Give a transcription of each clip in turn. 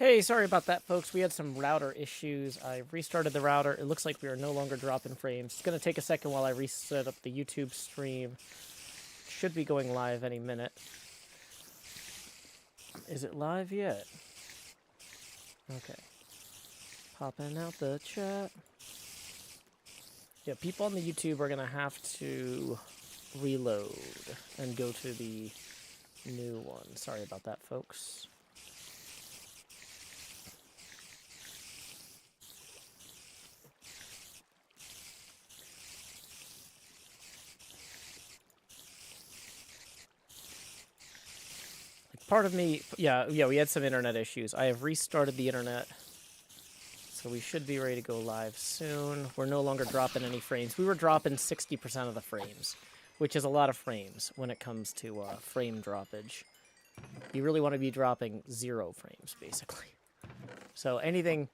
Hey, sorry about that, folks. We had some router issues. I restarted the router. It looks like we are no longer dropping frames. It's going to take a second while I reset up the YouTube stream. Should be going live any minute. Is it live yet? Okay. Popping out the chat. Yeah, people on the YouTube are going to have to reload and go to the new one. Sorry about that, folks. Part of me, yeah, we had some internet issues. I have restarted the internet, so we should be ready to go live soon. We're no longer dropping any frames. We were dropping 60% of the frames, which is a lot of frames when it comes to frame droppage. You really want to be dropping 0 frames, basically. So anything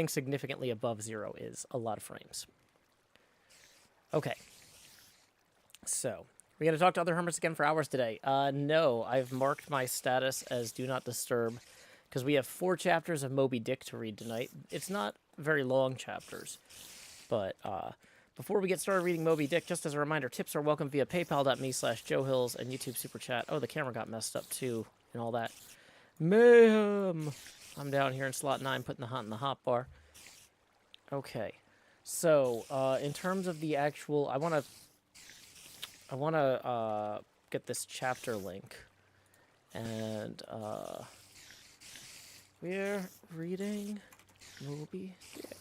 significantly above 0 is a lot of frames. Okay. So we got to talk to other hermits again for hours today. No, I've marked my status as do not disturb because we have 4 chapters of Moby Dick to read tonight. It's not very long chapters, but before we get started reading Moby Dick, just as a reminder, tips are welcome via paypal.me/JoeHills and YouTube Super Chat. Oh, the camera got messed up too and all that. Mayhem! I'm down here in slot 9 putting the hot in the hot bar. Okay, so in terms of the actual, I want to get this chapter link, and we're reading Moby Dick.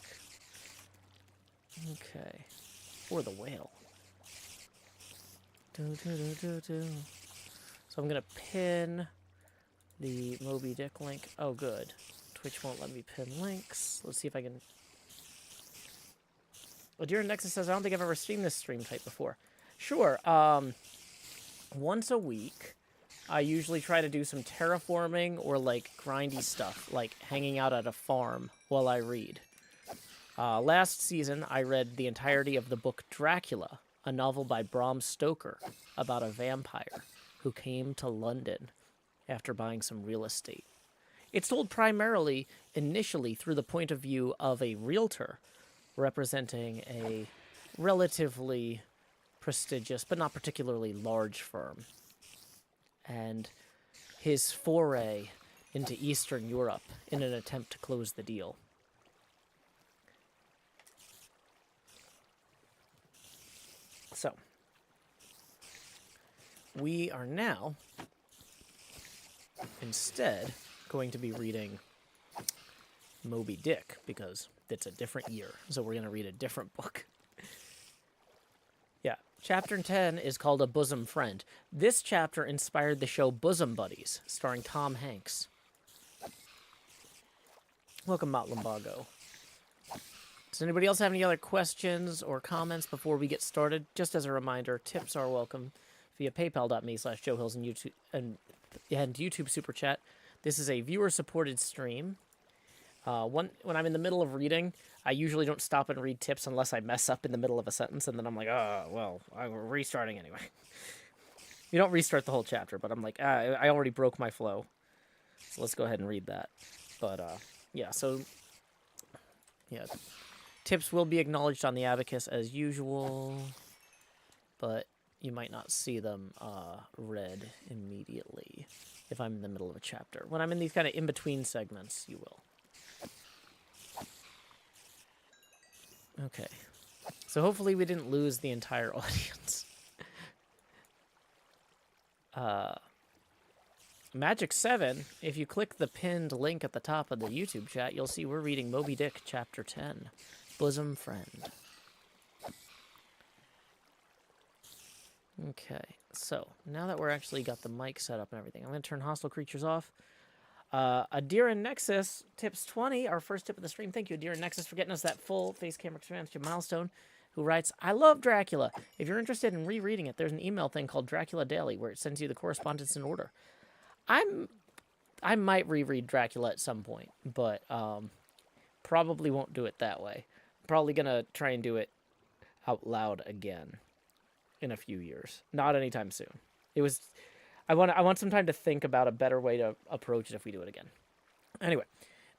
Okay, or the whale. So I'm gonna pin the Moby Dick link. Oh, good. Twitch won't let me pin links. Let's see if I can. Well, Dear Nexus says, I don't think I've ever streamed this stream type before. Sure. Once a week, I usually try to do some terraforming or like grindy stuff, like hanging out at a farm while I read. Last season, I read the entirety of the book Dracula, a novel by Bram Stoker about a vampire who came to London after buying some real estate. It's told primarily, initially, through the point of view of a realtor representing a relatively prestigious but not particularly large firm, and his foray into Eastern Europe in an attempt to close the deal. So, we are now instead going to be reading Moby Dick because it's a different year, so we're going to read a different book. Yeah, chapter 10 is called A Bosom Friend. This chapter inspired the show Bosom Buddies, starring Tom Hanks. Welcome, Matt Lumbago. Does anybody else have any other questions or comments before we get started? Just as a reminder, tips are welcome via paypal.me/JoeHills and YouTube Super Chat. This is a viewer-supported stream. When I'm in the middle of reading, I usually don't stop and read tips unless I mess up in the middle of a sentence, and then I'm like, oh, well, we're restarting anyway. You don't restart the whole chapter, but I'm like, I already broke my flow. So let's go ahead and read that. But, yeah, so, yeah. Tips will be acknowledged on the abacus as usual, but you might not see them read immediately if I'm in the middle of a chapter. When I'm in these kind of in-between segments, you will. Okay. So hopefully we didn't lose the entire audience. Magic 7, if you click the pinned link at the top of the YouTube chat, you'll see we're reading Moby Dick, Chapter 10, Bosom Friend. Okay, so now that we're actually got the mic set up and everything, I'm going to turn hostile creatures off. Adira Nexus tips 20, our first tip of the stream. Thank you, Adira Nexus, for getting us that full face camera expansion milestone, who writes, I love Dracula. If you're interested in rereading it, there's an email thing called Dracula Daily where it sends you the correspondence in order. I might reread Dracula at some point, but probably won't do it that way. I'm probably going to try and do it out loud again in a few years. Not anytime soon. I want some time to think about a better way to approach it if we do it again. Anyway,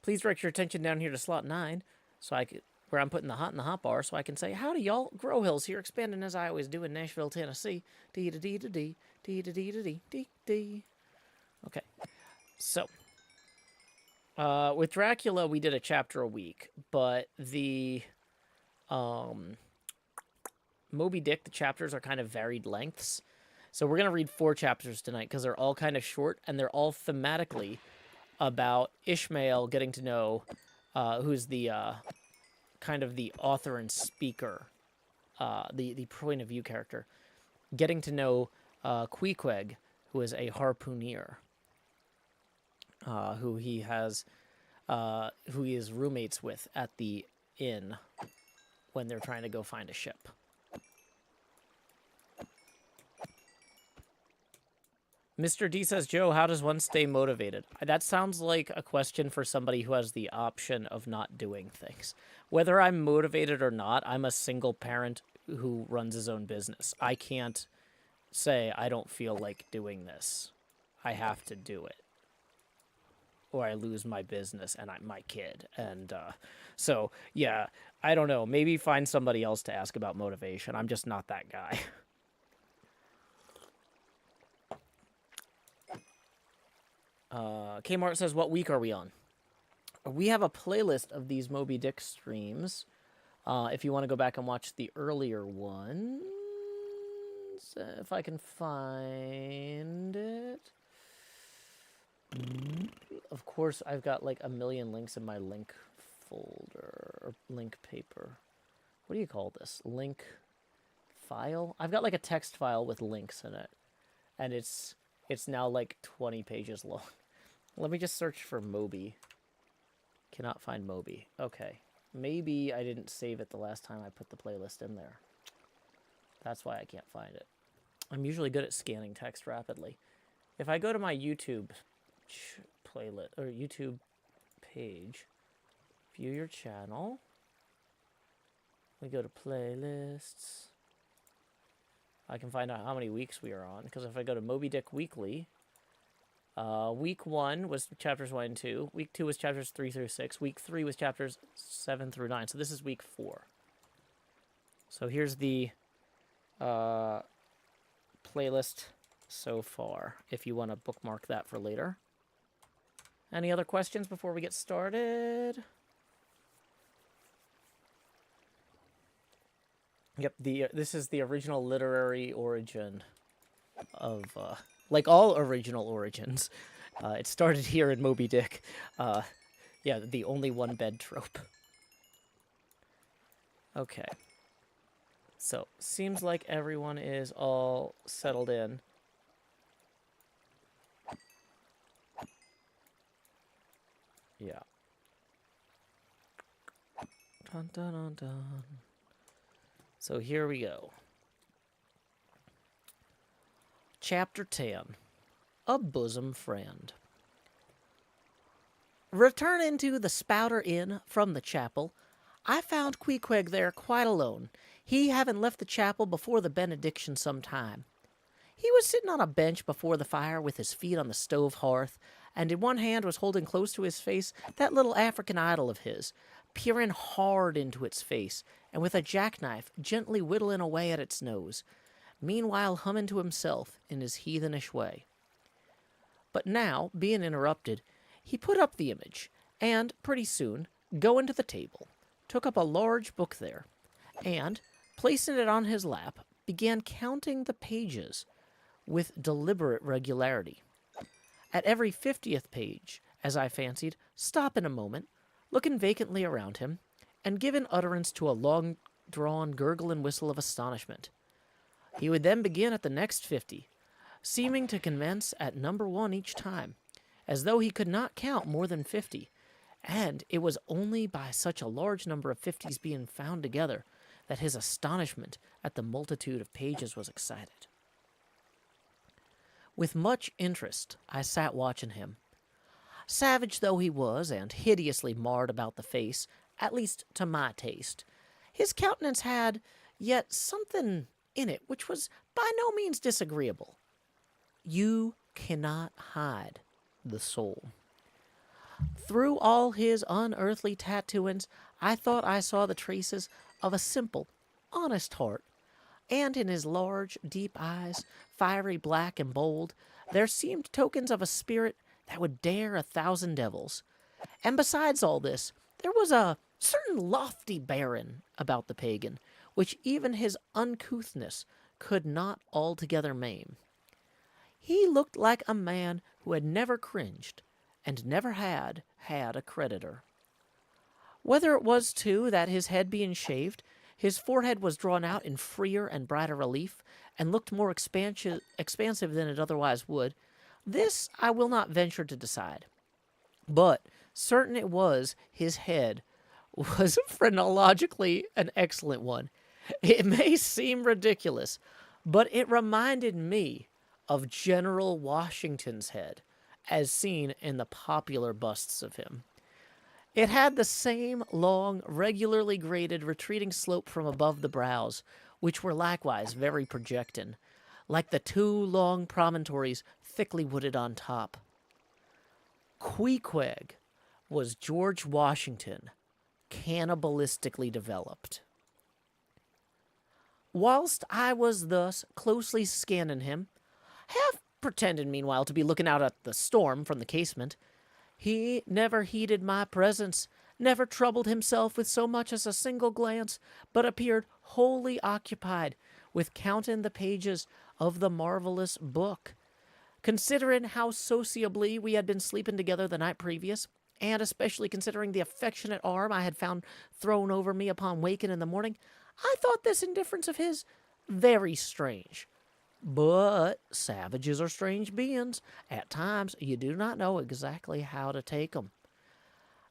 Please direct your attention down here to slot 9, so I could, where I'm putting the hot in the hot bar, so I can say, howdy, y'all. Grow Hills here, expanding as I always do in Nashville, Tennessee. Dee-da-dee-da-dee, dee-da-dee-da-dee, okay, so, with Dracula, we did a chapter a week, but the, Moby Dick, the chapters are kind of varied lengths. So we're going to read 4 chapters tonight because they're all kind of short, and they're all thematically about Ishmael getting to know who's the kind of the author and speaker, the point of view character, getting to know Queequeg, who is a harpooner, who he is roommates with at the inn when they're trying to go find a ship. Mr. D says, Joe, how does one stay motivated? That sounds like a question for somebody who has the option of not doing things. Whether I'm motivated or not, I'm a single parent who runs his own business. I can't say I don't feel like doing this. I have to do it, or I lose my business and my kid. And so, yeah, I don't know. Maybe find somebody else to ask about motivation. I'm just not that guy. Kmart says, what week are we on? We have a playlist of these Moby Dick streams. If you want to go back and watch the earlier ones, if I can find it. Of course, I've got like a million links in my link folder, or link paper. What do you call this? Link file? I've got like a text file with links in it. And it's now like 20 pages long. Let me just search for Moby. Cannot find Moby. Okay. Maybe I didn't save it the last time I put the playlist in there. That's why I can't find it. I'm usually good at scanning text rapidly. If I go to my YouTube playlist, or YouTube page, view your channel, we go to playlists, I can find out how many weeks we are on, because if I go to Moby Dick Weekly, week 1 was chapters 1 and 2, week 2 was chapters 3 through 6, week 3 was chapters 7 through 9, so this is week 4. So here's the playlist so far, if you want to bookmark that for later. Any other questions before we get started? Yep, this is the original literary origin of, like all original origins. It started here in Moby Dick. Yeah, the only one bed trope. Okay. So, seems like everyone is all settled in. Yeah. Dun, dun, dun, dun. So here we go. Chapter 10. A Bosom Friend. Returning to the Spouter Inn from the chapel, I found Queequeg there quite alone, he having left the chapel before the benediction some time. He was sitting on a bench before the fire with his feet on the stove hearth, and in one hand was holding close to his face that little African idol of his, peering hard into its face, and with a jackknife gently whittling away at its nose, meanwhile humming to himself in his heathenish way. But now, being interrupted, he put up the image, and, pretty soon, going to the table, took up a large book there, and, placing it on his lap, began counting the pages with deliberate regularity. At every 50th page, as I fancied, stopping a moment, looking vacantly around him, and giving utterance to a long-drawn gurgling whistle of astonishment. He would then begin at the next 50, seeming to commence at number 1 each time, as though he could not count more than 50, and it was only by such a large number of 50s being found together that his astonishment at the multitude of pages was excited. With much interest, I sat watching him. Savage though he was, and hideously marred about the face, at least to my taste, his countenance had yet something in it which was by no means disagreeable. You cannot hide the soul. Through all his unearthly tattooings, I thought I saw the traces of a simple, honest heart, and in his large, deep eyes, fiery black and bold, there seemed tokens of a spirit that would dare 1,000 devils. And besides all this, there was a certain lofty bearing about the pagan, which even his uncouthness could not altogether maim. He looked like a man who had never cringed, and never had had a creditor. Whether it was, too, that his head being shaved, his forehead was drawn out in freer and brighter relief, and looked more expansive than it otherwise would, this I will not venture to decide. But certain it was his head was phrenologically an excellent one. It may seem ridiculous, but it reminded me of General Washington's head, as seen in the popular busts of him. It had the same long, regularly graded, retreating slope from above the brows, which were likewise very projecting, like the two long promontories thickly wooded on top. Queequeg was George Washington, cannibalistically developed. Whilst I was thus closely scanning him, half pretended meanwhile to be looking out at the storm from the casement, he never heeded my presence, never troubled himself with so much as a single glance, but appeared wholly occupied with counting the pages of the marvelous book. Considering how sociably we had been sleeping together the night previous, and especially considering the affectionate arm I had found thrown over me upon waking in the morning, I thought this indifference of his very strange. But savages are strange beings. At times, you do not know exactly how to take them.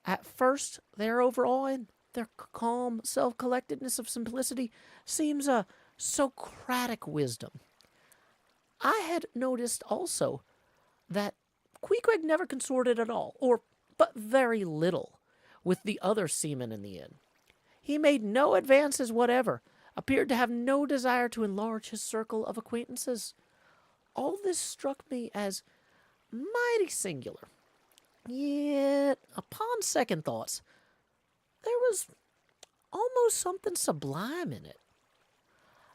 At first, they're overawing. Their calm self-collectedness of simplicity seems a Socratic wisdom. I had noticed also that Queequeg never consorted at all, or but very little, with the other seamen in the inn. He made no advances whatever, appeared to have no desire to enlarge his circle of acquaintances. All this struck me as mighty singular. Yet, upon second thoughts, there was almost something sublime in it.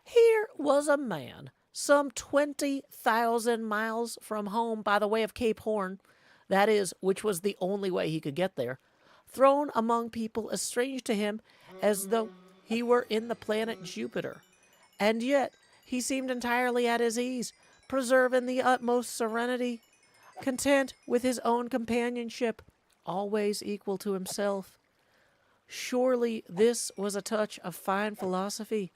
Here was a man some 20,000 miles from home by the way of Cape Horn, that is, which was the only way he could get there, thrown among people as strange to him as though he were in the planet Jupiter. And yet he seemed entirely at his ease, preserving the utmost serenity, content with his own companionship, always equal to himself. Surely this was a touch of fine philosophy,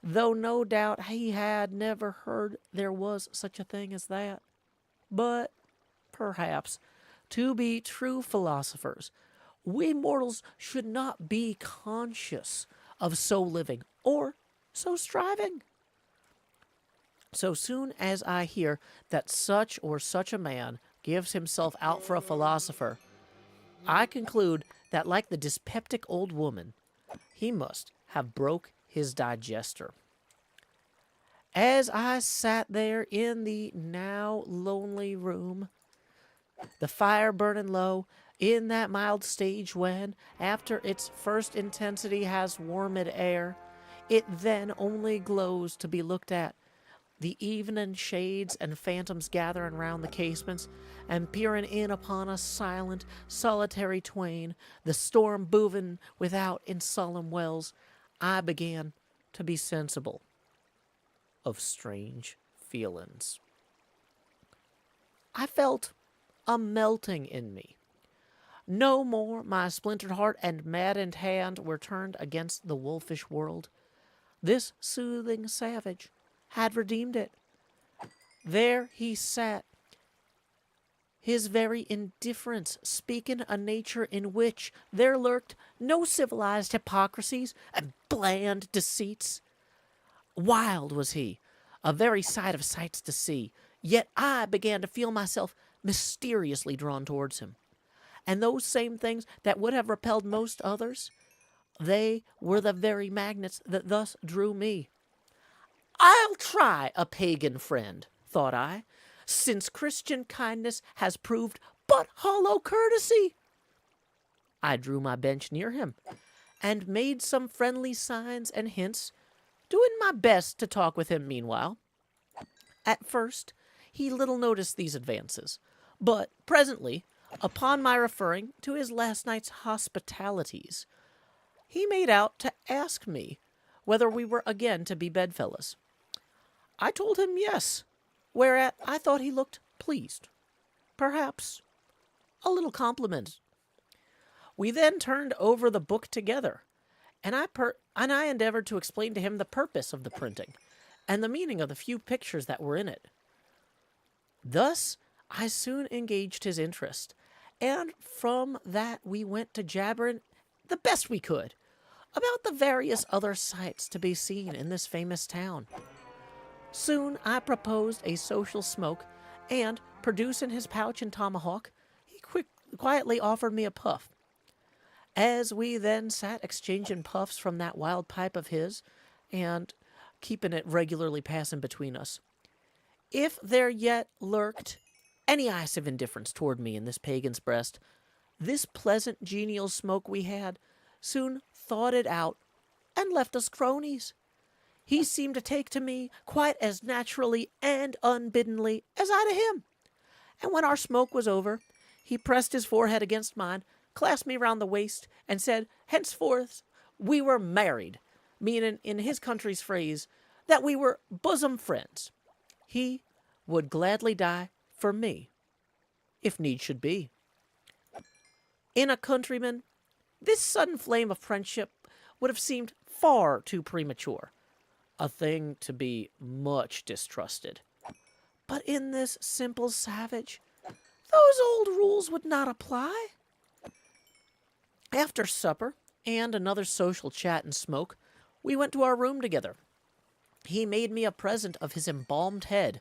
though no doubt he had never heard there was such a thing as that. But, perhaps, to be true philosophers, we mortals should not be conscious of so living or so striving. So soon as I hear that such or such a man gives himself out for a philosopher, I conclude that, like the dyspeptic old woman, he must have broke his digester. As I sat there in the now lonely room, the fire burning low, in that mild stage when, after its first intensity has warmed air, it then only glows to be looked at, the evening shades and phantoms gathering round the casements, and peering in upon us silent, solitary twain, the storm booming without in solemn wells, I began to be sensible of strange feelings. I felt a melting in me. No more my splintered heart and maddened hand were turned against the wolfish world. This soothing savage had redeemed it. There he sat, his very indifference speaking a nature in which there lurked no civilized hypocrisies and bland deceits. Wild was he, a very sight of sights to see, yet I began to feel myself mysteriously drawn towards him. And those same things that would have repelled most others, they were the very magnets that thus drew me. I'll try a pagan friend, thought I, since Christian kindness has proved but hollow courtesy. I drew my bench near him and made some friendly signs and hints, doing my best to talk with him meanwhile. At first, he little noticed these advances, but presently, upon my referring to his last night's hospitalities, he made out to ask me whether we were again to be bedfellows. I told him yes, whereat I thought he looked pleased, perhaps a little complimented. We then turned over the book together, and I endeavored to explain to him the purpose of the printing and the meaning of the few pictures that were in it. Thus, I soon engaged his interest, and from that we went to jabbering the best we could about the various other sights to be seen in this famous town. Soon I proposed a social smoke, and, producing his pouch and tomahawk, he quietly offered me a puff. As we then sat exchanging puffs from that wild pipe of his, and keeping it regularly passing between us, if there yet lurked any ice of indifference toward me in this pagan's breast, this pleasant genial smoke we had soon thawed it out and left us cronies. He seemed to take to me quite as naturally and unbiddenly as I to him, and when our smoke was over, he pressed his forehead against mine, clasped me round the waist, and said, henceforth we were married, meaning, in his country's phrase, that we were bosom friends. He would gladly die for me, if need should be. In a countryman, this sudden flame of friendship would have seemed far too premature, a thing to be much distrusted. But in this simple savage, those old rules would not apply. After supper and another social chat and smoke, we went to our room together. He made me a present of his embalmed head,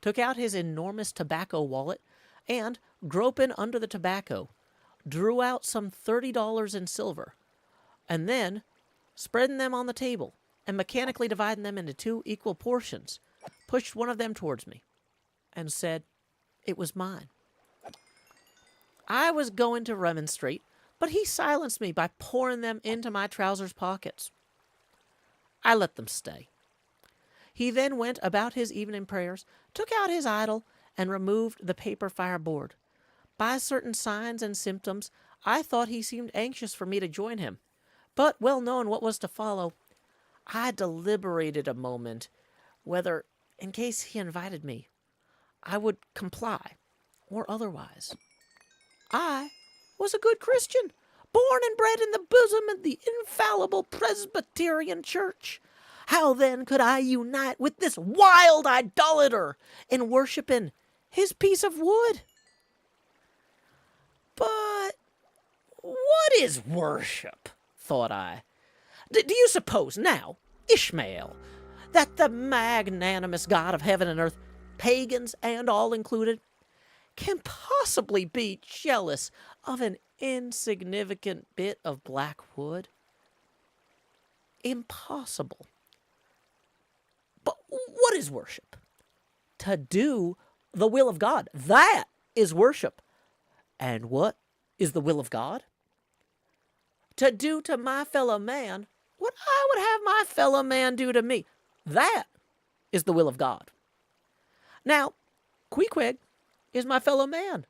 took out his enormous tobacco wallet, and, groping under the tobacco, drew out some $30 in silver, and then, spreading them on the table and mechanically dividing them into 2 equal portions, pushed one of them towards me, and said it was mine. I was going to remonstrate, but he silenced me by pouring them into my trousers pockets. I let them stay. He then went about his evening prayers, took out his idol, and removed the paper fireboard. By certain signs and symptoms, I thought he seemed anxious for me to join him, but well knowing what was to follow, I deliberated a moment whether, in case he invited me, I would comply or otherwise. I was a good Christian, born and bred in the bosom of the infallible Presbyterian Church. How then could I unite with this wild idolater in worshiping his piece of wood? But what is worship? Thought I. Do you suppose now, Ishmael, that the magnanimous God of heaven and earth, pagans and all included, can possibly be jealous of an insignificant bit of black wood? Impossible. But what is worship? To do the will of God. That is worship. And what is the will of God? To do to my fellow man what I would have my fellow man do to me. That is the will of God. Now, Queequeg is my fellow man.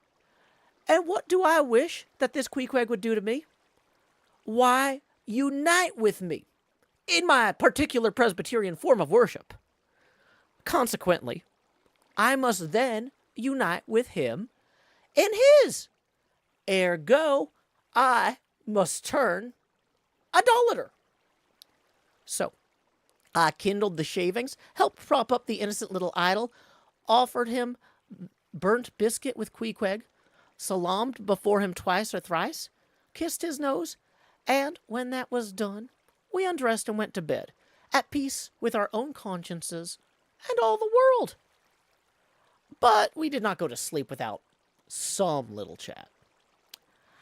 And what do I wish that this Queequeg would do to me? Why, unite with me in my particular Presbyterian form of worship. Consequently, I must then unite with him in his. Ergo, I must turn idolater. So, I kindled the shavings, helped prop up the innocent little idol, offered him burnt biscuit with Queequeg, salaamed before him twice or thrice, kissed his nose, and when that was done, we undressed and went to bed, at peace with our own consciences and all the world. But we did not go to sleep without some little chat.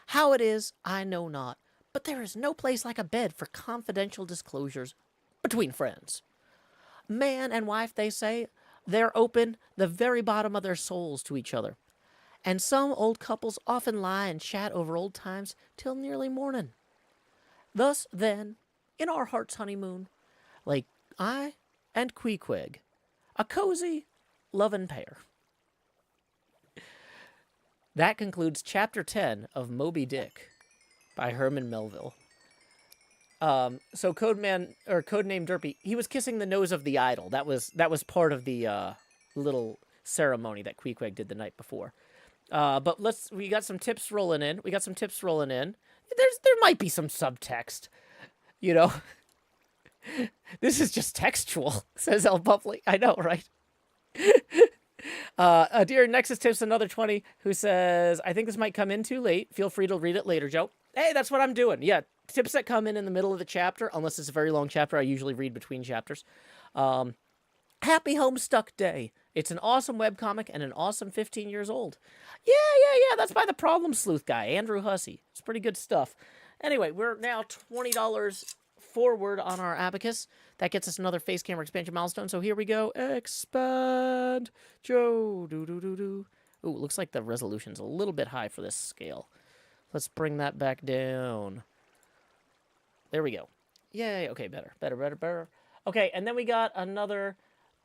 How it is, I know not, but there is no place like a bed for confidential disclosures between friends. Man and wife, they say, they're open the very bottom of their souls to each other, And some old couples often lie and chat over old times till nearly morning. Thus, then, in our heart's honeymoon, lay I and Queequeg, a cozy, loving pair. That concludes Chapter 10 of Moby Dick by Herman Melville. So Codename Derpy, he was kissing the nose of the idol. That was part of the little ceremony that Queequeg did the night before. But we got some tips rolling in. There might be some subtext, you know. This is just textual, says El Bubbly. I know, right? Dear Nexus Tips another 20, who says, I think this might come in too late. Feel free to read it later, Joe. Hey, that's what I'm doing. Yeah, tips that come in the middle of the chapter, unless it's a very long chapter, I usually read between chapters. Happy Homestuck Day. It's an awesome webcomic and an awesome 15 years old. Yeah, that's by the Problem Sleuth guy, Andrew Hussey. It's pretty good stuff. Anyway, we're now $20 forward on our abacus. That gets us another face camera expansion milestone. So here we go. Expand. Joe. Ooh, looks like the resolution's a little bit high for this scale. Let's bring that back down. There we go. Yay. Okay, better. Okay, and then we got another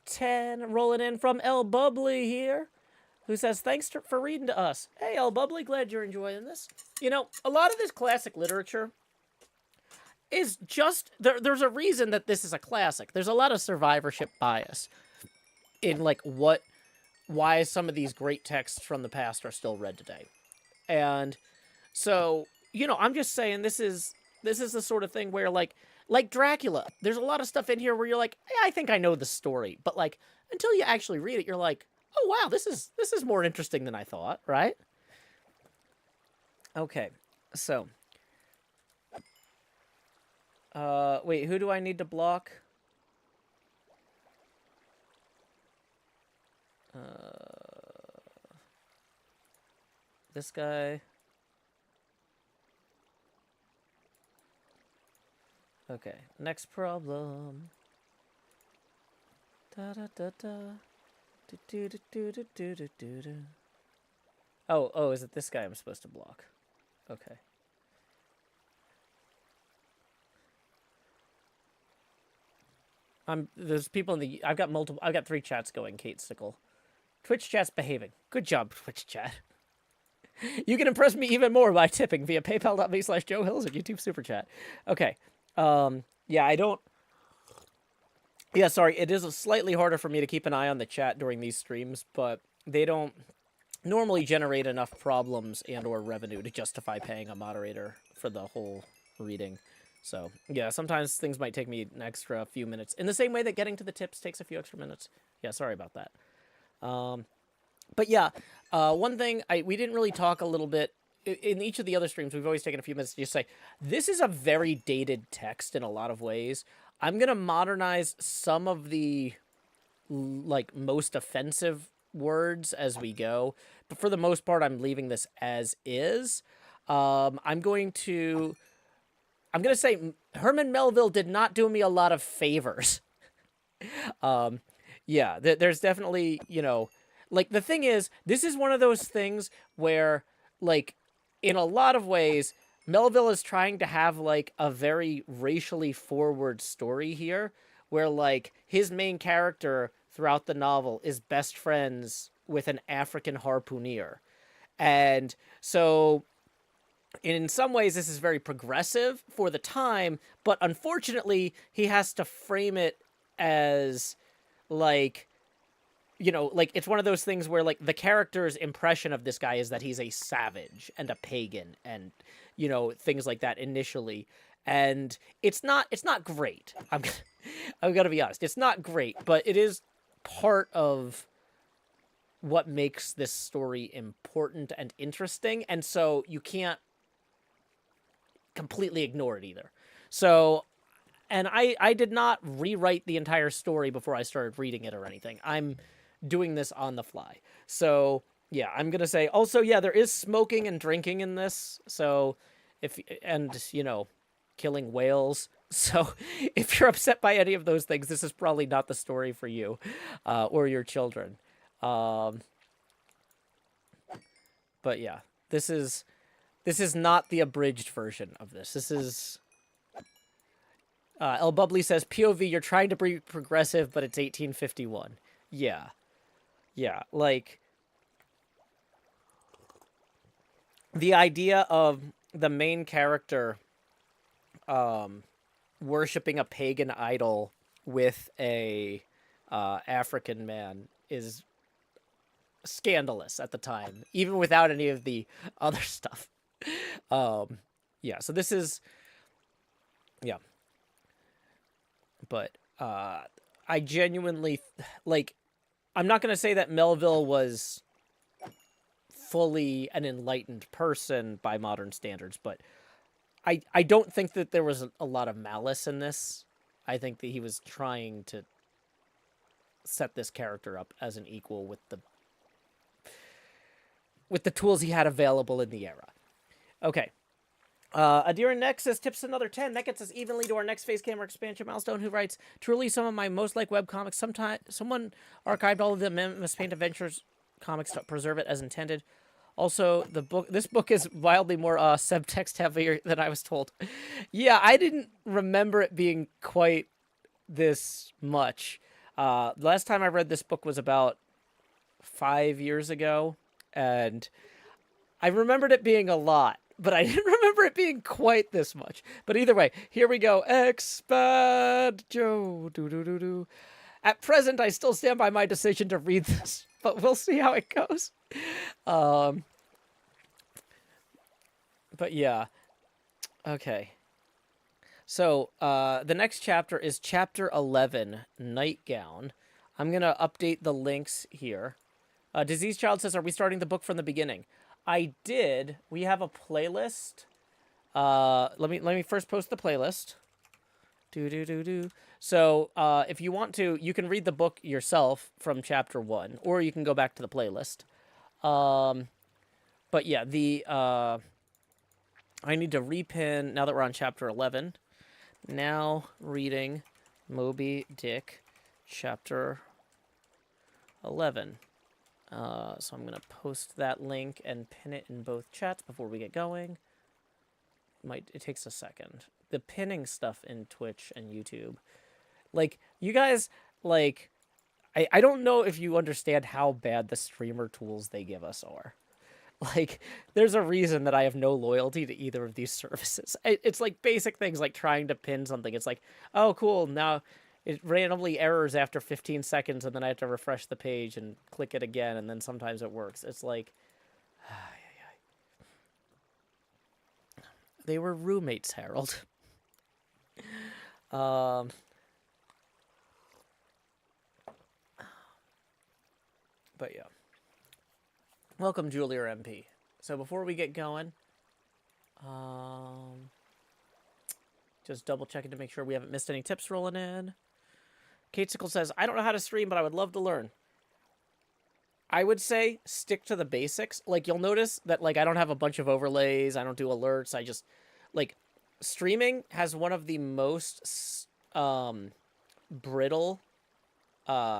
10 rolling in from El Bubbly here, who says, thanks for reading to us. Hey, El Bubbly, glad you're enjoying this. You know, a lot of this classic literature is just, there's a reason that this is a classic. There's a lot of survivorship bias in, like, why some of these great texts from the past are still read today. And so, you know, I'm just saying this is the sort of thing where, like Dracula, there's a lot of stuff in here where you're like, hey, I think I know the story. But, like, until you actually read it, you're like, oh, wow, this is more interesting than I thought, right? Okay, so. Wait, who do I need to block? This guy. Okay, next problem. Da da da da. Do do do do do do do do. Oh, is it this guy I'm supposed to block? Okay. There's people in the, I've got 3 chats going, Kate Sickle. Twitch chat's behaving. Good job, Twitch chat. You can impress me even more by tipping via paypal.me/Joe Hills and YouTube Super Chat. Okay. Sorry, it is slightly harder for me to keep an eye on the chat during these streams, but they don't normally generate enough problems and or revenue to justify paying a moderator for the whole reading. So, yeah, sometimes things might take me an extra few minutes. In the same way that getting to the tips takes a few extra minutes. Yeah, sorry about that. But yeah, one thing, we didn't really talk a little bit. In each of the other streams, we've always taken a few minutes to just say, this is a very dated text in a lot of ways. I'm going to modernize some of the, like, most offensive words as we go. But for the most part, I'm leaving this as is. I'm going to say Herman Melville did not do me a lot of favors. Yeah, there's definitely, you know, like, the thing is, this is one of those things where, like, in a lot of ways, Melville is trying to have, like, a very racially forward story here, where, like, his main character throughout the novel is best friends with an African harpooner. And so, in some ways, this is very progressive for the time, but unfortunately, he has to frame it as, like, you know, like, it's one of those things where, like, the character's impression of this guy is that he's a savage and a pagan and, you know, things like that initially. And it's not great. I'm gonna be honest. It's not great, but it is part of what makes this story important and interesting. And so you can't completely ignore it either. So, and I did not rewrite the entire story before I started reading it or anything. I'm doing this on the fly. So, yeah, I'm going to say also, yeah, there is smoking and drinking in this. So, you know, killing whales. So, if you're upset by any of those things, this is probably not the story for you, or your children. But yeah, this is not the abridged version of this. This is El Bubbly says, POV, you're trying to be progressive, but it's 1851. Yeah. Yeah, like, the idea of the main character worshipping a pagan idol with a African man is scandalous at the time, even without any of the other stuff. Yeah, so this is... Yeah. But I genuinely... Like, I'm not going to say that Melville was fully an enlightened person by modern standards, but I don't think that there was a lot of malice in this. I think that he was trying to set this character up as an equal with the tools he had available in the era. Okay. Adira Next says, tips another 10. That gets us evenly to our next phase camera expansion milestone, who writes, truly some of my most liked webcomics. Someone archived all of the Must Paint Adventures comics to preserve it as intended. Also, this book is wildly more subtext heavier than I was told. Yeah, I didn't remember it being quite this much. The last time I read this book was about 5 years ago, and I remembered it being a lot, but I didn't remember it being quite this much. But either way, here we go. Expand Joe. Do. At present, I still stand by my decision to read this, but we'll see how it goes. But yeah. Okay. So, the next chapter is chapter 11, Nightgown. I'm going to update the links here. Disease Child says, are we starting the book from the beginning? I did. We have a playlist. Let me first post the playlist. So, if you want to, you can read the book yourself from chapter 1, or you can go back to the playlist. But yeah, I need to repin, now that we're on chapter 11, now reading Moby Dick, chapter 11. So I'm going to post that link and pin it in both chats before we get going. It takes a second. The pinning stuff in Twitch and YouTube. Like, you guys, like, I don't know if you understand how bad the streamer tools they give us are. Like, there's a reason that I have no loyalty to either of these services. It's like basic things like trying to pin something. It's like, oh, cool, now it randomly errors after 15 seconds, and then I have to refresh the page and click it again, and then sometimes it works. It's like... They were roommates, Harold. But yeah. Welcome, Julia MP. So before we get going, just double checking to make sure we haven't missed any tips rolling in. Kate Sickle says, I don't know how to stream, but I would love to learn. I would say stick to the basics. Like, you'll notice that, like, I don't have a bunch of overlays. I don't do alerts. I just, like, streaming has one of the most brittle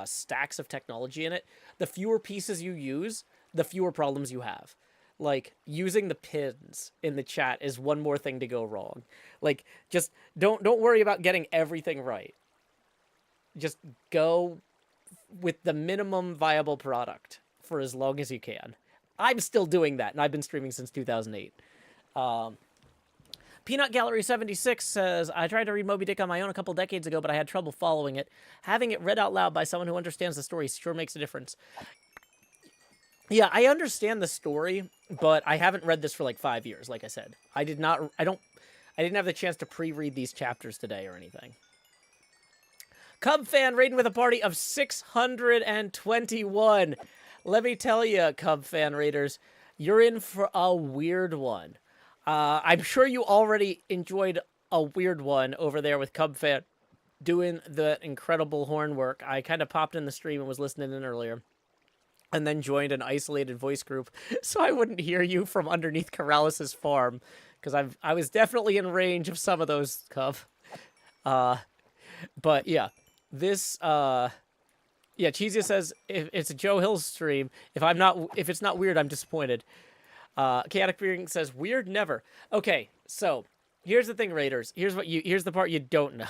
stacks of technology in it. The fewer pieces you use, the fewer problems you have. Like, using the pins in the chat is one more thing to go wrong. Like, just don't worry about getting everything right. Just go with the minimum viable product for as long as you can. I'm still doing that, and I've been streaming since 2008. Peanut Gallery 76 says, I tried to read Moby Dick on my own a couple decades ago, but I had trouble following it. Having it read out loud by someone who understands the story sure makes a difference. Yeah, I understand the story, but I haven't read this for like 5 years, like I said. I didn't have the chance to pre-read these chapters today or anything. Cub fan raiding with a party of 621. Let me tell you, Cub fan raiders, you're in for a weird one. I'm sure you already enjoyed a weird one over there with Cub fan doing the incredible horn work. I kind of popped in the stream and was listening in earlier, and then joined an isolated voice group so I wouldn't hear you from underneath Corrales' farm, because I was definitely in range of some of those, Cub. But yeah. This, yeah, Cheesia says, if it's a Joe Hill stream, if it's not weird, I'm disappointed. Chaotic Being says, weird never. Okay, so here's the thing, Raiders. Here's the part you don't know.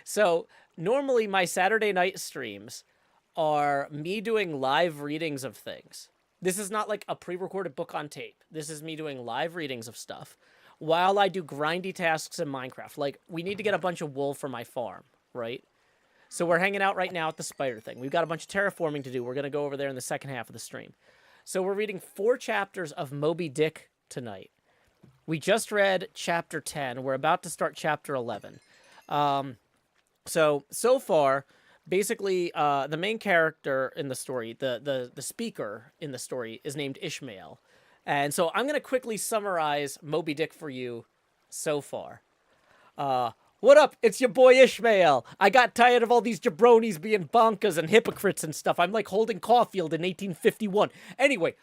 So normally my Saturday night streams are me doing live readings of things. This is not like a pre-recorded book on tape. This is me doing live readings of stuff while I do grindy tasks in Minecraft. Like, we need to get a bunch of wool for my farm, right? So we're hanging out right now at the spider thing. We've got a bunch of terraforming to do. We're going to go over there in the second half of the stream. So we're reading 4 chapters of Moby Dick tonight. We just read chapter 10. We're about to start chapter 11. So far, basically, the main character in the story, the speaker in the story, is named Ishmael. And so I'm going to quickly summarize Moby Dick for you so far. What up? It's your boy Ishmael. I got tired of all these jabronis being bonkers and hypocrites and stuff. I'm like holding Caulfield in 1851. Anyway,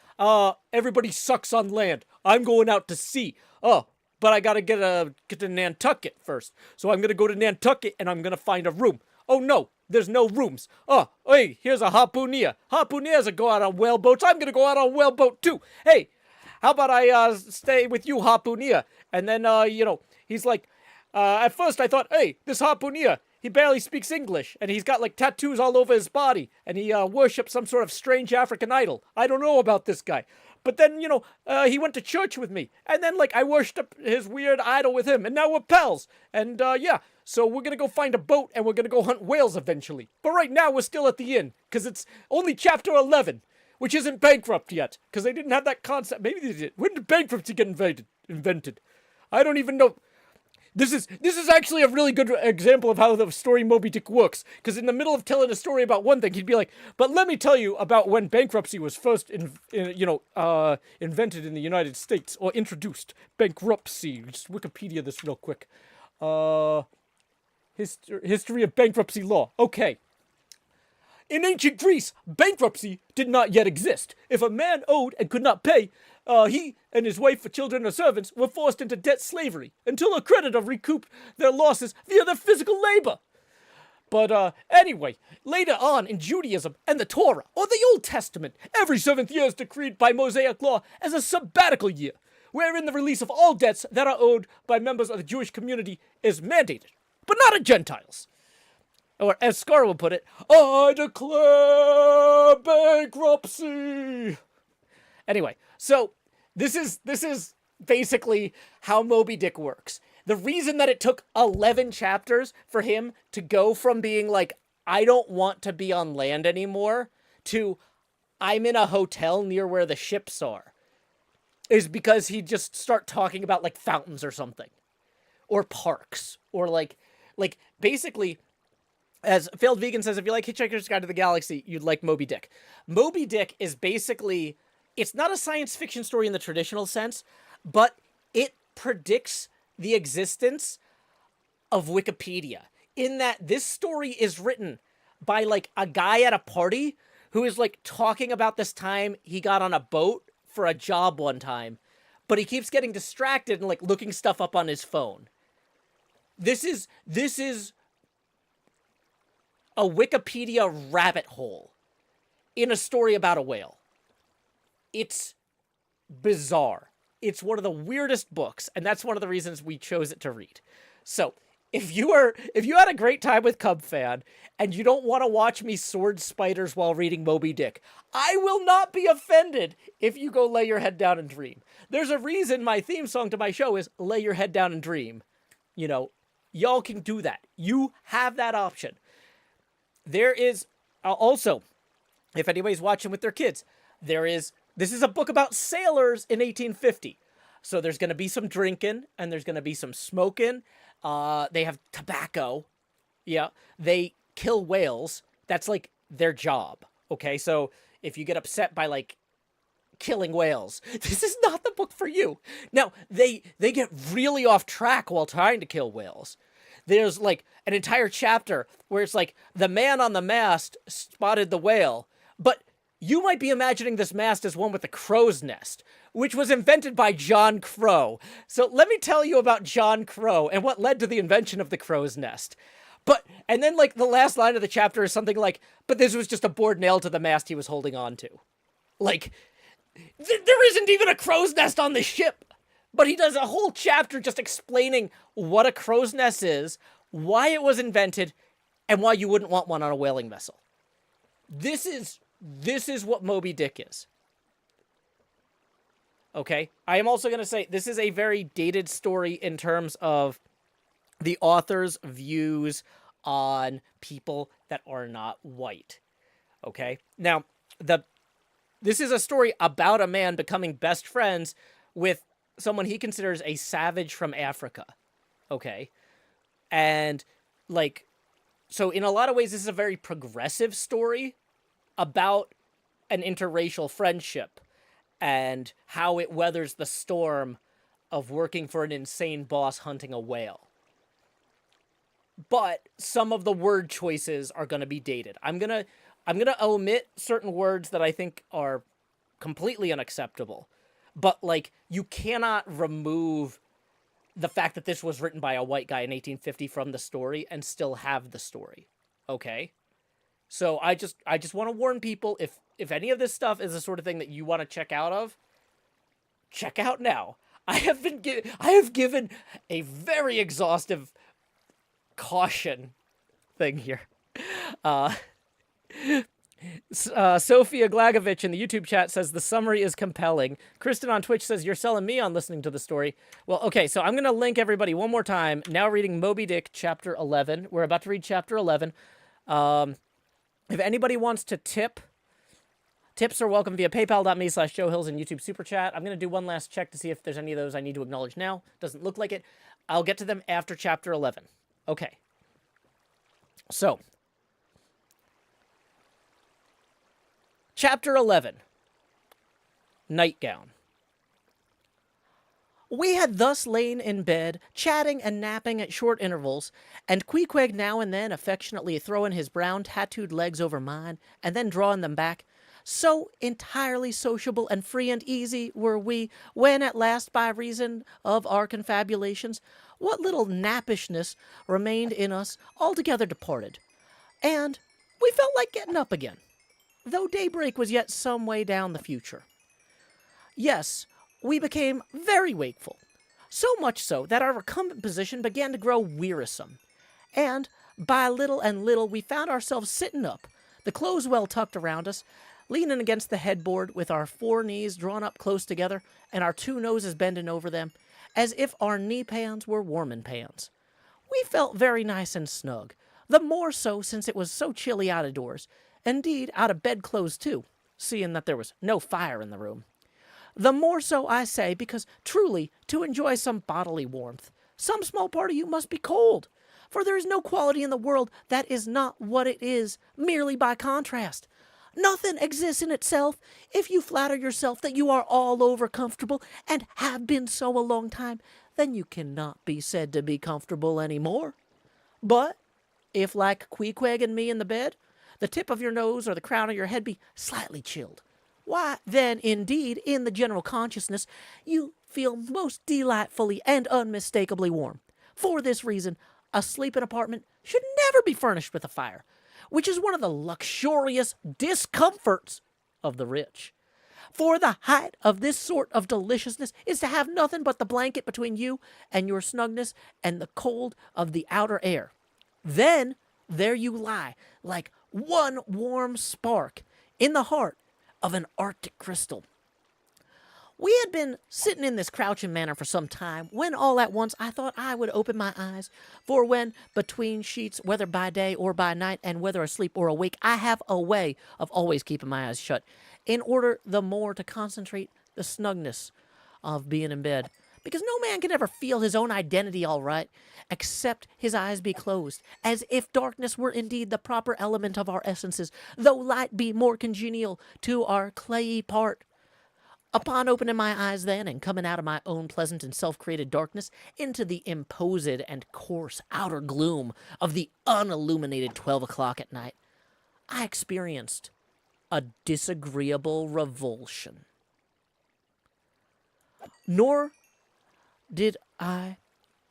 everybody sucks on land. I'm going out to sea. Oh, but I gotta get to Nantucket first. So I'm gonna go to Nantucket and I'm gonna find a room. Oh no, there's no rooms. Oh, hey, here's a harpooneer. Harpooneers go out on whaleboats. I'm gonna go out on whaleboat too. Hey, how about I stay with you, harpooneer? And then, he's like, at first I thought, hey, this harpooneer, he barely speaks English, and he's got like tattoos all over his body, and he worships some sort of strange African idol. I don't know about this guy. But then, he went to church with me, and then like I worshipped his weird idol with him, and now we're pals. And so we're gonna go find a boat, and we're gonna go hunt whales eventually. But right now we're still at the inn, because it's only chapter 11, which isn't bankrupt yet, because they didn't have that concept. Maybe they did. When did bankruptcy get invented? I don't even know. This is actually a really good example of how the story Moby Dick works, because in the middle of telling a story about one thing, he'd be like, but let me tell you about when bankruptcy was first invented in the United States, or introduced. Bankruptcy. Just Wikipedia this real quick. History of bankruptcy law. Okay. In ancient Greece, bankruptcy did not yet exist. If a man owed and could not pay, he and his wife, children, or servants were forced into debt slavery until a creditor recouped their losses via their physical labor. But anyway, later on in Judaism and the Torah, or the Old Testament, every 7th year is decreed by Mosaic law as a sabbatical year, wherein the release of all debts that are owed by members of the Jewish community is mandated, but not of Gentiles. Or, as Scar will put it, I declare bankruptcy. Anyway, so this is basically how Moby Dick works. The reason that it took 11 chapters for him to go from being like, I don't want to be on land anymore, to I'm in a hotel near where the ships are, is because he'd just start talking about like fountains or something. Or parks. Or like basically... As Failed Vegan says, if you like Hitchhiker's Guide to the Galaxy, you'd like Moby Dick. Moby Dick is basically... It's not a science fiction story in the traditional sense, but it predicts the existence of Wikipedia. In that this story is written by, like, a guy at a party who is, like, talking about this time he got on a boat for a job one time, but he keeps getting distracted and, like, looking stuff up on his phone. This is a Wikipedia rabbit hole in a story about a whale. It's bizarre. It's one of the weirdest books, and that's one of the reasons we chose it to read. So, if you had a great time with Cub Fan, and you don't want to watch me sword spiders while reading Moby Dick, I will not be offended if you go lay your head down and dream. There's a reason my theme song to my show is Lay Your Head Down and Dream. Y'all can do that. You have that option. There is also, if anybody's watching with their kids, this is a book about sailors in 1850. So there's going to be some drinking and there's going to be some smoking. They have tobacco. Yeah. They kill whales. That's like their job. Okay. So if you get upset by like killing whales, this is not the book for you. Now they get really off track while trying to kill whales. There's like an entire chapter where it's like the man on the mast spotted the whale, but you might be imagining this mast as one with the crow's nest, which was invented by John Crow. So let me tell you about John Crow and what led to the invention of the crow's nest. And then like the last line of the chapter is something like, but this was just a board nailed to the mast he was holding on to. Like, There isn't even a crow's nest on the ship. But he does a whole chapter just explaining what a crow's nest is, why it was invented, and why you wouldn't want one on a whaling vessel. This is what Moby Dick is. Okay? I am also going to say this is a very dated story in terms of the author's views on people that are not white. Okay? Now, this is a story about a man becoming best friends with someone he considers a savage from Africa. Okay? And, like, so in a lot of ways, this is a very progressive story about an interracial friendship and how it weathers the storm of working for an insane boss hunting a whale. But some of the word choices are going to be dated. I'm going to omit certain words that I think are completely unacceptable. But, like, you cannot remove the fact that this was written by a white guy in 1850 from the story and still have the story. Okay? So I just want to warn people, if any of this stuff is the sort of thing that you want to check out now. I have given a very exhaustive caution thing here. Sophia Glagovich in the YouTube chat says the summary is compelling. Kristen on Twitch says you're selling me on listening to the story. Well, okay, so I'm going to link everybody one more time. Now reading Moby Dick chapter 11. We're about to read chapter 11. If anybody wants to tip, tips are welcome via paypal.me/JoeHills and YouTube Super Chat. I'm going to do one last check to see if there's any of those I need to acknowledge now. Doesn't look like it. I'll get to them after chapter 11. Okay. So, Chapter 11, Nightgown. We had thus lain in bed, chatting and napping at short intervals, and Queequeg now and then affectionately throwing his brown tattooed legs over mine, and then drawing them back. So entirely sociable and free and easy were we, when at last, by reason of our confabulations, what little nappishness remained in us altogether departed, and we felt like getting up again, though daybreak was yet some way down the future. Yes, we became very wakeful, so much so that our recumbent position began to grow wearisome, and by little and little we found ourselves sitting up, the clothes well tucked around us, leaning against the headboard with our 4 knees drawn up close together and our 2 noses bending over them, as if our knee pans were warming pans. We felt very nice and snug, the more so since it was so chilly out of doors, indeed out of bedclothes too, seeing that there was no fire in the room. The more so, I say, because truly, to enjoy some bodily warmth, some small part of you must be cold, for there is no quality in the world that is not what it is, merely by contrast. Nothing exists in itself if you flatter yourself that you are all over comfortable and have been so a long time, then you cannot be said to be comfortable any more. But if, like Queequeg and me in the bed, the tip of your nose or the crown of your head be slightly chilled, why, then, indeed, in the general consciousness, you feel most delightfully and unmistakably warm. For this reason, a sleeping apartment should never be furnished with a fire, which is one of the luxurious discomforts of the rich. For the height of this sort of deliciousness is to have nothing but the blanket between you and your snugness and the cold of the outer air. Then there you lie, like one warm spark in the heart of an Arctic crystal. We had been sitting in this crouching manner for some time, when all at once I thought I would open my eyes, for when between sheets, whether by day or by night, and whether asleep or awake, I have a way of always keeping my eyes shut, in order the more to concentrate the snugness of being in bed. Because no man can ever feel his own identity all right, except his eyes be closed, as if darkness were indeed the proper element of our essences, though light be more congenial to our clayey part. Upon opening my eyes then, and coming out of my own pleasant and self-created darkness into the imposed and coarse outer gloom of the unilluminated 12 o'clock at night, I experienced a disagreeable revulsion. Nor did I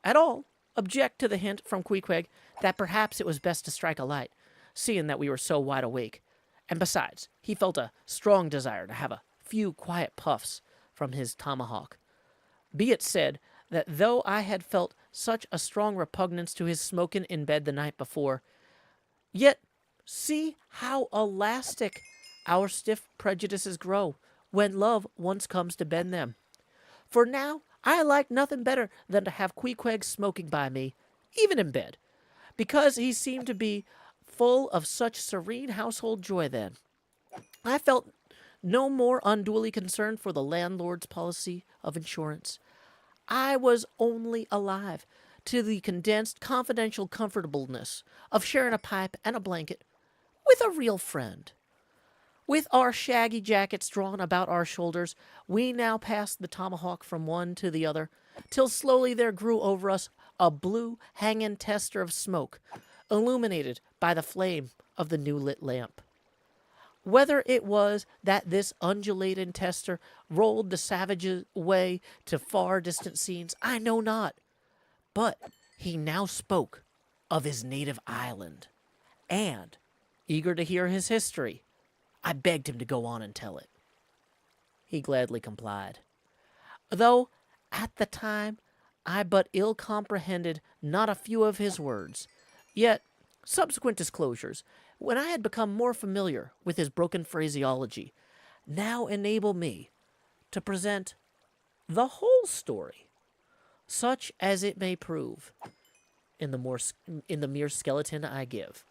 at all object to the hint from Queequeg that perhaps it was best to strike a light, seeing that we were so wide awake. And besides, he felt a strong desire to have a few quiet puffs from his tomahawk. Be it said that though I had felt such a strong repugnance to his smoking in bed the night before, yet see how elastic our stiff prejudices grow when love once comes to bend them. For now I like nothing better than to have Queequeg smoking by me, even in bed, because he seemed to be full of such serene household joy then. I felt no more unduly concerned for the landlord's policy of insurance. I was only alive to the condensed, confidential comfortableness of sharing a pipe and a blanket with a real friend. With our shaggy jackets drawn about our shoulders, we now passed the tomahawk from one to the other, till slowly there grew over us a blue, hanging tester of smoke, illuminated by the flame of the new-lit lamp. Whether it was that this undulating tester rolled the savages away to far distant scenes, I know not. But he now spoke of his native island, and, eager to hear his history, I begged him to go on and tell it. He gladly complied, though at the time I but ill comprehended not a few of his words. Yet subsequent disclosures, when I had become more familiar with his broken phraseology, now enable me to present the whole story, such as it may prove, in the mere skeleton I give.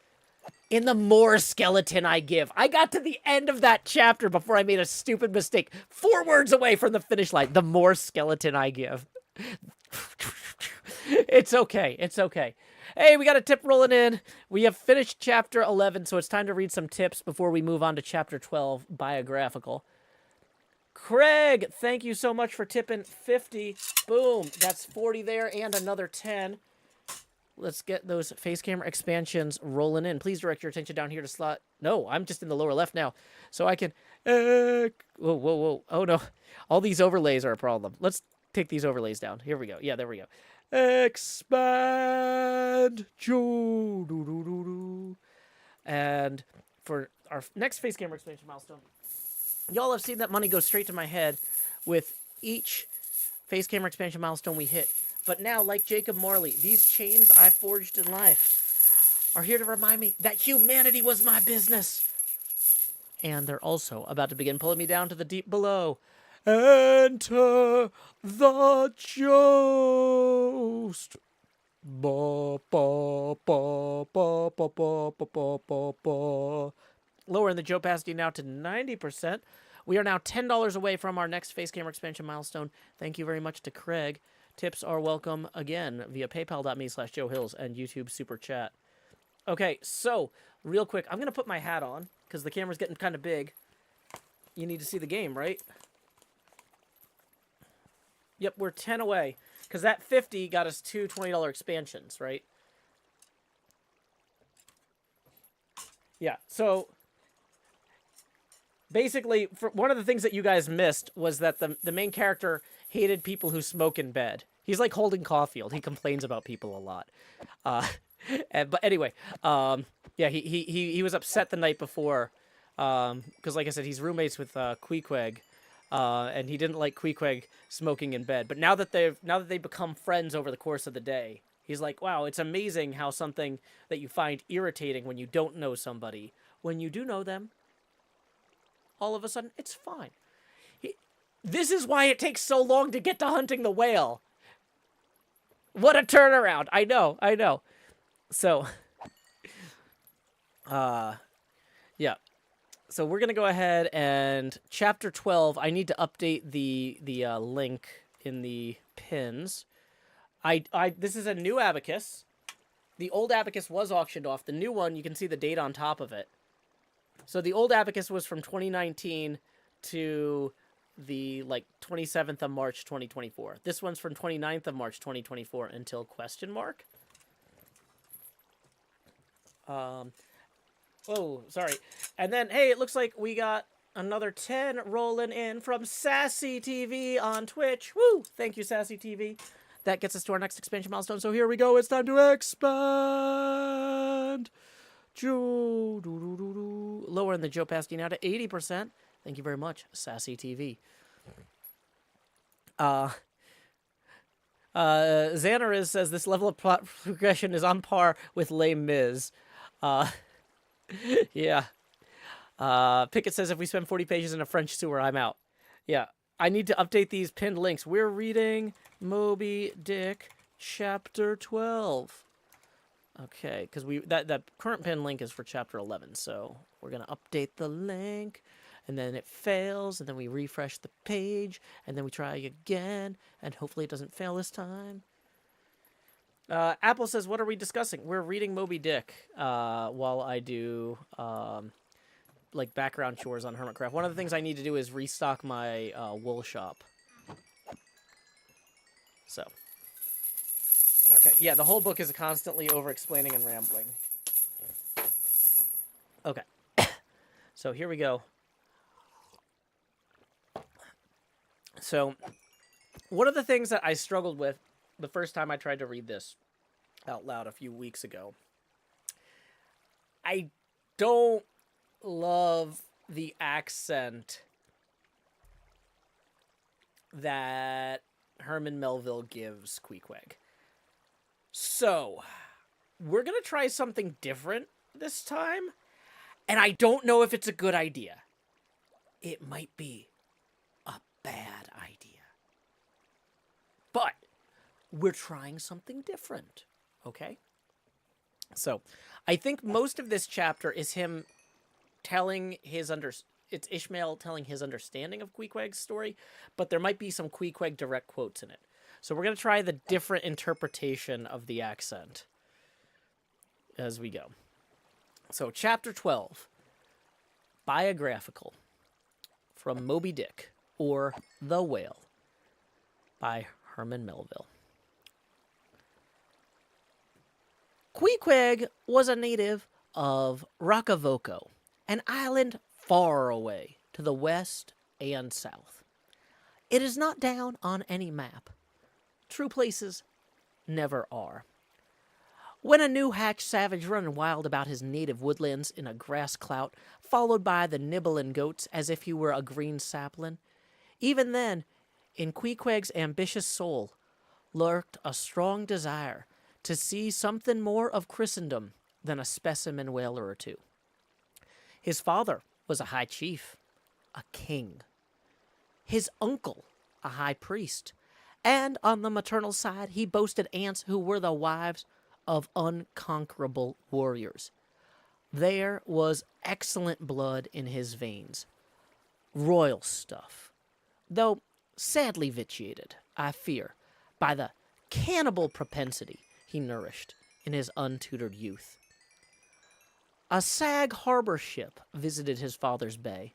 In the more skeleton I give. I got to the end of that chapter before I made a stupid mistake. 4 words away from the finish line. The more skeleton I give. It's okay. It's okay. Hey, we got a tip rolling in. We have finished chapter 11, so it's time to read some tips before we move on to chapter 12, biographical. Craig, thank you so much for tipping 50. Boom. That's 40 there and another 10. Let's get those face camera expansions rolling in. Please direct your attention down here to slot. No, I'm just in the lower left now. So I can... whoa, whoa, whoa. Oh, no. All these overlays are a problem. Let's take these overlays down. Here we go. Yeah, there we go. Expand. And for our next face camera expansion milestone, y'all have seen that money go straight to my head with each face camera expansion milestone we hit. But now, like Jacob Marley, these chains I forged in life are here to remind me that humanity was my business. And they're also about to begin pulling me down to the deep below. Enter the Joust. Ba, ba, ba, ba, ba, ba, ba, ba, ba. Lowering the opacity now to 90%. We are now $10 away from our next face camera expansion milestone. Thank you very much to Craig. Tips are welcome again via paypal.me/JoeHills and YouTube Super Chat. Okay, so real quick, I'm going to put my hat on because the camera's getting kind of big. You need to see the game, right? Yep, we're 10 away because that 50 got us 2 $20 expansions, right? Yeah, so basically, one of the things that you guys missed was that the main character hated people who smoke in bed. He's like Holden Caulfield. He complains about people a lot. But anyway, yeah, he was upset the night before because, like I said, he's roommates with Queequeg, and he didn't like Queequeg smoking in bed. But now that they've become friends over the course of the day, he's like, wow, it's amazing how something that you find irritating when you don't know somebody, when you do know them, all of a sudden it's fine. This is why it takes so long to get to hunting the whale. What a turnaround. I know. So, yeah. So we're going to go ahead and chapter 12, I need to update the link in the pins. This is a new abacus. The old abacus was auctioned off. The new one, you can see the date on top of it. So the old abacus was from 2019 to the 27th of March 2024. This one's from 29th of March 2024 until question mark. Oh, sorry. And then, hey, it looks like we got another 10 rolling in from Sassy TV on Twitch. Woo! Thank you, Sassy TV. That gets us to our next expansion milestone. So here we go. It's time to expand. Lowering the opacity now to 80%. Thank you very much, Sassy TV. Xanariz says this level of plot progression is on par with Les Mis. Yeah. Pickett says if we spend 40 pages in a French sewer, I'm out. Yeah. I need to update these pinned links. We're reading Moby Dick chapter 12. Okay, because that current pinned link is for chapter 11, so we're gonna update the link, and then it fails, and then we refresh the page, and then we try again, and hopefully it doesn't fail this time. Apple says, "What are we discussing?" We're reading Moby Dick while I do like background chores on Hermitcraft. One of the things I need to do is restock my wool shop. So. Okay, yeah, the whole book is constantly over-explaining and rambling. Okay. So here we go. So, one of the things that I struggled with the first time I tried to read this out loud a few weeks ago, I don't love the accent that Herman Melville gives Queequeg. So, we're going to try something different this time, and I don't know if it's a good idea. It might be a bad idea. But, we're trying something different, okay? So, I think most of this chapter is him telling his it's Ishmael telling his understanding of Queequeg's story, but there might be some Queequeg direct quotes in it. So we're going to try the different interpretation of the accent as we go. So chapter 12, biographical, from Moby Dick, or The Whale, by Herman Melville. Queequeg was a native of Rockavoco, an island far away to the west and south. It is not down on any map. True places never are. When a new-hatched savage running wild about his native woodlands in a grass clout, followed by the nibbling goats as if he were a green sapling, even then, in Queequeg's ambitious soul, lurked a strong desire to see something more of Christendom than a specimen whaler or two. His father was a high chief, a king. His uncle, a high priest. And on the maternal side, he boasted aunts who were the wives of unconquerable warriors. There was excellent blood in his veins. Royal stuff. Though sadly vitiated, I fear, by the cannibal propensity he nourished in his untutored youth. A Sag Harbor ship visited his father's bay,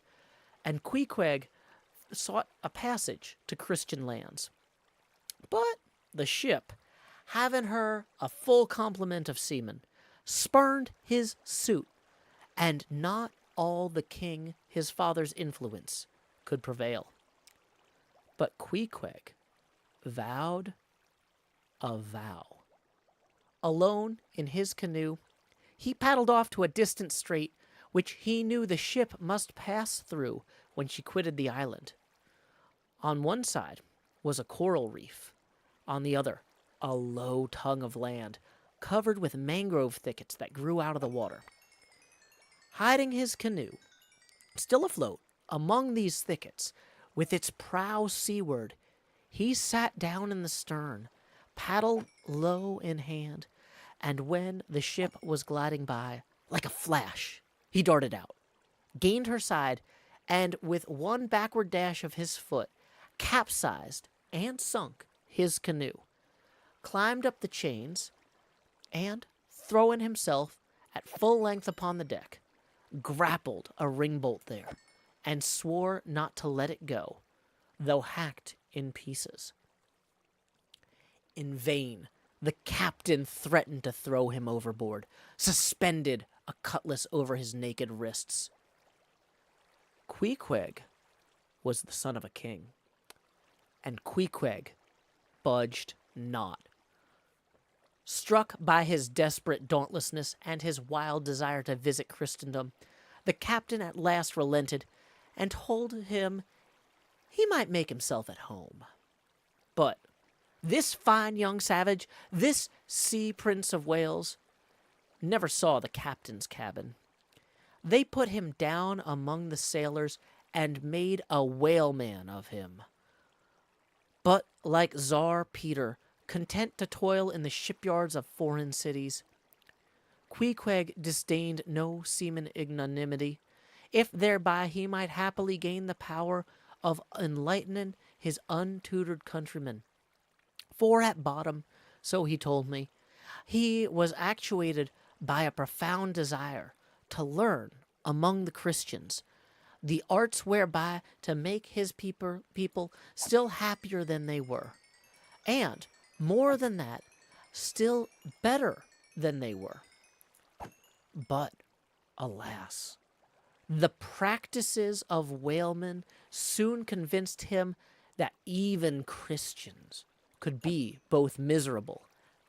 and Queequeg sought a passage to Christian lands. But the ship, having her a full complement of seamen, spurned his suit, and not all the king, his father's influence, could prevail. But Queequeg vowed a vow. Alone in his canoe, he paddled off to a distant strait which he knew the ship must pass through when she quitted the island. On one side was a coral reef, on the other a low tongue of land covered with mangrove thickets that grew out of the water. Hiding his canoe, still afloat among these thickets, with its prow seaward, he sat down in the stern, paddle low in hand, and when the ship was gliding by, like a flash, he darted out, gained her side, and with one backward dash of his foot, capsized and sunk his canoe, climbed up the chains, and, throwing himself at full length upon the deck, grappled a ringbolt there, and swore not to let it go, though hacked in pieces. In vain, the captain threatened to throw him overboard, suspended a cutlass over his naked wrists. Queequeg was the son of a king, and Queequeg budged not. Struck by his desperate dauntlessness and his wild desire to visit Christendom, the captain at last relented and told him he might make himself at home. But this fine young savage, this sea prince of Wales, never saw the captain's cabin. They put him down among the sailors and made a whaleman of him. But like Tsar Peter, content to toil in the shipyards of foreign cities, Queequeg disdained no seaman ignominy, if thereby he might happily gain the power of enlightening his untutored countrymen. For at bottom, so he told me, he was actuated by a profound desire to learn among the Christians the arts whereby to make his people still happier than they were, and, more than that, still better than they were. But, alas, the practices of whalemen soon convinced him that even Christians could be both miserable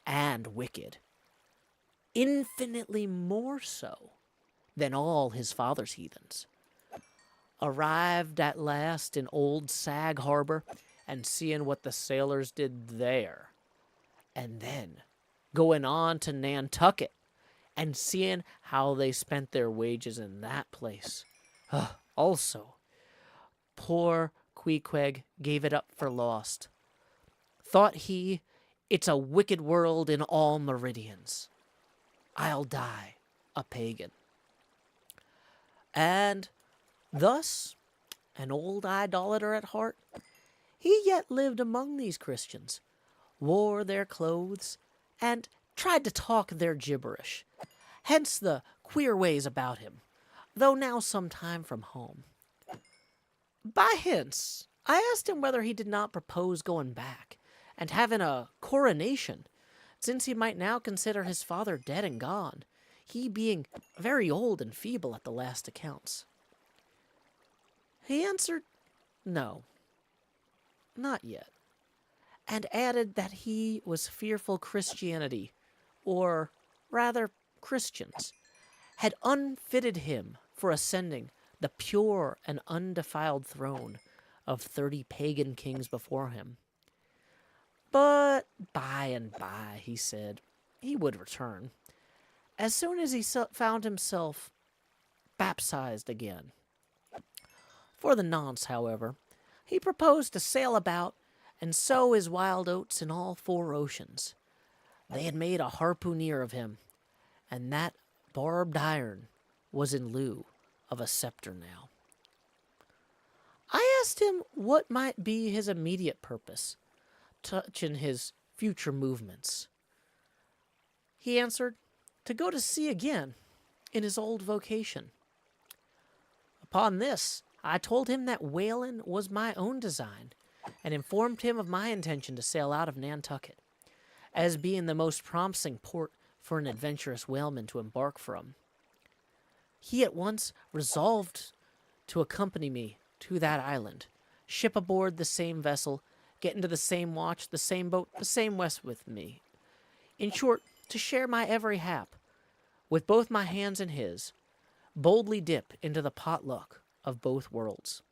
and wicked, infinitely more so than all his father's heathens. Arrived at last in old Sag Harbor and seeing what the sailors did there, and then going on to Nantucket and seeing how they spent their wages in that place. Also, poor Queequeg gave it up for lost. Thought he, it's a wicked world in all meridians. I'll die a pagan. And thus, an old idolater at heart, he yet lived among these Christians, wore their clothes, and tried to talk their gibberish. Hence the queer ways about him, though now some time from home. By hints, I asked him whether he did not propose going back and having a coronation, since he might now consider his father dead and gone, he being very old and feeble at the last accounts. He answered, no, not yet, and added that he was fearful Christianity, or rather Christians, had unfitted him for ascending the pure and undefiled throne of 30 pagan kings before him. But by and by, he said, he would return, as soon as he found himself baptized again. For the nonce, however, he proposed to sail about and sow his wild oats in all 4 oceans. They had made a harpooner of him, and that barbed iron was in lieu of a scepter now. I asked him what might be his immediate purpose, touching his future movements. He answered, to go to sea again, in his old vocation. Upon this, I told him that whaling was my own design, and informed him of my intention to sail out of Nantucket, as being the most promising port for an adventurous whaleman to embark from. He at once resolved to accompany me to that island, ship aboard the same vessel, get into the same watch, the same boat, the same west with me. In short, to share my every hap, with both my hands in his, boldly dip into the potluck of both worlds.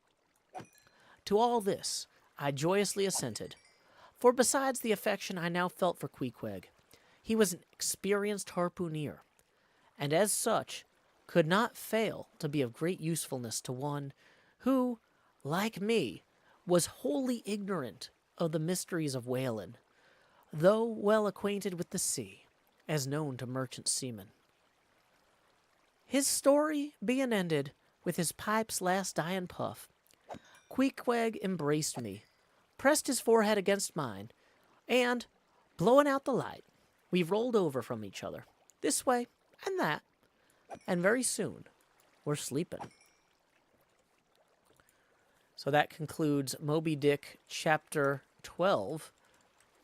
To all this, I joyously assented, for besides the affection I now felt for Queequeg, he was an experienced harpooner, and as such, could not fail to be of great usefulness to one who, like me, was wholly ignorant of the mysteries of whaling, though well acquainted with the sea, as known to merchant seamen. His story being ended with his pipe's last dying puff, Queequeg embraced me, pressed his forehead against mine, and, blowing out the light, we rolled over from each other, this way and that, and very soon we're sleeping. So that concludes Moby Dick Chapter 12.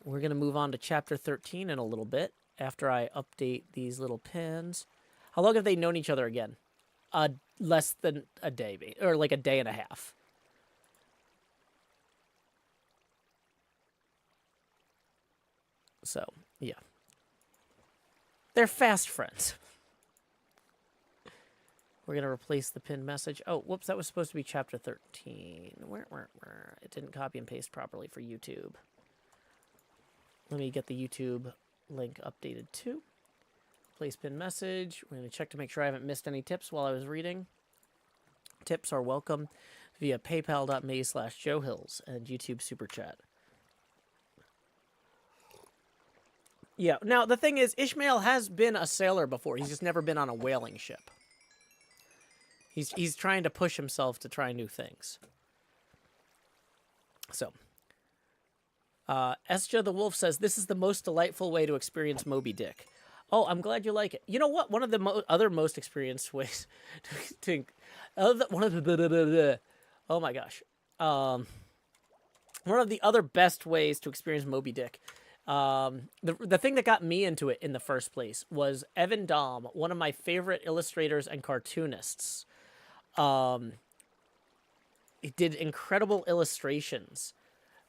We're going to move on to Chapter 13 in a little bit, after I update these little pins. How long have they known each other again? Less than a day, or like a day and a half. So, yeah. They're fast friends. We're going to replace the pinned message. Oh, whoops, that was supposed to be chapter 13. It didn't copy and paste properly for YouTube. Let me get the YouTube link updated too. Place pinned message. We're going to check to make sure I haven't missed any tips while I was reading. Tips are welcome via paypal.me/JoeHills and YouTube Super Chat. Yeah, now the thing is, Ishmael has been a sailor before. He's just never been on a whaling ship. He's trying to push himself to try new things. So, Esja the Wolf says, this is the most delightful way to experience Moby Dick. Oh, I'm glad you like it. You know what? One of the other most experienced ways to oh my gosh. One of the other best ways to experience Moby Dick. The thing that got me into it in the first place was Evan Dahm, one of my favorite illustrators and cartoonists. He did incredible illustrations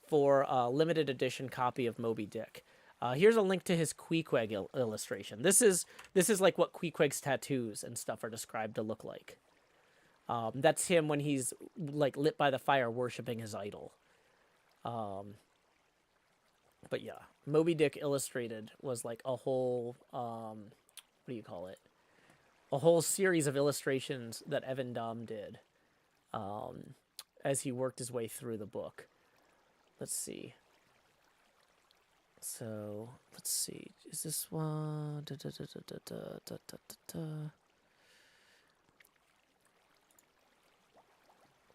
for a limited edition copy of Moby Dick. Here's a link to his Queequeg illustration. This is like what Queequeg's tattoos and stuff are described to look like. That's him when he's like lit by the fire worshiping his idol. But yeah, Moby Dick Illustrated was like a whole, what do you call it? A whole series of illustrations that Evan Dahm did as he worked his way through the book. Let's see. So, let's see. Is this one?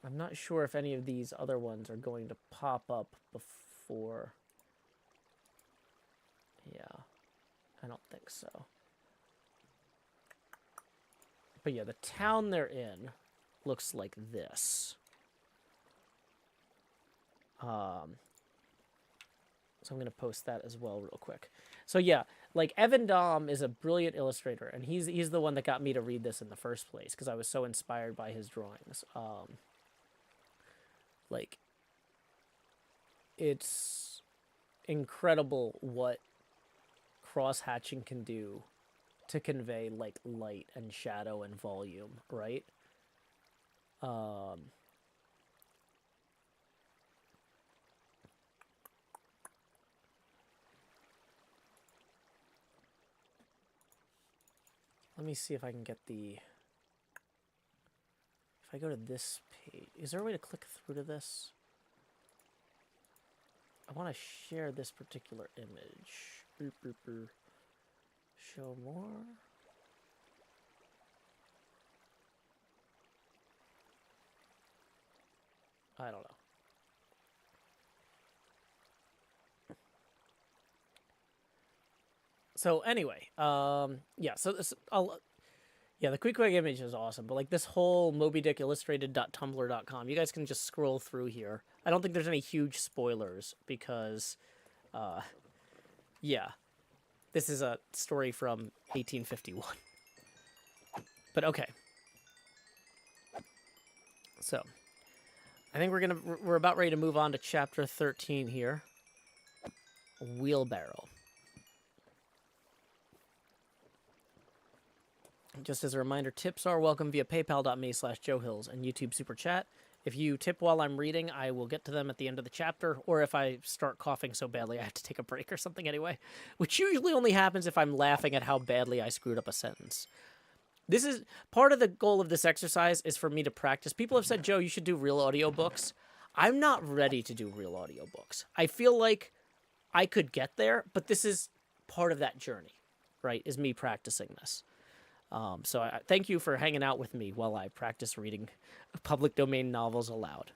I'm not sure if any of these other ones are going to pop up before. Yeah, I don't think so. But yeah, the town they're in looks like this. So I'm going to post that as well real quick. So yeah, like Evan Dahm is a brilliant illustrator, and he's the one that got me to read this in the first place because I was so inspired by his drawings. Like, it's incredible what cross-hatching can do to convey like light and shadow and volume, right? Let me see if I can get the... If I go to this page... Is there a way to click through to this? I want to share this particular image. Show more. I don't know. So anyway, yeah, so this, yeah, the Queequeg image is awesome, but like this whole Moby Dick illustrated.tumblr.com, you guys can just scroll through here. I don't think there's any huge spoilers because, yeah, this is a story from 1851. But okay. So, I think we're about ready to move on to chapter 13 here. Wheelbarrow. Just as a reminder, tips are welcome via paypal.me/JoeHills and YouTube Super Chat. If you tip while I'm reading, I will get to them at the end of the chapter, or if I start coughing so badly I have to take a break or something anyway, which usually only happens if I'm laughing at how badly I screwed up a sentence. This is part of the goal of this exercise is for me to practice. People have said, Joe, you should do real audiobooks. I'm not ready to do real audiobooks. I feel like I could get there, but this is part of that journey, right, is me practicing this. So I thank you for hanging out with me while I practice reading public domain novels aloud.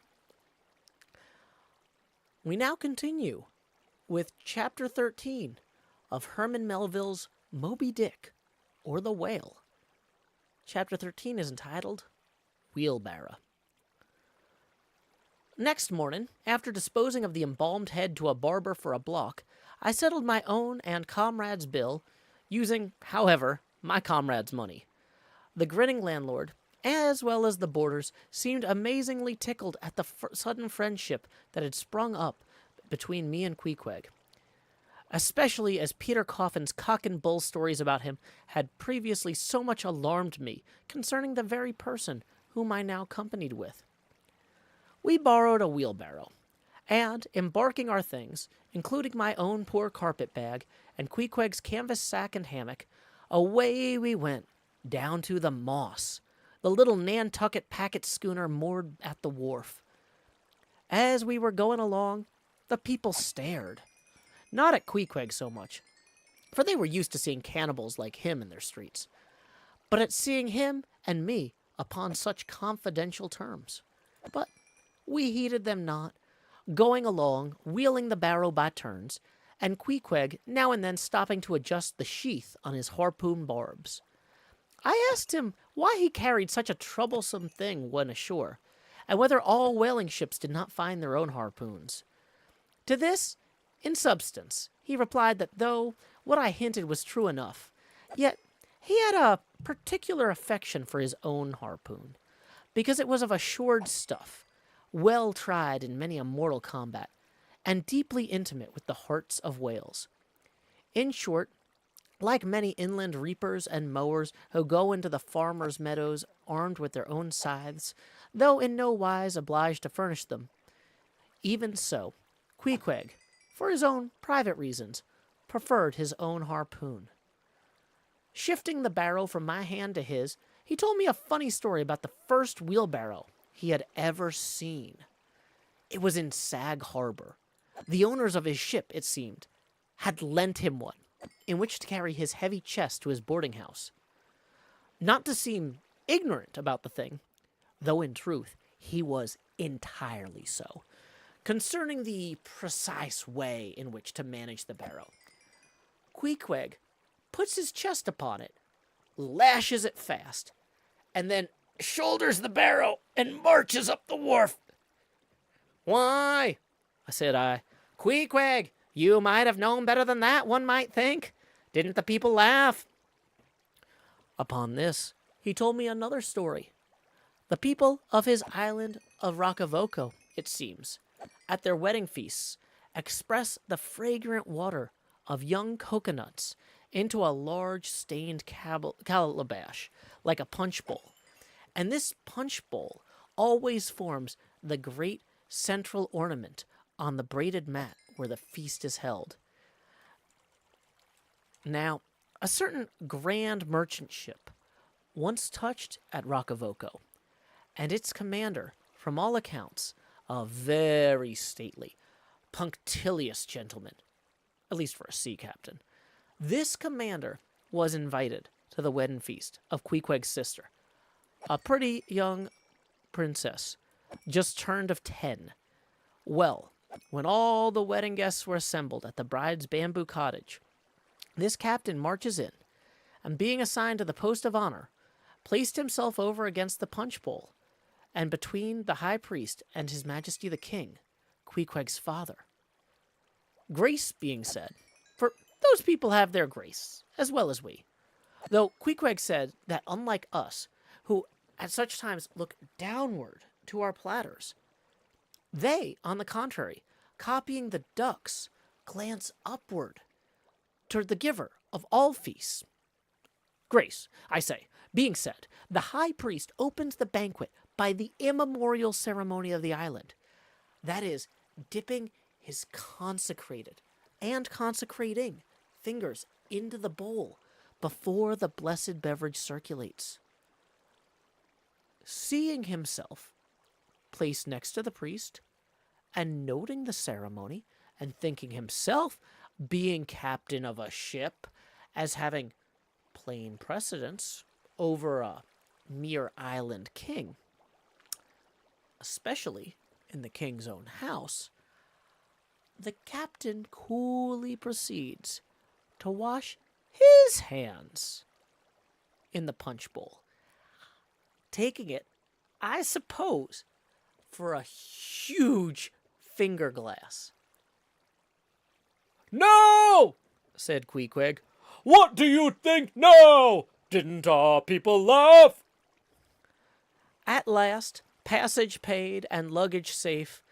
We now continue with Chapter 13 of Herman Melville's Moby Dick, or The Whale. Chapter 13 is entitled Wheelbarrow. Next morning, after disposing of the embalmed head to a barber for a block, I settled my own and comrade's bill, using, however, my comrade's money. The grinning landlord, as well as the boarders, seemed amazingly tickled at the sudden friendship that had sprung up between me and Queequeg. especially as Peter Coffin's cock and bull stories about him had previously so much alarmed me concerning the very person whom I now companied with. We borrowed a wheelbarrow, and, embarking our things, including my own poor carpet bag and Queequeg's canvas sack and hammock, away we went, down to the Moss, the little Nantucket packet schooner moored at the wharf. As we were going along, the people stared. Not at Queequeg so much, for they were used to seeing cannibals like him in their streets, but at seeing him and me upon such confidential terms. But we heeded them not, going along, wheeling the barrow by turns, and Queequeg now and then stopping to adjust the sheath on his harpoon barbs. I asked him why he carried such a troublesome thing when ashore, and whether all whaling ships did not find their own harpoons. To this, in substance, he replied that though what I hinted was true enough, yet he had a particular affection for his own harpoon, because it was of assured stuff, well tried in many a mortal combat, and deeply intimate with the hearts of whales. In short, like many inland reapers and mowers who go into the farmers' meadows armed with their own scythes, though in no wise obliged to furnish them, even so, Queequeg, for his own private reasons, preferred his own harpoon. Shifting the barrow from my hand to his, he told me a funny story about the first wheelbarrow he had ever seen. It was in Sag Harbor. The owners of his ship, it seemed, had lent him one, in which to carry his heavy chest to his boarding house. Not to seem ignorant about the thing, though in truth he was entirely so, concerning the precise way in which to manage the barrow. Queequeg puts his chest upon it, lashes it fast, and then shoulders the barrow and marches up the wharf. "Why," said I, "Queequeg, you might have known better than that, one might think. Didn't the people laugh?" Upon this, he told me another story. The people of his island of Roccavoco, it seems, at their wedding feasts, express the fragrant water of young coconuts into a large stained calabash, like a punch bowl. And this punch bowl always forms the great central ornament on the braided mat where the feast is held. Now, a certain grand merchant ship once touched at Roccavoco, and its commander, from all accounts, a very stately, punctilious gentleman, at least for a sea captain. This commander was invited to the wedding feast of Queequeg's sister, a pretty young princess, just turned of 10. Well, when all the wedding guests were assembled at the bride's bamboo cottage, this captain marches in, and being assigned to the post of honor, placed himself over against the punch bowl, and between the high priest and his majesty the king, Queequeg's father. Grace being said, for those people have their grace, as well as we. Though Queequeg said that unlike us, who at such times look downward to our platters, they, on the contrary, copying the ducks, glance upward toward the giver of all feasts. Grace, I say, being said, the high priest opens the banquet by the immemorial ceremony of the island. That is, dipping his consecrated and consecrating fingers into the bowl before the blessed beverage circulates. Seeing himself placed next to the priest, and noting the ceremony, and thinking himself, being captain of a ship, as having plain precedence over a mere island king, especially in the king's own house, the captain coolly proceeds to wash his hands in the punch bowl, taking it, I suppose, for a huge finger glass. "No!" said Queequeg. "What do you think now? Didn't our people laugh?" At last, passage paid and luggage safe,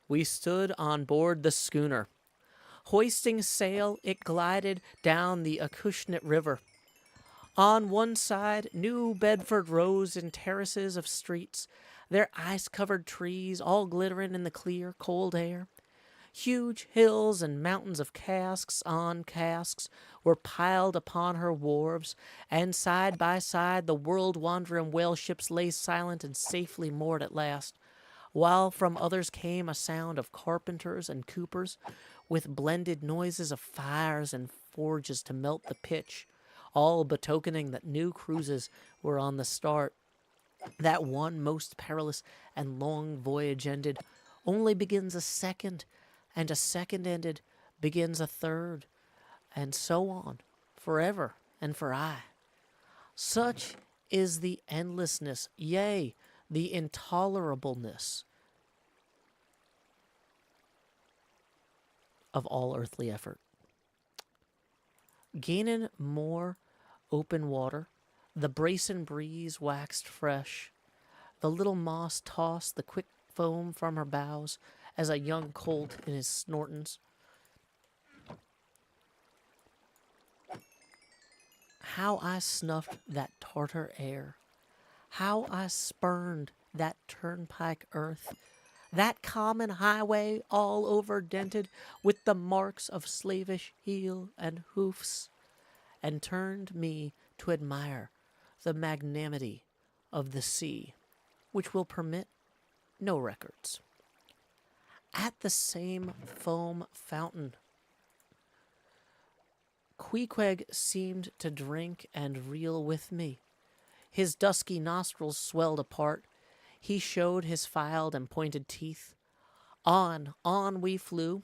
we stood on board the schooner. Hoisting sail, it glided down the Acushnet River. On one side, New Bedford rose in terraces of streets, their ice-covered trees all glittering in the clear, cold air. Huge hills and mountains of casks on casks were piled upon her wharves, and side by side the world-wandering whale ships lay silent and safely moored at last, while from others came a sound of carpenters and coopers, with blended noises of fires and forges to melt the pitch, all betokening that new cruises were on the start. That one most perilous and long voyage ended, only begins a second, and a second ended begins a third, and so on, forever and for aye. Such is the endlessness, yea, the intolerableness of all earthly effort. Gaining more open water, the bracing breeze waxed fresh. The little moss tossed the quick foam from her bows as a young colt in his snortings. How I snuffed that Tartar air. How I spurned that turnpike earth. That common highway all over dented with the marks of slavish heel and hoofs, and turned me to admire the magnanimity of the sea, which will permit no records. At the same foam fountain, Queequeg seemed to drink and reel with me. His dusky nostrils swelled apart. He showed his filed and pointed teeth. On we flew,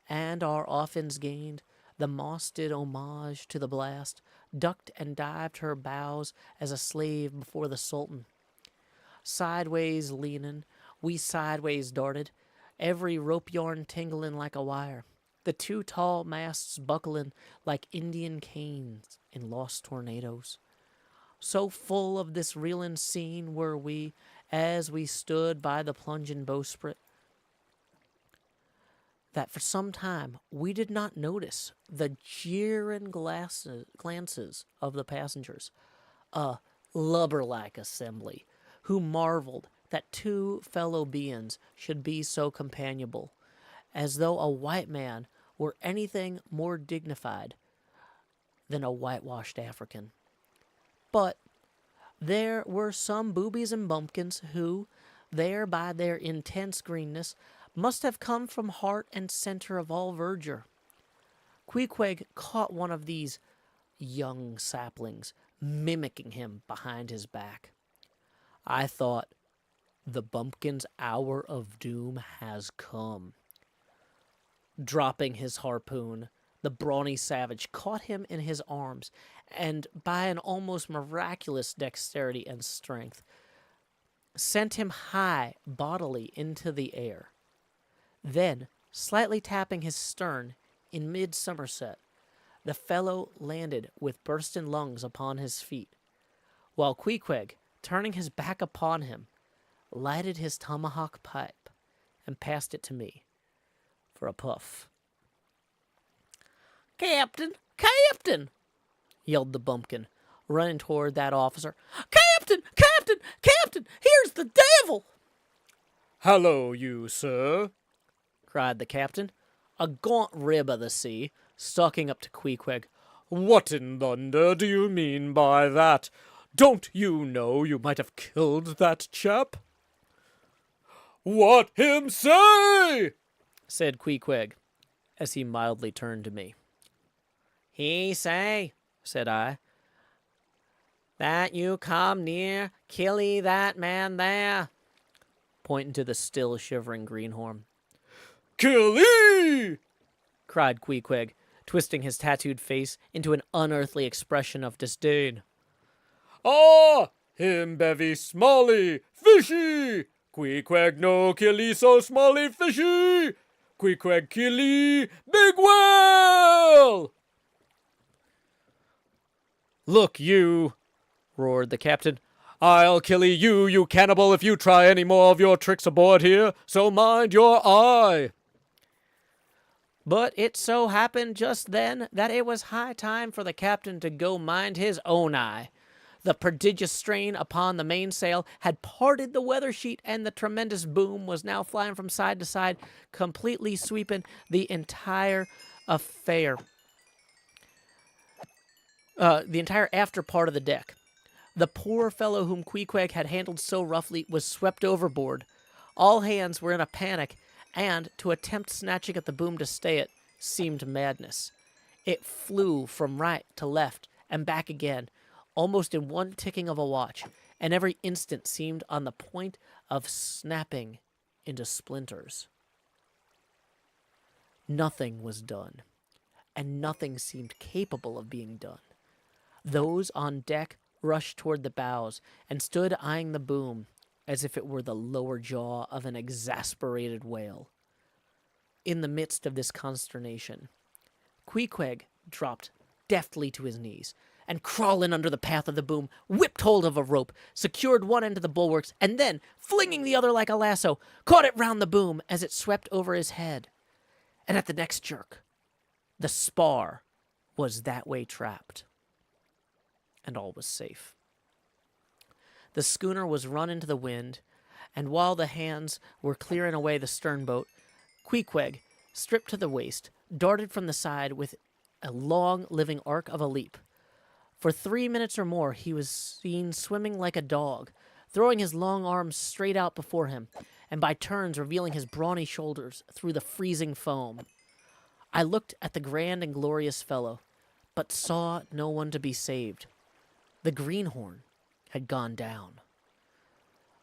and our offends gained. The moss did homage to the blast, ducked and dived her bows as a slave before the Sultan. Sideways leaning, we sideways darted, every rope yarn tingling like a wire, the two tall masts buckling like Indian canes in lost tornadoes. So full of this reeling scene were we, as we stood by the plunging bowsprit, that for some time we did not notice the jeering glances of the passengers, a lubber-like assembly, who marveled that two fellow beings should be so companionable, as though a white man were anything more dignified than a whitewashed African. But there were some boobies and bumpkins who, there by their intense greenness, must have come from heart and center of all verdure. Queequeg caught one of these young saplings, mimicking him behind his back. I thought, the bumpkin's hour of doom has come. Dropping his harpoon, the brawny savage caught him in his arms, and by an almost miraculous dexterity and strength, sent him high bodily into the air. Then, slightly tapping his stern in mid-somerset, the fellow landed with bursting lungs upon his feet, while Queequeg, turning his back upon him, lighted his tomahawk pipe and passed it to me for a puff. "Captain! Captain!" yelled the bumpkin, running toward that officer. "Captain! Captain! Captain! Here's the devil!" "Hallo, you, sir!" cried the captain, a gaunt rib of the sea, stalking up to Queequeg. "What in thunder do you mean by that? Don't you know you might have killed that chap?" "What him say?" said Queequeg, as he mildly turned to me. "He say," said I, "that you come near, killee that man there," pointing to the still shivering greenhorn. "Killee!" cried Queequeg, twisting his tattooed face into an unearthly expression of disdain. "Ah, him bevy smally, fishy! Queequeg no killee so smally fishy! Queequeg killee big whale!" "Look, you!" roared the captain. "I'll killee you, you cannibal, if you try any more of your tricks aboard here, so mind your eye!" But it so happened just then that it was high time for the captain to go mind his own eye. The prodigious strain upon the mainsail had parted the weather sheet, and the tremendous boom was now flying from side to side, completely sweeping the entire affair. The entire after part of the deck. The poor fellow whom Queequeg had handled so roughly was swept overboard. All hands were in a panic, and to attempt snatching at the boom to stay it seemed madness. It flew from right to left and back again, almost in one ticking of a watch, and every instant seemed on the point of snapping into splinters. Nothing was done, and nothing seemed capable of being done. Those on deck rushed toward the bows and stood eyeing the boom as if it were the lower jaw of an exasperated whale. In the midst of this consternation, Queequeg dropped deftly to his knees and, crawling under the path of the boom, whipped hold of a rope, secured one end of the bulwarks, and then, flinging the other like a lasso, caught it round the boom as it swept over his head. And at the next jerk, the spar was that way trapped, and all was safe. The schooner was run into the wind, and while the hands were clearing away the stern boat, Queequeg, stripped to the waist, darted from the side with a long living arc of a leap. For 3 minutes or more he was seen swimming like a dog, throwing his long arms straight out before him, and by turns revealing his brawny shoulders through the freezing foam. I looked at the grand and glorious fellow, but saw no one to be saved. The greenhorn had gone down.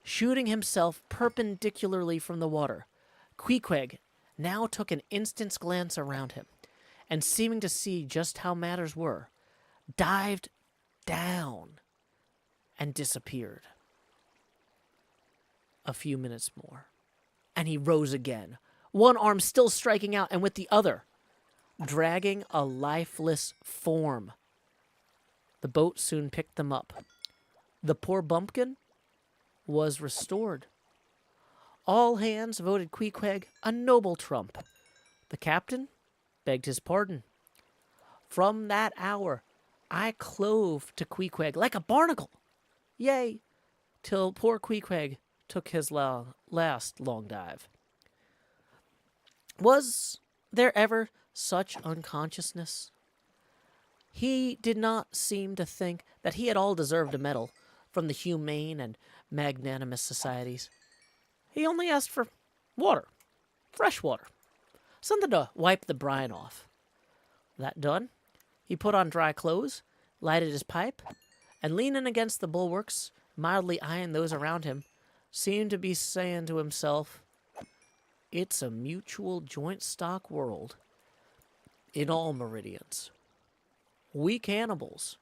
Shooting himself perpendicularly from the water, Queequeg now took an instant's glance around him, and seeming to see just how matters were, dived down and disappeared. A few minutes more, and he rose again, one arm still striking out, and with the other dragging a lifeless form. The boat soon picked them up. The poor bumpkin was restored. All hands voted Queequeg a noble trump. The captain begged his pardon. From that hour, I clove to Queequeg like a barnacle. Yea, till poor Queequeg took his last long dive. Was there ever such unconsciousness? He did not seem to think that he at all deserved a medal from the humane and magnanimous societies. He only asked for water, fresh water, something to wipe the brine off. That done, he put on dry clothes, lighted his pipe, and leaning against the bulwarks, mildly eyeing those around him, seemed to be saying to himself, "It's a mutual joint stock world in all meridians. We cannibals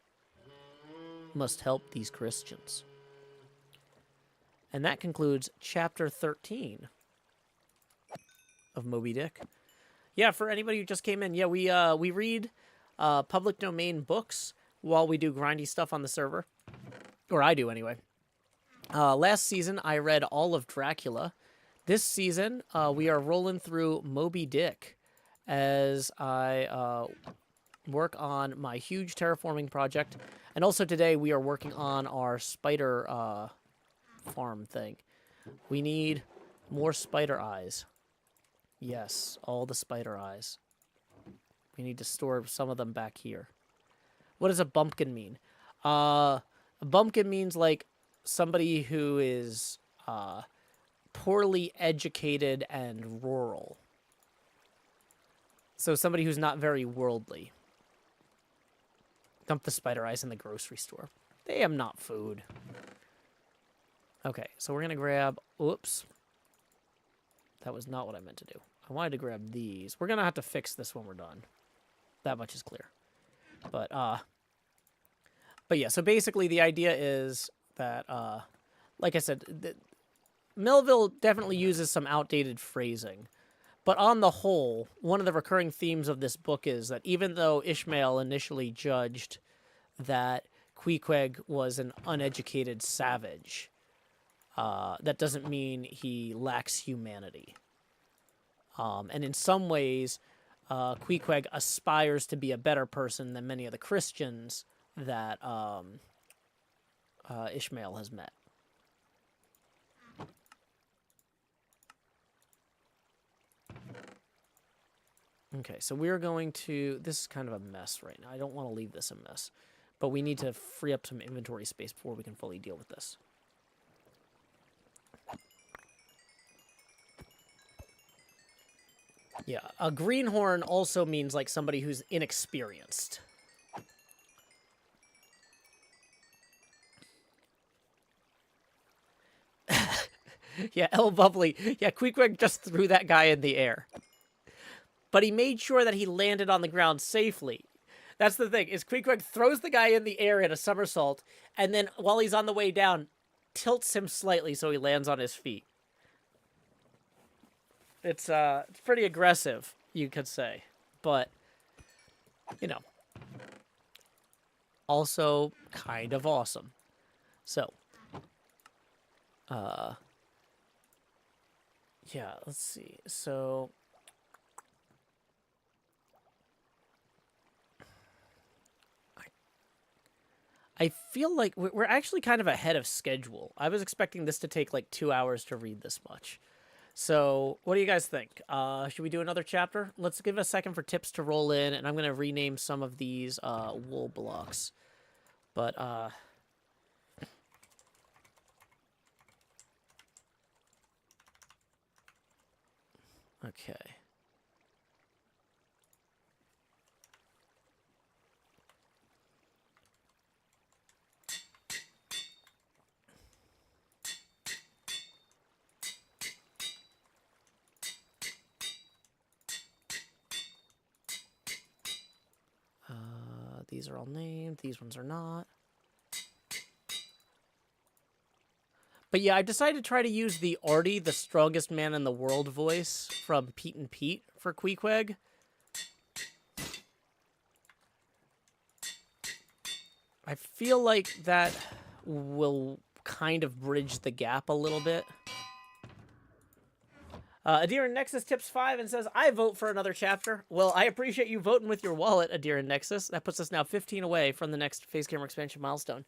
must help these Christians." And that concludes chapter 13 of Moby Dick. Yeah, for anybody who just came in, yeah, we read public domain books while we do grindy stuff on the server. Or I do, anyway. Last season, I read all of Dracula. This season, we are rolling through Moby Dick as I work on my huge terraforming project. And also today, we are working on our spider farm thing. We need more spider eyes. Yes, all the spider eyes. We need to store some of them back here. What does a bumpkin mean? A bumpkin means like somebody who is poorly educated and rural. So somebody who's not very worldly. Dump the spider eyes in the grocery store. They am not food. Okay, so we're going to grab... Oops. That was not what I meant to do. I wanted to grab these. We're going to have to fix this when we're done. That much is clear. But yeah, so basically the idea is that, like I said, Melville definitely uses some outdated phrasing. But on the whole, one of the recurring themes of this book is that even though Ishmael initially judged that Queequeg was an uneducated savage, that doesn't mean he lacks humanity. And in some ways, Queequeg aspires to be a better person than many of the Christians that Ishmael has met. Okay, so we're going to... This is kind of a mess right now. I don't want to leave this a mess. But we need to free up some inventory space before we can fully deal with this. Yeah, a greenhorn also means like somebody who's inexperienced. Yeah, El Bubbly. Yeah, Queequeg just threw that guy in the air. But he made sure that he landed on the ground safely. That's the thing, is Queequeg throws the guy in the air in a somersault, and then while he's on the way down, tilts him slightly so he lands on his feet. It's pretty aggressive, you could say. But, you know, also kind of awesome. So, yeah, let's see. So... I feel like we're actually kind of ahead of schedule. I was expecting this to take like 2 hours to read this much. So what do you guys think? Should we do another chapter? Let's give it a second for tips to roll in, and I'm going to rename some of these wool blocks. But, okay. These are all named. These ones are not. But yeah, I decided to try to use the Artie, the strongest man in the world voice from Pete and Pete for Queequeg. I feel like that will kind of bridge the gap a little bit. Adiran Nexus tips 5 and says, I vote for another chapter. Well, I appreciate you voting with your wallet, Adiran Nexus. That puts us now 15 away from the next Phase Camera expansion milestone.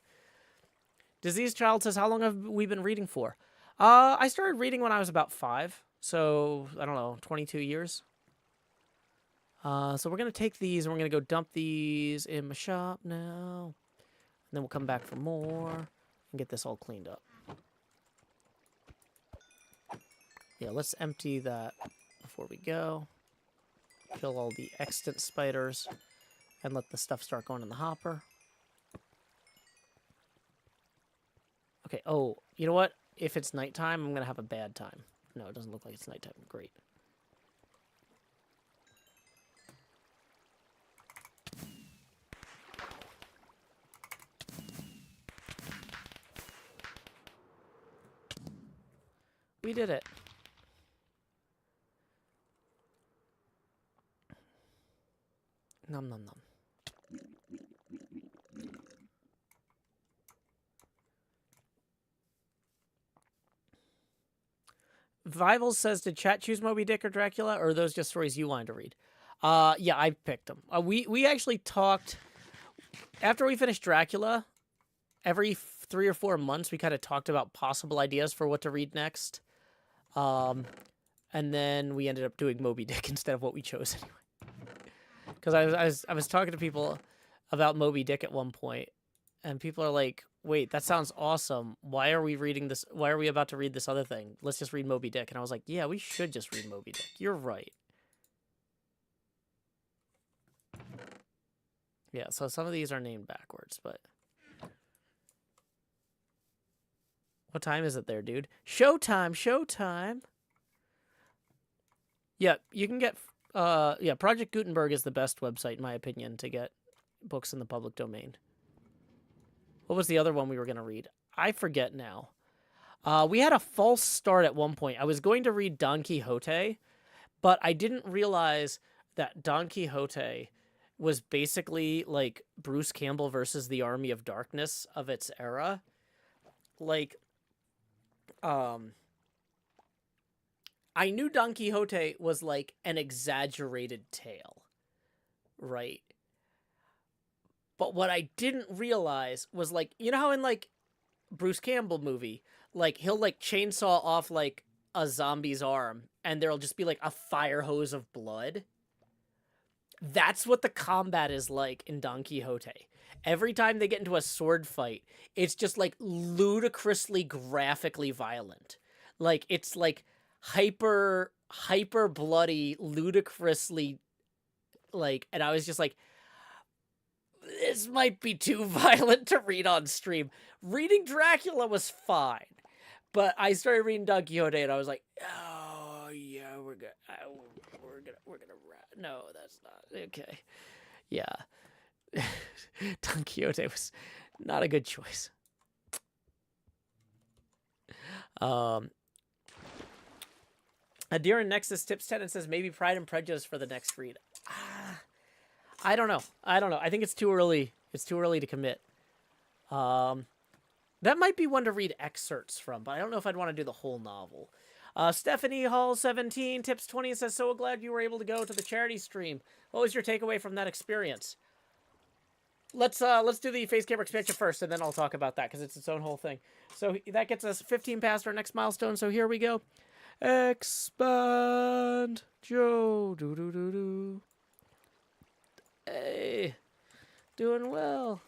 Disease Child says, how long have we been reading for? I started reading when I was about 5. So, I don't know, 22 years. So we're going to take these and we're going to go dump these in my shop now. And then we'll come back for more and get this all cleaned up. Yeah, let's empty that before we go. Kill all the extant spiders and let the stuff start going in the hopper. Okay, oh, you know what? If it's nighttime, I'm going to have a bad time. No, it doesn't look like it's nighttime. Great. We did it. Nom nom nom. Vival says, did chat choose Moby Dick or Dracula, or are those just stories you wanted to read? Yeah, I picked them. We actually talked, after we finished Dracula, every 3 or 4 months, we kind of talked about possible ideas for what to read next. And then we ended up doing Moby Dick instead of what we chose anyway. Because I was talking to people about Moby Dick at one point, and people are like, wait, that sounds awesome. Why are we reading this? Why are we about to read this other thing? Let's just read Moby Dick. And I was like, yeah, we should just read Moby Dick. You're right. Yeah, so some of these are named backwards, but... What time is it there, dude? Showtime, showtime! Yeah, you can get... yeah, Project Gutenberg is the best website, in my opinion, to get books in the public domain. What was the other one we were going to read? I forget now. We had a false start at one point. I was going to read Don Quixote, but I didn't realize that Don Quixote was basically like Bruce Campbell versus the Army of Darkness of its era. Like, I knew Don Quixote was like an exaggerated tale, right? But what I didn't realize was like, you know how in like Bruce Campbell movie, like he'll like chainsaw off like a zombie's arm and there'll just be like a fire hose of blood. That's what the combat is like in Don Quixote. Every time they get into a sword fight, it's just like ludicrously graphically violent. Like it's like hyper bloody, ludicrously like, and I was just like, this might be too violent to read on stream. Reading Dracula was fine, but I started reading Don Quixote and I was like, oh yeah, we're gonna no, that's not okay. Yeah, Don Quixote was not a good choice. Adiran Nexus tips 10 and says maybe Pride and Prejudice for the next read. I don't know. I think it's too early. It's too early to commit. That might be one to read excerpts from, but I don't know if I'd want to do the whole novel. Stephanie Hall 17 tips 20 and says, so glad you were able to go to the charity stream. What was your takeaway from that experience? Let's do the face camera expansion first, and then I'll talk about that because it's its own whole thing. So that gets us 15 past our next milestone. So here we go. Expand, Joe. Do do do do. Hey, doing well.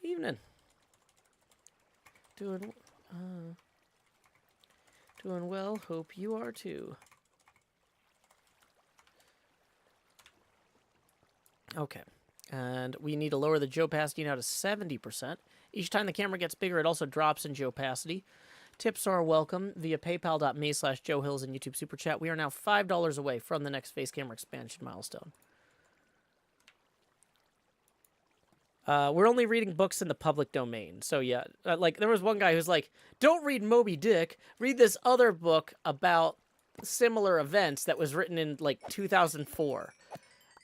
Evening. Doing well. Hope you are too. Okay. And we need to lower the Joe opacity now to 70%. Each time the camera gets bigger, it also drops in Joe opacity. Tips are welcome via paypal.me/Joe Hills and YouTube Super Chat. We are now $5 away from the next face camera expansion milestone. We're only reading books in the public domain. So yeah, like there was one guy who's like, don't read Moby Dick, read this other book about similar events that was written in like 2004.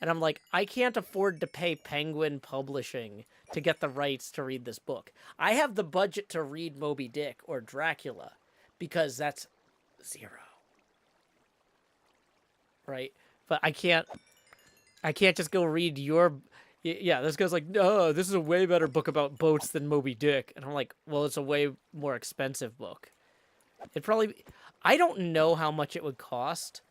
And I'm like, I can't afford to pay Penguin Publishing to get the rights to read this book. I have the budget to read Moby Dick or Dracula because that's $0. Right? But I can't just go read your... Yeah, this guy's like, no, this is a way better book about boats than Moby Dick. And I'm like, well, it's a way more expensive book. It probably... I don't know how much it would cost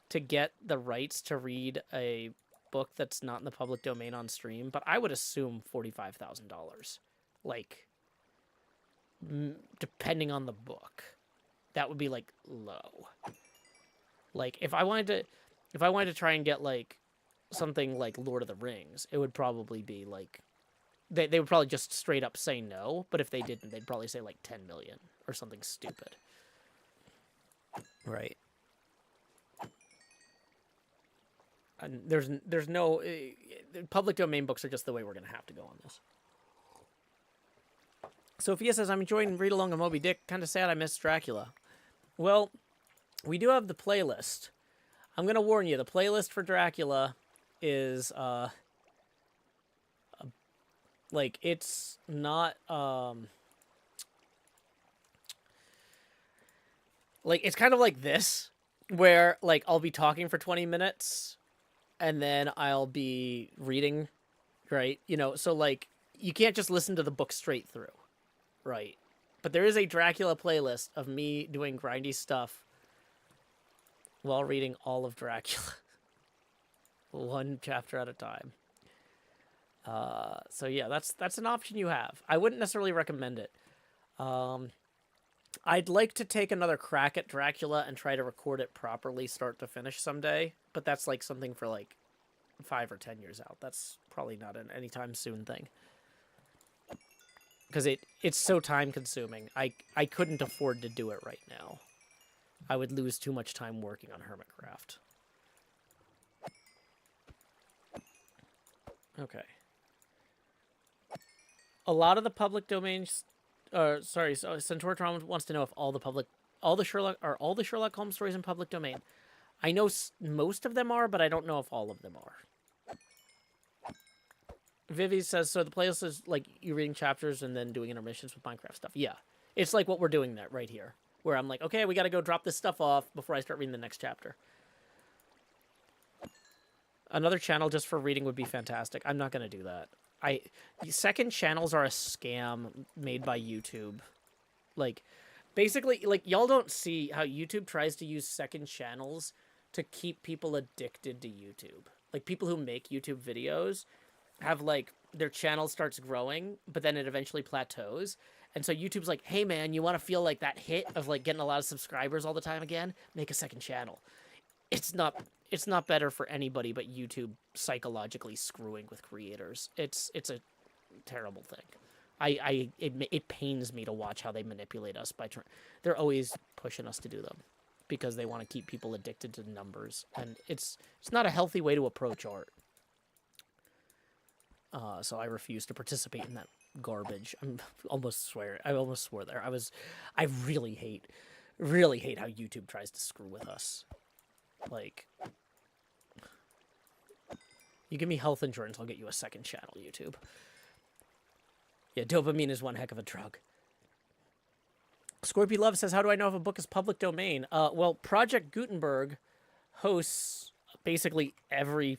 to get the rights to read a book that's not in the public domain on stream, but I would assume $45,000. Like, depending on the book. That would be, like, low. Like, if I wanted to try and get, like, something like Lord of the Rings, it would probably be like they would probably just straight up say no, but if they didn't, they'd probably say like 10 million or something stupid. Right. And there's no public domain books are just the way we're going to have to go on this. Sophia says, I'm enjoying read along on Moby Dick. Kind of sad I missed Dracula. Well, we do have the playlist. I'm going to warn you, the playlist for Dracula is like it's not like it's kind of like this where like I'll be talking for 20 minutes and then I'll be reading, right? You know, so like you can't just listen to the book straight through, right? But there is a Dracula playlist of me doing grindy stuff while reading all of Dracula. One chapter at a time. So yeah, that's an option you have. I wouldn't necessarily recommend it. I'd like to take another crack at Dracula and try to record it properly start to finish someday, but that's like something for like 5 or 10 years out. That's probably not an anytime soon thing. Because it's so time consuming. I couldn't afford to do it right now. I would lose too much time working on Hermitcraft. Okay. A lot of the public domains... sorry, so Centauratron wants to know if all the Sherlock Holmes stories in public domain. I know most of them are, but I don't know if all of them are. Vivi says, so the playlist is like you reading chapters and then doing intermissions with Minecraft stuff. Yeah. It's like what we're doing right here. where I'm like, okay, we got to go drop this stuff off before I start reading the next chapter. Another channel just for reading would be fantastic. I'm not going to do that. Second channels are a scam made by YouTube. Like, basically, like, y'all don't see how YouTube tries to use second channels to keep people addicted to YouTube. Like, people who make YouTube videos have, like, their channel starts growing, but then it eventually plateaus. And so YouTube's like, hey, man, you want to feel like that hit of, like, getting a lot of subscribers all the time again? Make a second channel. It's not better for anybody but YouTube psychologically screwing with creators. It's a terrible thing. It pains me to watch how they manipulate us by they're always pushing us to do them because they want to keep people addicted to numbers, and it's not a healthy way to approach art. So I refuse to participate in that garbage. I almost swore there. I really hate how YouTube tries to screw with us. Like, you give me health insurance, I'll get you a second channel, YouTube. Yeah, dopamine is one heck of a drug. Scorpio Love says, how do I know if a book is public domain? Well, Project Gutenberg hosts basically every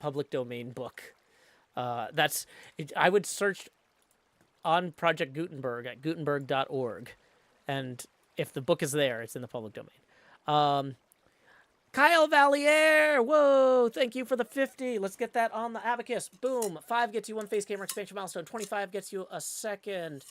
public domain book. I would search on Project Gutenberg at gutenberg.org, and if the book is there, it's in the public domain. Kyle Valier, whoa, thank you for the 50. Let's get that on the abacus. Boom. 5 gets you 1 face camera expansion milestone. 25 gets you a second.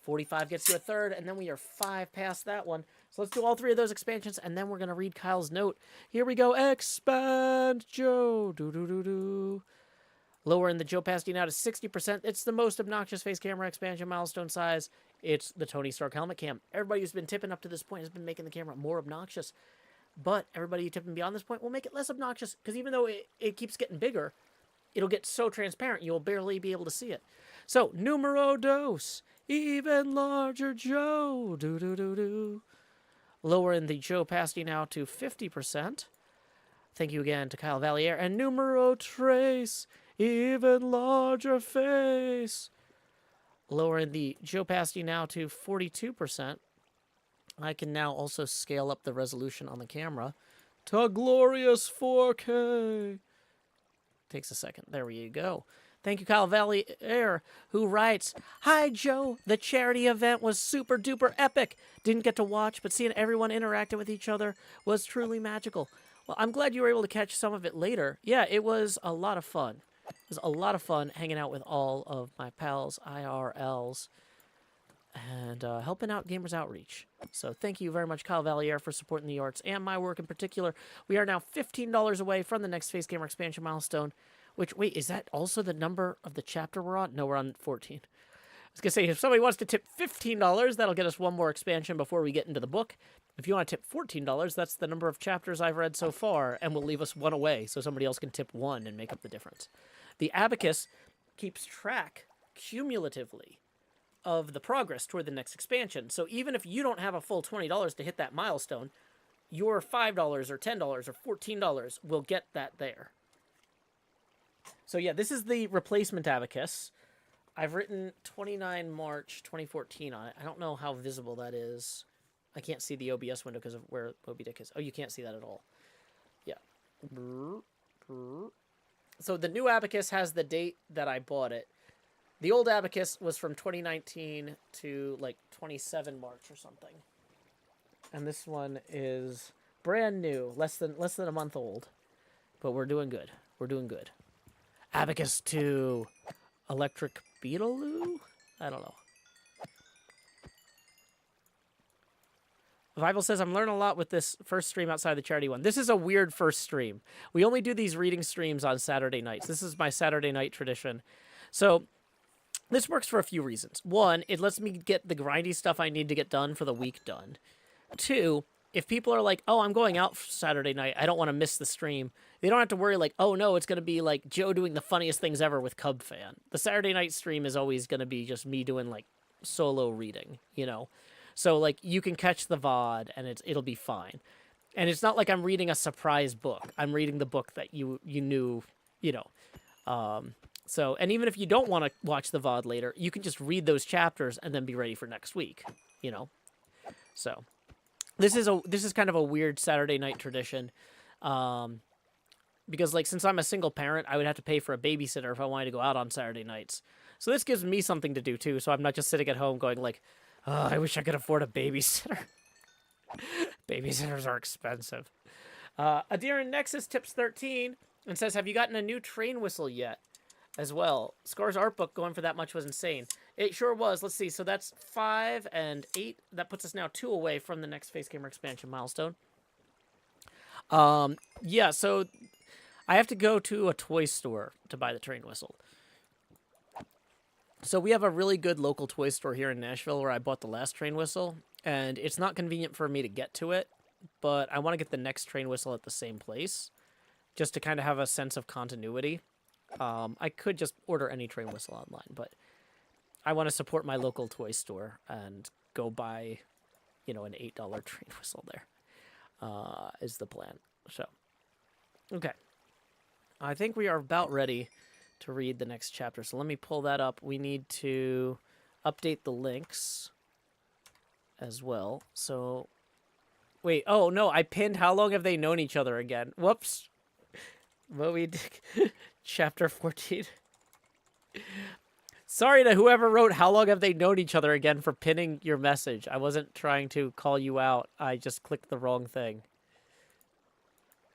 45 gets you a third, and then we are 5 past that one. So let's do all 3 of those expansions, and then we're going to read Kyle's note. Here we go. Expand Joe. Do-do-do-do. Lowering the Joe Pasty now to 60%. It's the most obnoxious face camera expansion milestone size. It's the Tony Stark helmet cam. Everybody who's been tipping up to this point has been making the camera more obnoxious. But everybody tipping beyond this point will make it less obnoxious, because even though it keeps getting bigger, it'll get so transparent you'll barely be able to see it. So, numero dos, even larger Joe. Do-do-do-do. Lowering the Joe Pasty now to 50%. Thank you again to Kyle Valier. And numero tres, even larger face. Lowering the Joe Pasty now to 42%. I can now also scale up the resolution on the camera to a glorious 4K. Takes a second. There you go. Thank you, Kyle Valier, who writes, hi, Joe. The charity event was super duper epic. Didn't get to watch, but seeing everyone interacting with each other was truly magical. Well, I'm glad you were able to catch some of it later. Yeah, it was a lot of fun. It was a lot of fun hanging out with all of my pals, IRLs, and helping out Gamers Outreach. So thank you very much, Kyle Valier, for supporting the arts and my work in particular. We are now $15 away from the next Face Gamer expansion milestone, which, wait, is that also the number of the chapter we're on? No, we're on 14. I was going to say, if somebody wants to tip $15, that'll get us one more expansion before we get into the book. If you want to tip $14, that's the number of chapters I've read so far, and will leave us one away, so somebody else can tip 1 and make up the difference. The abacus keeps track cumulatively of the progress toward the next expansion. So even if you don't have a full $20 to hit that milestone, your $5 or $10 or $14 will get that there. So yeah, this is the replacement abacus. I've written 29 March 2014 on it. I don't know how visible that is. I can't see the OBS window because of where Moby Dick is. Oh, you can't see that at all. Yeah. So the new abacus has the date that I bought it. The old abacus was from 2019 to like 27 March or something. And this one is brand new, less than a month old. But we're doing good. We're doing good. Abacus 2 Electric Beetaloo? I don't know. Bible says, I'm learning a lot with this first stream outside the charity one. This is a weird first stream. We only do these reading streams on Saturday nights. This is my Saturday night tradition. So this works for a few reasons. One, it lets me get the grindy stuff I need to get done for the week done. Two, if people are like, oh, I'm going out Saturday night, I don't want to miss the stream, they don't have to worry like, oh, no, it's going to be like Joe doing the funniest things ever with Cub Fan. The Saturday night stream is always going to be just me doing like solo reading, you know? So like you can catch the VOD and it'll be fine. And it's not like I'm reading a surprise book. I'm reading the book that you knew, you know. So, and even if you don't want to watch the VOD later, you can just read those chapters and then be ready for next week, you know. So this is kind of a weird Saturday night tradition. Because like since I'm a single parent, I would have to pay for a babysitter if I wanted to go out on Saturday nights. So this gives me something to do too. So I'm not just sitting at home going like, oh, I wish I could afford a babysitter. Babysitters are expensive. Adiran Nexus tips 13 and says, have you gotten a new train whistle yet? As well. Scar's art book going for that much was insane. It sure was. Let's see. So that's 5 and 8. That puts us now 2 away from the next Face Gamer expansion milestone. Yeah, so I have to go to a toy store to buy the train whistle. So we have a really good local toy store here in Nashville where I bought the last train whistle, and it's not convenient for me to get to it, but I want to get the next train whistle at the same place just to kind of have a sense of continuity. I could just order any train whistle online, but I want to support my local toy store and go buy, an $8 train whistle there, is the plan. So, okay. I think we are about ready to read the next chapter. So let me pull that up. We need to update the links as well. So, wait. Oh, no. I pinned How Long Have They Known Each Other again. Whoops. Moby Dick. Chapter 14. Sorry to whoever wrote How Long Have They Known Each Other again for pinning your message. I wasn't trying to call you out. I just clicked the wrong thing.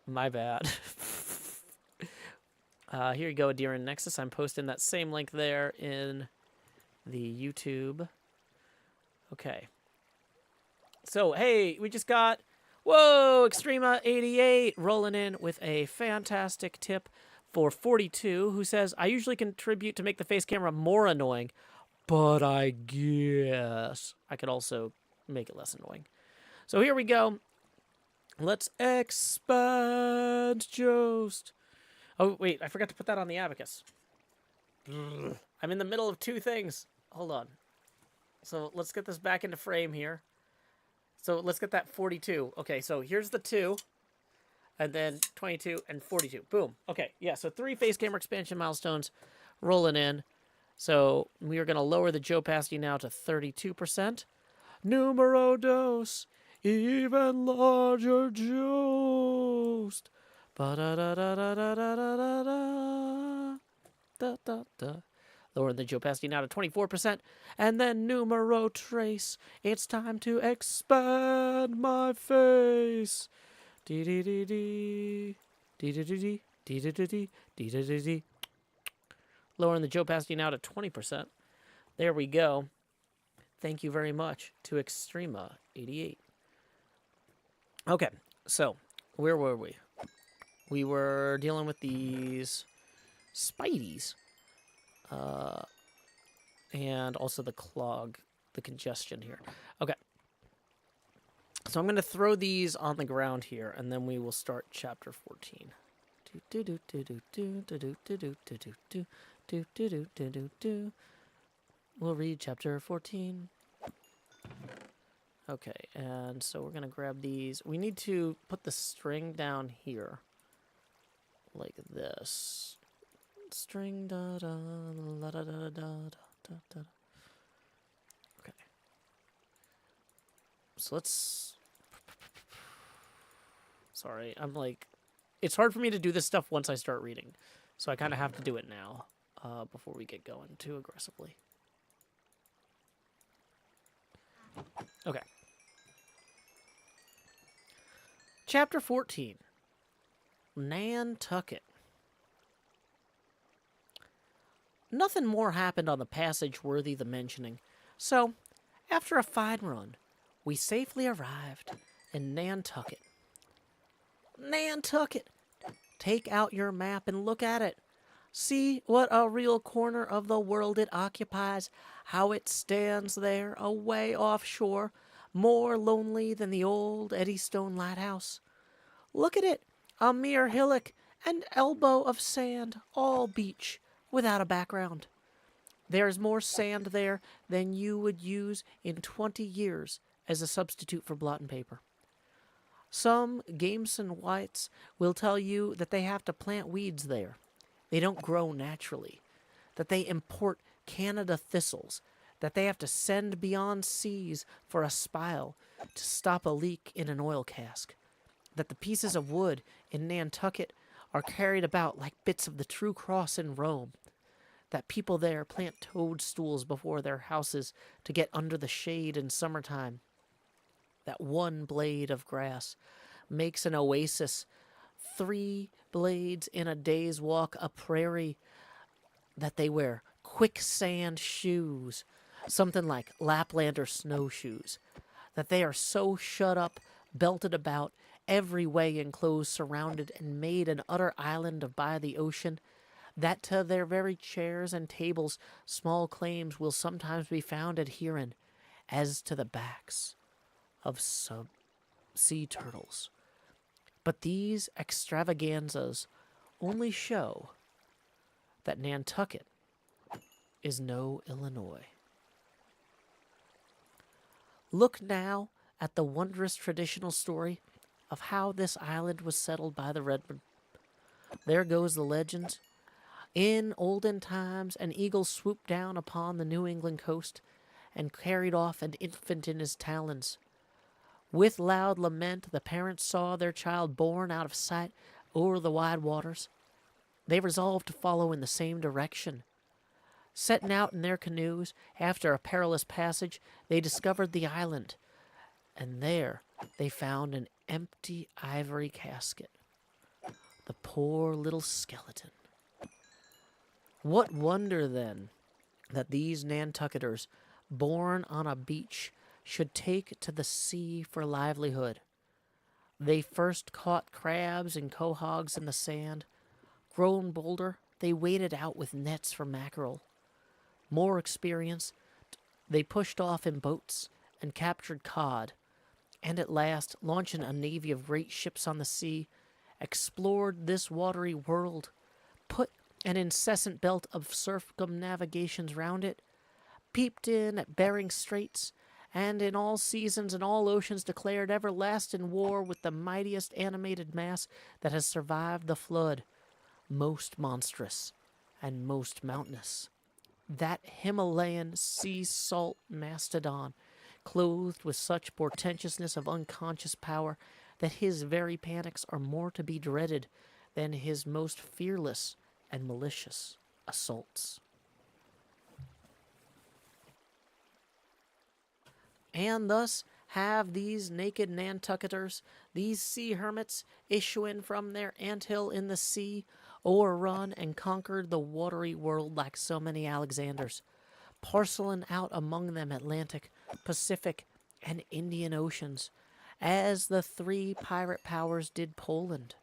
My bad. Here you go, Adiran Nexus. I'm posting that same link there in the YouTube. Okay. So, hey, we just got... Whoa! Extrema88 rolling in with a fantastic tip for 42, who says, I usually contribute to make the face camera more annoying, but I guess I could also make it less annoying. So here we go. Let's expand Jost. Oh, wait, I forgot to put that on the abacus. I'm in the middle of 2 things. Hold on. So let's get this back into frame here. So let's get that 42. Okay, so here's the 2. And then 22 and 42. Boom. Okay, yeah, so 3 face camera expansion milestones rolling in. So we are going to lower the opacity now to 32%. Numero dos. Even larger Jost. Ba-da-da-da-da-da-da-da-da. Lowering the opacity now to 24%. And then numero trace. It's time to expand my face. Dee-dee-dee-dee. Dee-dee-dee-dee. Dee-dee-dee-dee. Dee-dee-dee-dee. Lowering the opacity now to 20%. There we go. Thank you very much to Extrema88. Okay, so where were we? We were dealing with these Spideys. And also the clog, the congestion here. Okay. So I'm going to throw these on the ground here, and then we will start chapter 14. We'll read chapter 14. Okay, and so we're going to grab these. We need to put the string down here. Like this. String da da la da da da da da. Okay. So let's... Sorry, I'm like... It's hard for me to do this stuff once I start reading. So I kind of have to do it now, before we get going too aggressively. Okay. Chapter 14. Nantucket. Nothing more happened on the passage worthy the mentioning. So, after a fine run, we safely arrived in Nantucket. Nantucket! Take out your map and look at it. See what a real corner of the world it occupies, how it stands there, away offshore, more lonely than the old Eddystone Lighthouse. Look at it, a mere hillock, an elbow of sand, all beach, without a background. There's more sand there than you would use in 20 years as a substitute for blotting paper. Some gamesome whites will tell you that they have to plant weeds there. They don't grow naturally. That they import Canada thistles. That they have to send beyond seas for a spile to stop a leak in an oil cask, that the pieces of wood in Nantucket are carried about like bits of the true cross in Rome, that people there plant toadstools before their houses to get under the shade in summertime, that one blade of grass makes an oasis, 3 blades in a day's walk a prairie, that they wear quicksand shoes, something like Laplander snowshoes, that they are so shut up, belted about, every way enclosed, surrounded, and made an utter island of by the ocean, that to their very chairs and tables small claims will sometimes be found adhering, as to the backs of some sea turtles. But these extravaganzas only show that Nantucket is no Illinois. Look now at the wondrous traditional story of how this island was settled by the Redmen. There goes the legend. In olden times, an eagle swooped down upon the New England coast and carried off an infant in his talons. With loud lament, the parents saw their child borne out of sight over the wide waters. They resolved to follow in the same direction. Setting out in their canoes, after a perilous passage, they discovered the island, and there they found an empty ivory casket. The poor little skeleton. What wonder, then, that these Nantucketers, born on a beach, should take to the sea for livelihood. They first caught crabs and quahogs in the sand. Grown bolder, they waded out with nets for mackerel. More experienced, they pushed off in boats and captured cod, and at last, launching a navy of great ships on the sea, explored this watery world, put an incessant belt of circumnavigations round it, peeped in at Bering Straits, and in all seasons and all oceans declared everlasting war with the mightiest animated mass that has survived the flood, most monstrous and most mountainous, that Himalayan sea salt mastodon, clothed with such portentousness of unconscious power that his very panics are more to be dreaded than his most fearless and malicious assaults. And thus have these naked Nantucketers, these sea hermits, issuing from their anthill in the sea, o'errun and conquered the watery world like so many Alexanders, parceling out among them Atlantic, Pacific, and Indian oceans, as the 3 pirate powers did Poland.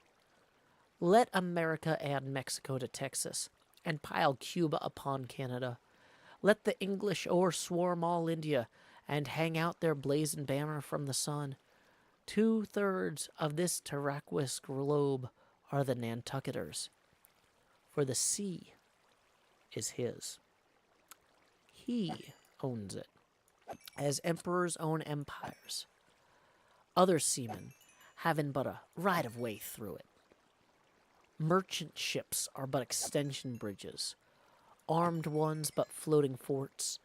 Let America add Mexico to Texas, and pile Cuba upon Canada. Let the English o'erswarm all India, and hang out their blazoned banner from the sun. 2/3 of this terraqueous globe are the Nantucketers, for the sea is his. He owns it, as emperors own empires, other seamen having but a right-of-way through it. Merchant ships are but extension bridges, armed ones but floating forts.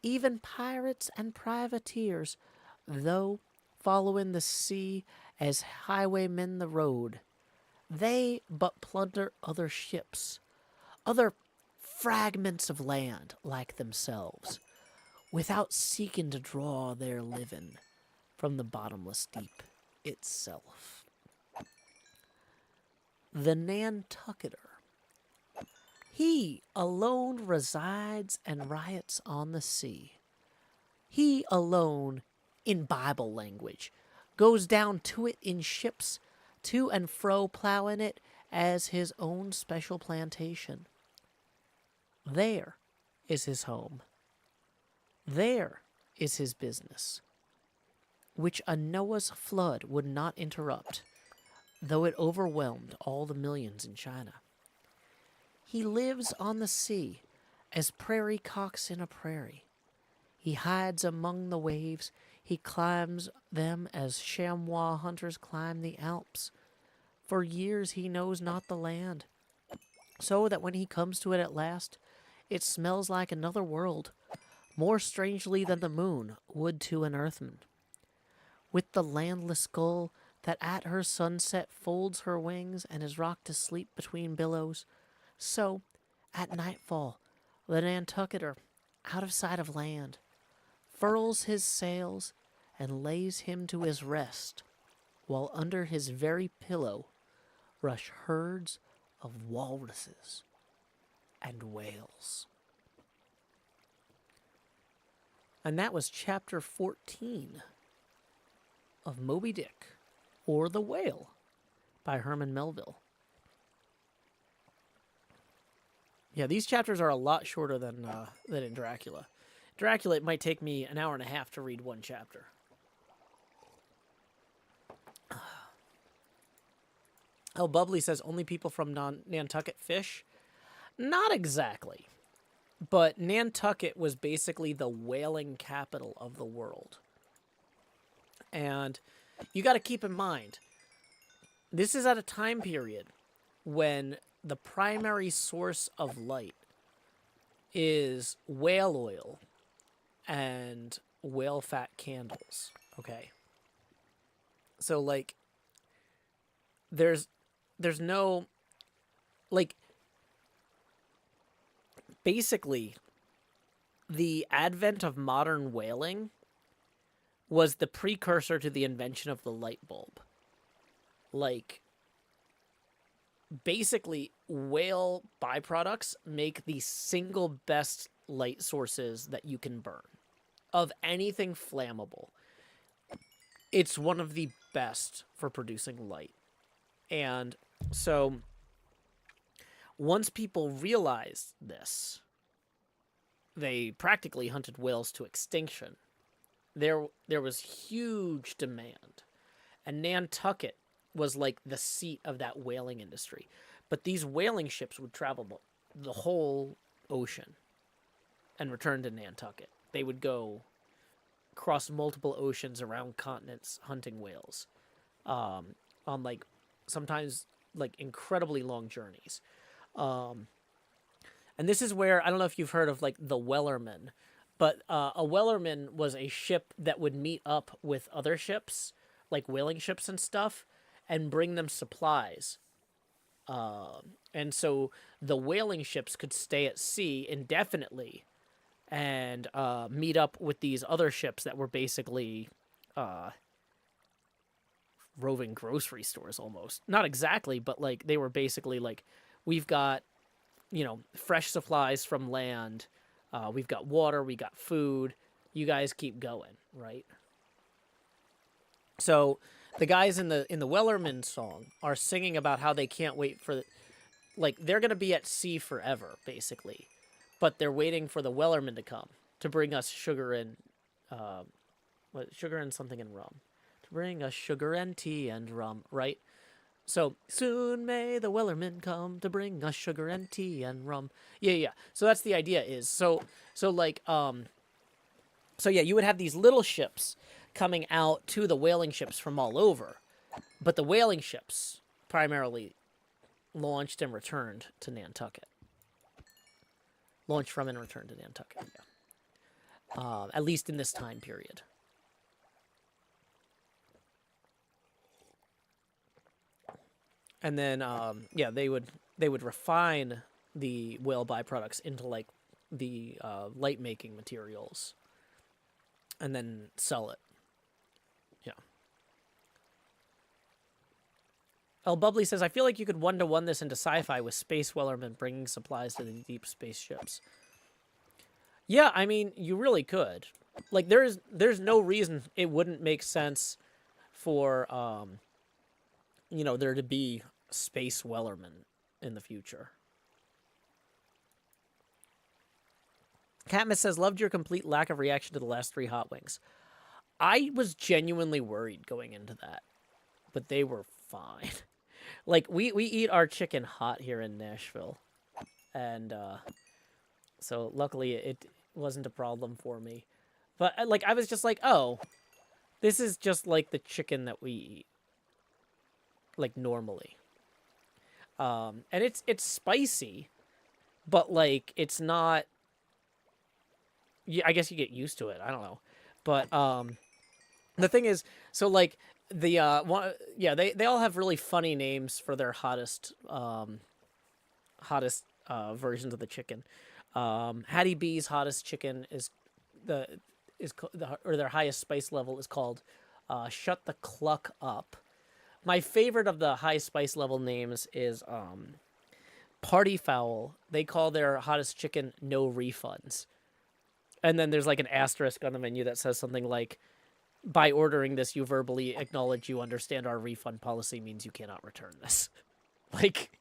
Even pirates and privateers, though following the sea as highwaymen the road, they but plunder other ships, other fragments of land like themselves, without seeking to draw their living from the bottomless deep itself. The Nantucketer, he alone resides and riots on the sea. He alone, in Bible language, goes down to it in ships, to and fro plowing it as his own special plantation. There is his home. There is his business, which a Noah's flood would not interrupt, though it overwhelmed all the millions in China. He lives on the sea as prairie cocks in a prairie. He hides among the waves. He climbs them as chamois hunters climb the Alps. For years he knows not the land, so that when he comes to it at last, it smells like another world, more strangely than the moon would to an earthman. with the landless gull that at her sunset folds her wings and is rocked to sleep between billows, so at nightfall the Nantucketer, out of sight of land, furls his sails and lays him to his rest, while under his very pillow rush herds of walruses and whales. And that was chapter 14 of Moby Dick, or The Whale, by Herman Melville. Yeah, these chapters are a lot shorter than in Dracula. Dracula, it might take me an hour and a half to read one chapter. Oh, Bubbly says only people from Nantucket fish. Not exactly. But Nantucket was basically the whaling capital of the world. And you got to keep in mind, this is at a time period when the primary source of light is whale oil and whale fat candles. Okay. So, like, there's no, like, basically, the advent of modern whaling was the precursor to the invention of the light bulb. Like, basically, whale byproducts make the single best light sources that you can burn of anything flammable. It's one of the best for producing light. And so once people realized this, they practically hunted whales to extinction. There was huge demand. And Nantucket was like the seat of that whaling industry. But these whaling ships would travel the whole ocean and return to Nantucket. They would go across multiple oceans around continents hunting whales on, like, sometimes, like, incredibly long journeys. And this is where, I don't know if you've heard of, like, the Wellerman, but a Wellerman was a ship that would meet up with other ships, like whaling ships and stuff, and bring them supplies. And so the whaling ships could stay at sea indefinitely and meet up with these other ships that were basically roving grocery stores almost. Not exactly, but, like, they were basically like, we've got, you know, fresh supplies from land, we've got water, we got food, you guys keep going, right? So the guys in the Wellerman song are singing about how they can't wait for, like, they're going to be at sea forever, basically. But they're waiting for the Wellerman to come to bring us sugar and, sugar and something and rum. To bring us sugar and tea and rum, right? So, soon may the Wellerman come to bring us sugar and tea and rum. Yeah. So that's the idea is, so yeah, you would have these little ships coming out to the whaling ships from all over. But the whaling ships primarily launched and returned to Nantucket. Launched from and returned to Nantucket, yeah. At least in this time period. And then, yeah, they would refine the whale byproducts into, like, the light making materials, and then sell it. Yeah. El Bubbly says, I feel like you could one-to-one this into sci-fi with Space Wellerman bringing supplies to the deep space ships. Yeah, I mean, you really could. Like, there's no reason it wouldn't make sense for, you know, there to be Space Wellerman in the future. Katniss says, loved your complete lack of reaction to the last 3 hot wings. I was genuinely worried going into that, but they were fine. Like, we eat our chicken hot here in Nashville, and so luckily it wasn't a problem for me. But, like, I was just like, oh, this is just like the chicken that we eat, like, normally. And it's spicy, but, like, it's not. Yeah, I guess you get used to it. I don't know, but The thing is, so like the yeah, they all have really funny names for their hottest versions of the chicken. Hattie B's hottest chicken is the or their highest spice level is called Shut the Cluck Up. My favorite of the high spice level names is Party Fowl. They call their hottest chicken No Refunds. And then there's like an asterisk on the menu that says something like, by ordering this, you verbally acknowledge you understand our refund policy means you cannot return this. Like,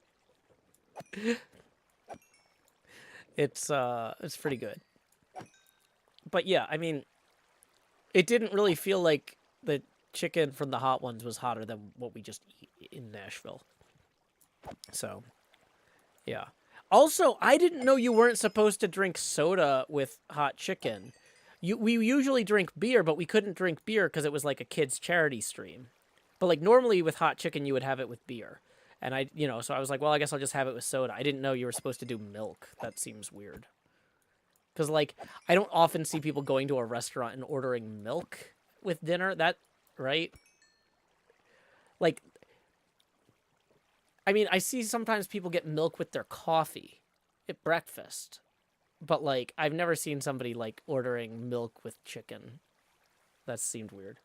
it's pretty good. But yeah, I mean, it didn't really feel like the chicken from the hot ones was hotter than what we just eat in Nashville. So, yeah. Also, I didn't know you weren't supposed to drink soda with hot chicken. We usually drink beer, but we couldn't drink beer because it was like a kids' charity stream. But like normally with hot chicken, you would have it with beer. And so I was like, well, I guess I'll just have it with soda. I didn't know you were supposed to do milk. That seems weird. Because like I don't often see people going to a restaurant and ordering milk with dinner. That, right? Like, I mean, I see sometimes people get milk with their coffee at breakfast. But, like, I've never seen somebody, like, ordering milk with chicken. That seemed weird.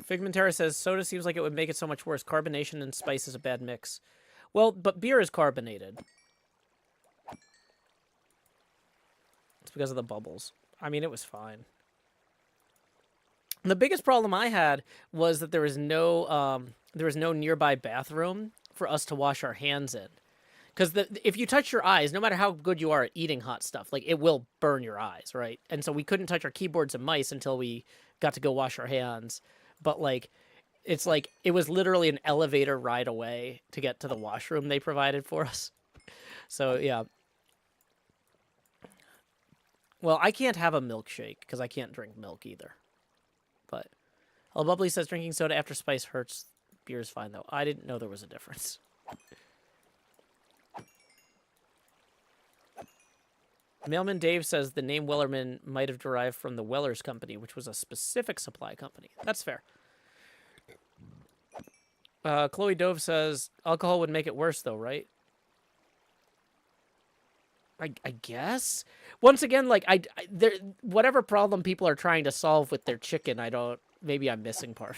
Figmentera says, soda seems like it would make it so much worse. Carbonation and spice is a bad mix. Well, but beer is carbonated. It's because of the bubbles. I mean, it was fine. The biggest problem I had was that there was no nearby bathroom for us to wash our hands in. Because if you touch your eyes, no matter how good you are at eating hot stuff, like it will burn your eyes, right? And so we couldn't touch our keyboards and mice until we got to go wash our hands. But like, it's like it was literally an elevator ride away to get to the washroom they provided for us. So yeah. Well, I can't have a milkshake because I can't drink milk either. But El Bubbly says drinking soda after spice hurts. Beer's fine, though. I didn't know there was a difference. Mailman Dave says the name Wellerman might have derived from the Weller's Company, which was a specific supply company. That's fair. Chloe Dove says alcohol would make it worse, though, right? I guess. Once again, like whatever problem people are trying to solve with their chicken, maybe I'm missing part.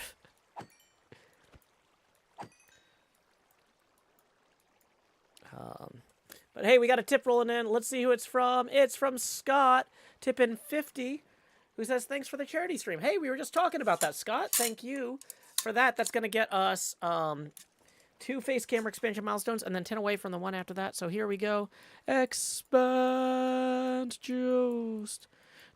But hey, we got a tip rolling in. Let's see who it's from. It's from Scott, tip in 50, who says thanks for the charity stream. Hey, we were just talking about that, Scott. Thank you for that. That's gonna get us 2 face camera expansion milestones, and then 10 away from the one after that. So here we go. Expand juiced.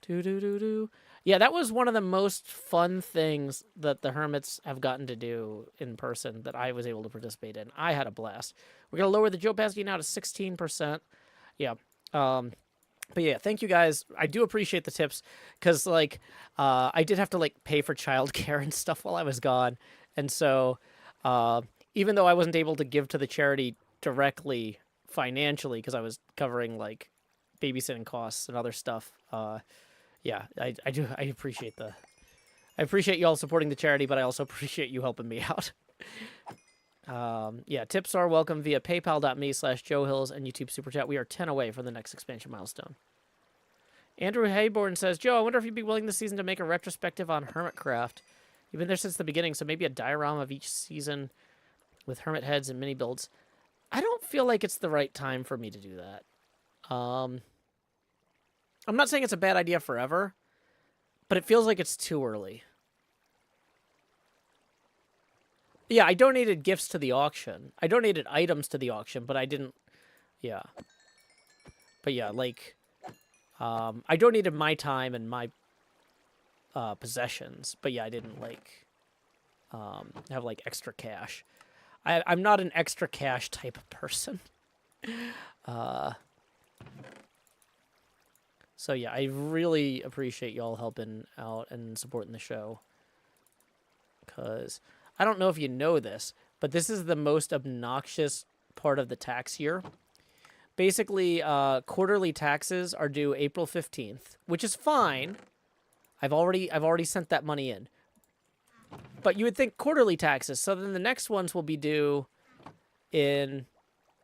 Do. Yeah, that was one of the most fun things that the Hermits have gotten to do in person that I was able to participate in. I had a blast. We're going to lower the Joe Pesky now to 16%. Yeah. But yeah, thank you guys. I do appreciate the tips because, like, I did have to, like, pay for childcare and stuff while I was gone. And so, even though I wasn't able to give to the charity directly financially because I was covering, like, babysitting costs and other stuff, yeah, I appreciate I appreciate you all supporting the charity, but I also appreciate you helping me out. Yeah, tips are welcome via paypal.me/JoeHills and YouTube Super Chat. We are 10 away from the next expansion milestone. Andrew Hayborn says, Joe, I wonder if you'd be willing this season to make a retrospective on Hermitcraft. You've been there since the beginning, so maybe a diorama of each season with Hermit heads and mini builds. I don't feel like it's the right time for me to do that. I'm not saying it's a bad idea forever, but it feels like it's too early. Yeah, I donated gifts to the auction. I donated items to the auction, but I didn't... Yeah. But yeah, like... I donated my time and my possessions, but yeah, I didn't, like... have, like, extra cash. I'm not an extra cash type of person. So yeah, I really appreciate y'all helping out and supporting the show. Because I don't know if you know this, but this is the most obnoxious part of the tax year. Basically, quarterly taxes are due April 15th, which is fine. I've already sent that money in. But you would think quarterly taxes, so then the next ones will be due in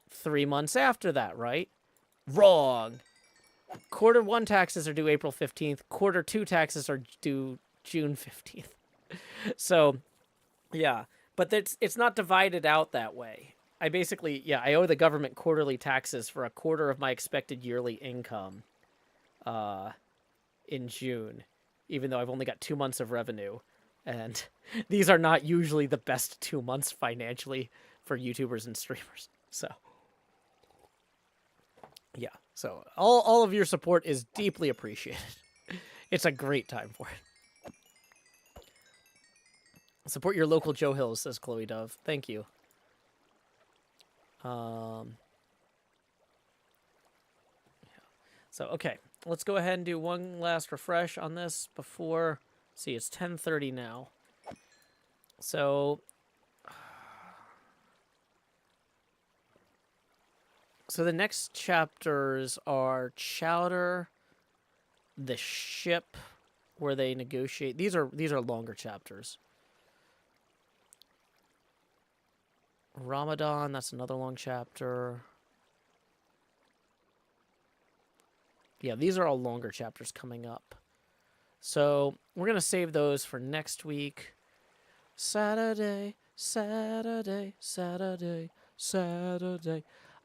3 months after that, right? Wrong. Quarter 1 taxes are due April 15th. Quarter 2 taxes are due June 15th. So, yeah. But it's not divided out that way. I owe the government quarterly taxes for a quarter of my expected yearly income in June, even though I've only got 2 months of revenue. And these are not usually the best 2 months financially for YouTubers and streamers. So, yeah. So, all of your support is deeply appreciated. It's a great time for it. Support your local Joe Hills, says Chloe Dove. Thank you. Yeah. So, okay. Let's go ahead and do one last refresh on this before... See, it's 10:30 now. So the next chapters are Chowder, the ship where they negotiate. These are longer chapters. Ramadan, that's another long chapter. Yeah, these are all longer chapters coming up. So we're going to save those for next week. Saturday.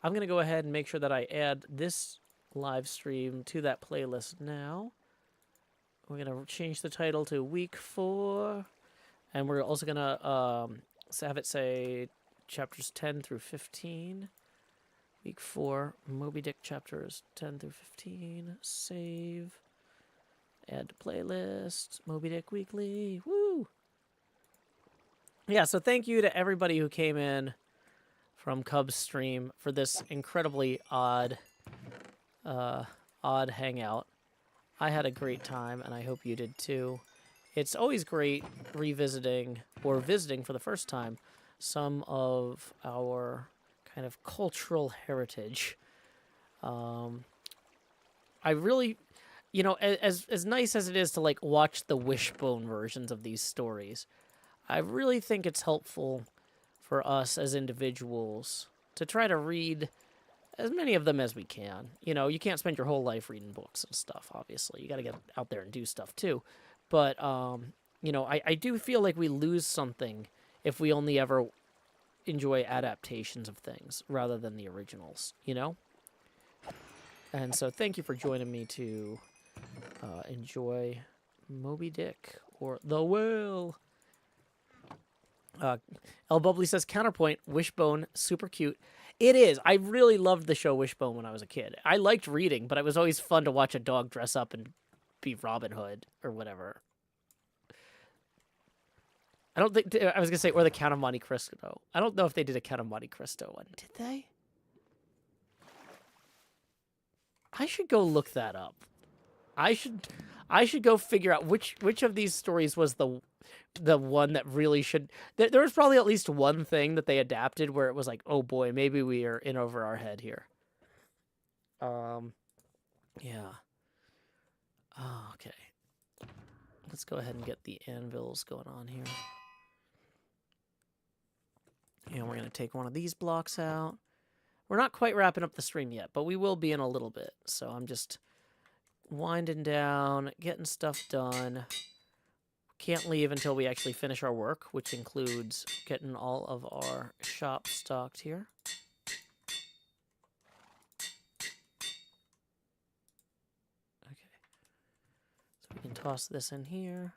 I'm going to go ahead and make sure that I add this live stream to that playlist now. We're going to change the title to Week 4. And we're also going to have it say chapters 10 through 15. Week 4, Moby Dick chapters 10 through 15. Save. Add to playlist. Moby Dick Weekly. Woo! Yeah, so thank you to everybody who came in from Cubs stream for this incredibly odd hangout. I had a great time, and I hope you did too. It's always great revisiting or visiting for the first time some of our kind of cultural heritage. I really... You know, as nice as it is to, like, watch the wishbone versions of these stories, I really think it's helpful for us as individuals to try to read as many of them as we can. You know, you can't spend your whole life reading books and stuff, obviously. You got to get out there and do stuff, too. But, you know, I do feel like we lose something if we only ever enjoy adaptations of things rather than the originals, you know? And so thank you for joining me to... enjoy Moby Dick or The Whale. El Bubbly says, counterpoint, Wishbone, super cute. It is. I really loved the show Wishbone when I was a kid. I liked reading, but it was always fun to watch a dog dress up and be Robin Hood or whatever. I don't think... I was going to say, or the Count of Monte Cristo. I don't know if they did a Count of Monte Cristo one. Did they? I should go look that up. I should go figure out which of these stories was the one that really should... There was probably at least one thing that they adapted where it was like, oh boy, maybe we are in over our head here. Yeah. Oh, okay. Let's go ahead and get the anvils going on here. And we're going to take one of these blocks out. We're not quite wrapping up the stream yet, but we will be in a little bit. So I'm just winding down, getting stuff done. Can't leave until we actually finish our work, which includes getting all of our shop stocked here. Okay. So we can toss this in here.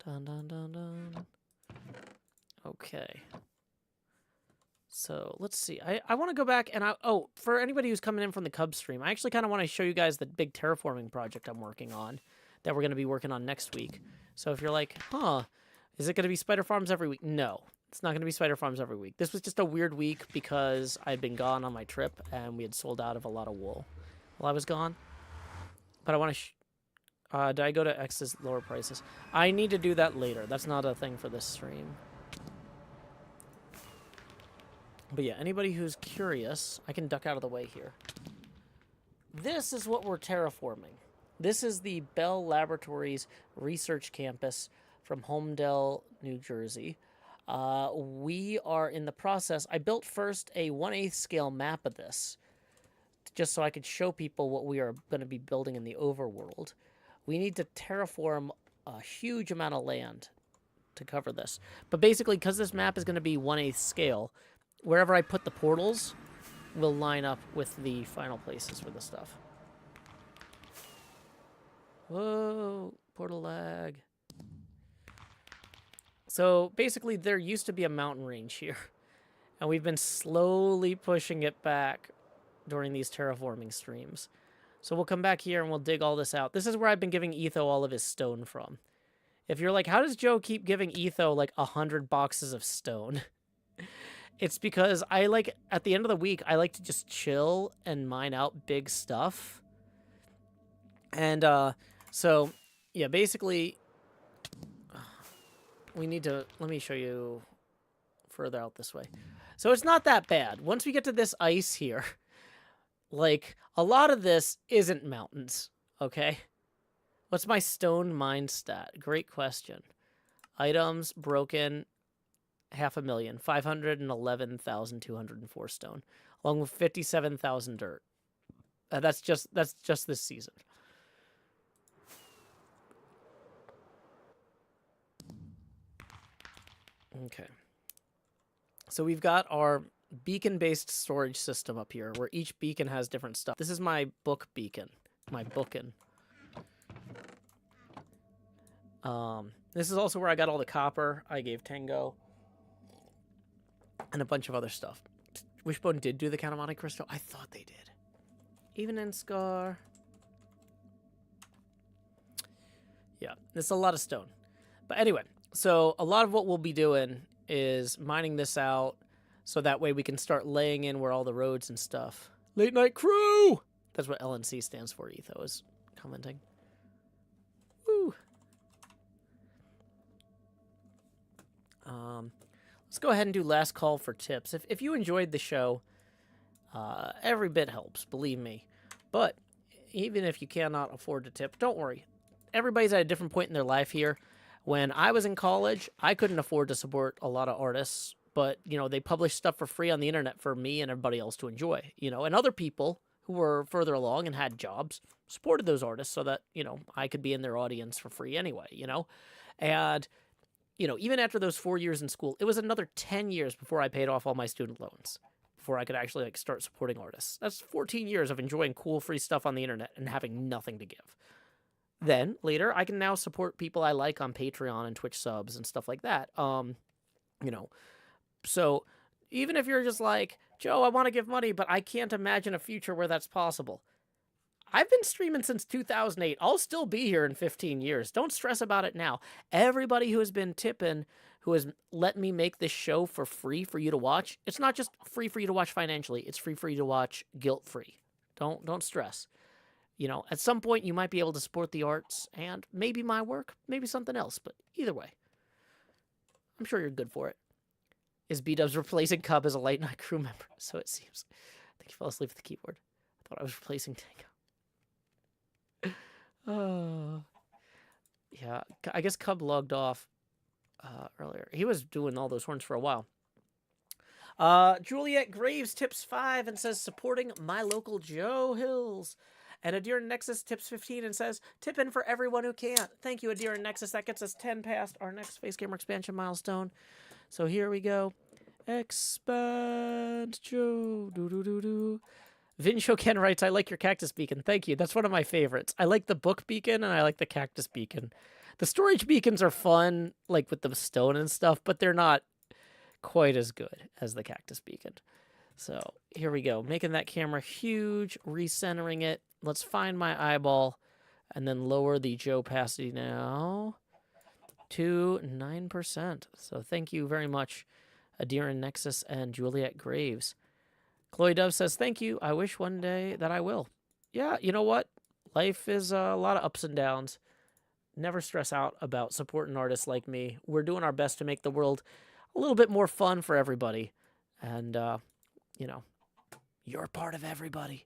Dun, dun, dun, dun. Okay. So let's see. I want to go back and for anybody who's coming in from the Cubs stream, I actually kind of want to show you guys the big terraforming project I'm working on that we're going to be working on next week. So if you're like, huh, is it going to be spider farms every week? No, it's not going to be spider farms every week. This was just a weird week because I'd been gone on my trip and we had sold out of a lot of wool while I was gone. But I want to... did I go to X's lower prices? I need to do that later. That's not a thing for this stream. But yeah, anybody who's curious, I can duck out of the way here. This is what we're terraforming. This is the Bell Laboratories Research Campus from Homedale, New Jersey. We are in the process. I built first a 1/8 scale map of this, just so I could show people what we are going to be building in the overworld. We need to terraform a huge amount of land to cover this. But basically, because this map is going to be 1/8 scale, wherever I put the portals will line up with the final places for the stuff. Whoa, portal lag. So basically, there used to be a mountain range here, and we've been slowly pushing it back during these terraforming streams. So we'll come back here and we'll dig all this out. This is where I've been giving Etho all of his stone from. If you're like, how does Joe keep giving Etho like 100 boxes of stone? It's because I like, at the end of the week, I like to just chill and mine out big stuff. And so, yeah, basically, we need to, let me show you further out this way. So it's not that bad. Once we get to this ice here, like, a lot of this isn't mountains, okay? What's my stone mine stat? Great question. Items broken, 500,000, 511,204 stone, along with 57,000 dirt. That's just this season. Okay. So we've got our beacon-based storage system up here, where each beacon has different stuff. This is my book beacon, my bookin. This is also where I got all the copper I gave Tango, and a bunch of other stuff. Wishbone did do the Count of Monte Cristo. I thought they did. Even in Scar. Yeah, it's a lot of stone. But anyway, so a lot of what we'll be doing is mining this out, so that way we can start laying in where all the roads and stuff. Late night crew! That's what LNC stands for, Etho is commenting. Woo! Let's go ahead and do last call for tips. If you enjoyed the show, every bit helps, believe me. But even if you cannot afford to tip, don't worry. Everybody's at a different point in their life here. When I was in college, I couldn't afford to support a lot of artists, but, you know, they published stuff for free on the internet for me and everybody else to enjoy, you know, and other people who were further along and had jobs supported those artists so that, you know, I could be in their audience for free anyway, you know, and, you know, even after those 4 years in school, it was another 10 years before I paid off all my student loans, before I could actually, like, start supporting artists. That's 14 years of enjoying cool free stuff on the internet and having nothing to give. Then, later, I can now support people I like on Patreon and Twitch subs and stuff like that. You know, so even if you're just like, Joe, I want to give money, but I can't imagine a future where that's possible. I've been streaming since 2008. I'll still be here in 15 years. Don't stress about it now. Everybody who has been tipping, who has let me make this show for free for you to watch, it's not just free for you to watch financially. It's free for you to watch guilt-free. Don't stress. You know, at some point you might be able to support the arts and maybe my work, maybe something else. But either way, I'm sure you're good for it. Is B-Dubs replacing Cub as a late night crew member? So it seems. I think he fell asleep at the keyboard. I thought I was replacing Tango. Oh. Yeah, I guess Cub logged off earlier. He was doing all those horns for a while. Juliet Graves tips 5 and says, supporting my local Joe Hills. And Adira Nexus tips 15 and says, tip in for everyone who can't. Thank you, Adira Nexus. That gets us 10 past our next Face Gamer expansion milestone. So here we go. Expand Joe. Do. Vincho Ken writes, I like your cactus beacon. Thank you. That's one of my favorites. I like the book beacon and I like the cactus beacon. The storage beacons are fun, like with the stone and stuff, but they're not quite as good as the cactus beacon. So here we go. Making that camera huge, recentering it. Let's find my eyeball and then lower the Joe opacity now to 9%. So thank you very much, Adira Nexus and Juliet Graves. Chloe Dove says, thank you. I wish one day that I will. Yeah, you know what? Life is a lot of ups and downs. Never stress out about supporting artists like me. We're doing our best to make the world a little bit more fun for everybody. And, you know, you're part of everybody.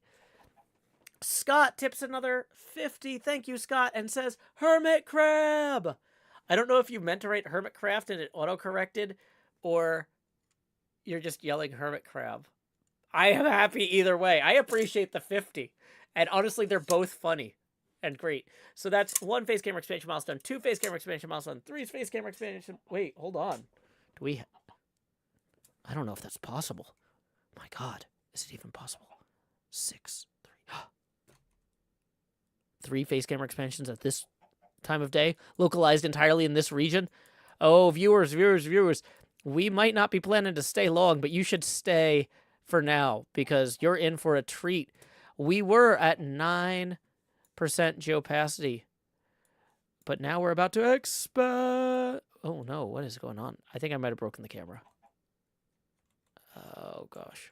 Scott tips another 50. Thank you, Scott, and says, Hermit Crab. I don't know if you meant to write Hermit Craft and it auto-corrected, or you're just yelling Hermit Crab. I am happy either way. I appreciate the 50. And honestly, they're both funny and great. So that's 1 face camera expansion milestone, 2 face camera expansion milestone, 3 face camera expansion. Wait, hold on. Do we... I don't know if that's possible. My God, is it even possible? 6, 3... 3 face camera expansions at this time of day, localized entirely in this region. Oh, viewers, we might not be planning to stay long, but you should stay for now because you're in for a treat. We were at 9% geopacity, but now we're about to expand. Oh no, what is going on? I think I might have broken the camera. Oh gosh.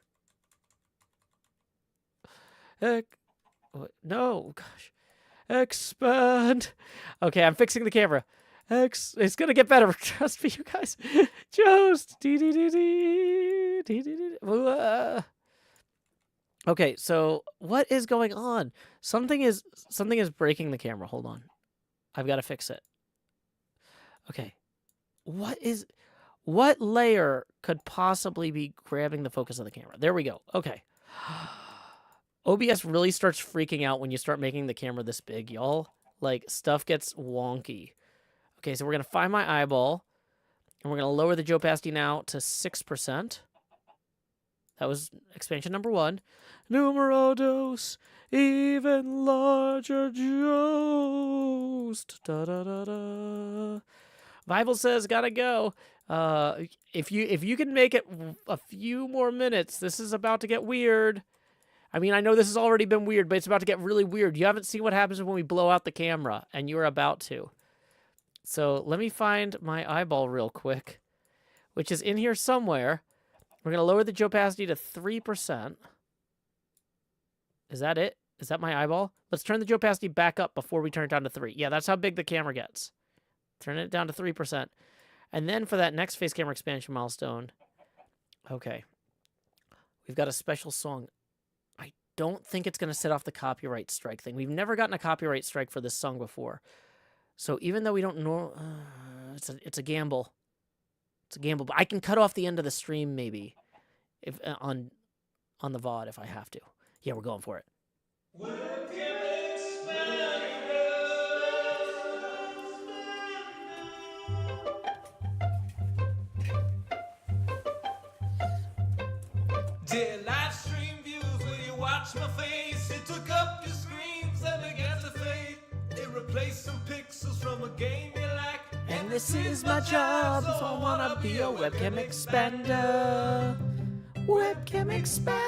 No, gosh. Expand. Okay, I'm fixing the camera. It's gonna get better. Trust me, you guys. Just. Okay, so what is going on? Something is breaking the camera. Hold on. I've got to fix it. Okay. What layer could possibly be grabbing the focus of the camera? There we go. Okay. OBS really starts freaking out when you start making the camera this big, y'all. Like, stuff gets wonky. Okay, so we're going to find my eyeball, and we're going to lower the opacity now to 6%. That was expansion number 1. Numero dos, even larger Jost. Da-da-da-da. Bible says, gotta go. If you can make it a few more minutes, this is about to get weird. I mean, I know this has already been weird, but it's about to get really weird. You haven't seen what happens when we blow out the camera, and you're about to. So let me find my eyeball real quick, which is in here somewhere. We're going to lower the opacity to 3%. Is that it? Is that my eyeball? Let's turn the opacity back up before we turn it down to 3. Yeah, that's how big the camera gets. Turn it down to 3%. And then for that next face camera expansion milestone, okay, we've got a special song. I don't think it's going to set off the copyright strike thing. We've never gotten a copyright strike for this song before. So even though we don't know, it's a gamble. It's a gamble, but I can cut off the end of the stream maybe if on the VOD if I have to. Yeah, we're going for it. Dear live stream views, will you watch my face? It took up your screens and began to fade. It replaced some pixels from a game you like. And this is my job, so I wanna be a webcam expander. Webcam expander.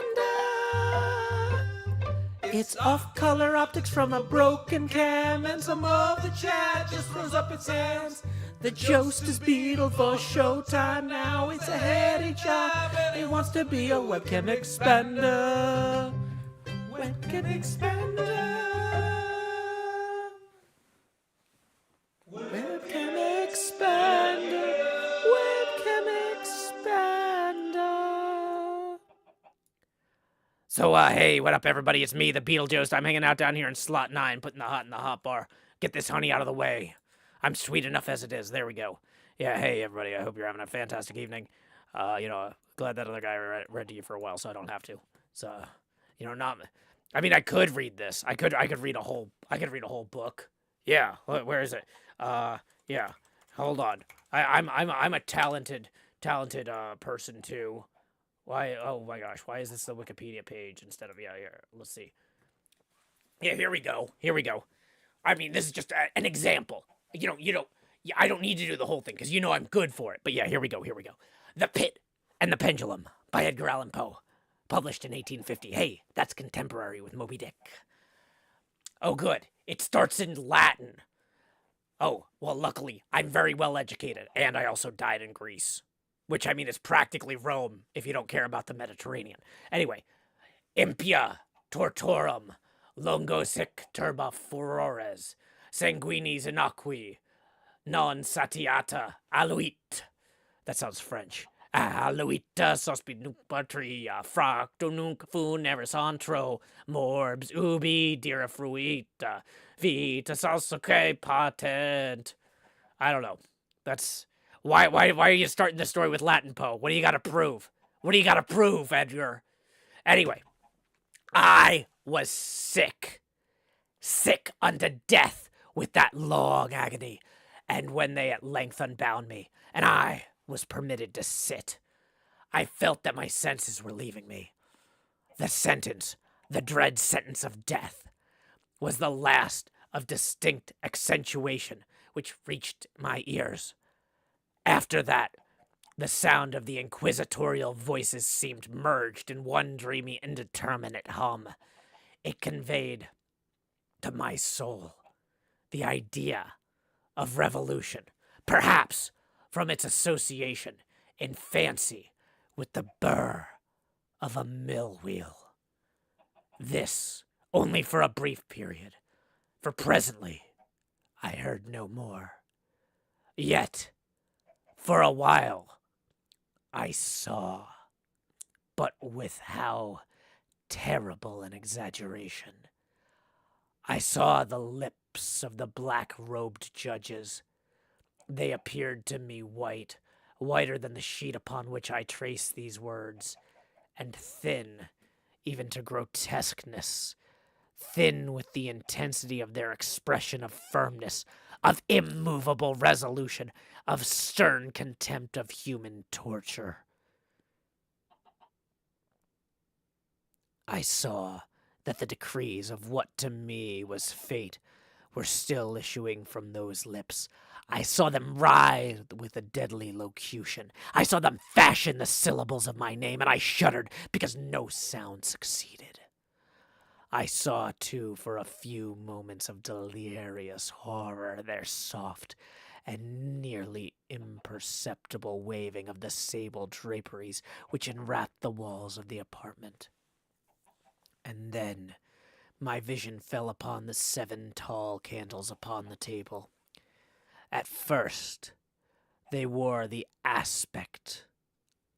It's off-color optics from a broken cam, and some of the chat just throws up its hands. The Jost is Beetle for showtime now. It's a heady job, it wants to be a webcam expander. Webcam expander. Webcam expander. Webcam expander. So, hey, what up, everybody? It's me, the Beetlejuice. I'm hanging out down here in slot 9, putting the hot in the hot bar. Get this honey out of the way. I'm sweet enough as it is. There we go. Yeah, hey, everybody. I hope you're having a fantastic evening. Glad that other guy read to you for a while, so I don't have to. So, not. I mean, I could read this. I could read a whole book. Yeah. Where is it? Yeah. Hold on. I'm a talented person too. Why? Oh my gosh. Why is this the Wikipedia page instead of here? Let's see. Yeah. Here we go. I mean, this is just an example. I don't need to do the whole thing because I'm good for it. But yeah, here we go. The Pit and the Pendulum by Edgar Allan Poe, published in 1850. Hey, that's contemporary with Moby Dick. Oh, good. It starts in Latin. Oh, well, luckily, I'm very well educated, and I also died in Greece, which, I mean, is practically Rome if you don't care about the Mediterranean. Anyway, impia tortorum longos hic turba furores, sanguinis inaqui, non satiata aluit. That sounds French. Aluita sospi nunc patria, fracto nunc funeris antro, morbs ubi dira fruita, vita salsaque patent. I don't know. That's why are you starting the story with Latin, Poe? What do you got to prove? What do you got to prove, Edgar? Anyway, I was sick unto death with that long agony, and when they at length unbound me, and I was permitted to sit, I felt that my senses were leaving me. The sentence, the dread sentence of death, was the last of distinct accentuation which reached my ears. After that, the sound of the inquisitorial voices seemed merged in one dreamy, indeterminate hum. It conveyed to my soul the idea of revolution, perhaps from its association in fancy with the burr of a mill wheel. This only for a brief period, for presently I heard no more. Yet, for a while, I saw, but with how terrible an exaggeration. I saw the lips of the black-robed judges. They appeared to me white, whiter than the sheet upon which I traced these words, and thin, even to grotesqueness, thin with the intensity of their expression of firmness, of immovable resolution, of stern contempt of human torture. I saw that the decrees of what to me was fate were still issuing from those lips. I saw them writhe with a deadly locution. I saw them fashion the syllables of my name, and I shuddered because no sound succeeded. I saw, too, for a few moments of delirious horror, their soft and nearly imperceptible waving of the sable draperies which enwrapped the walls of the apartment. And then my vision fell upon the 7 tall candles upon the table. At first, they wore the aspect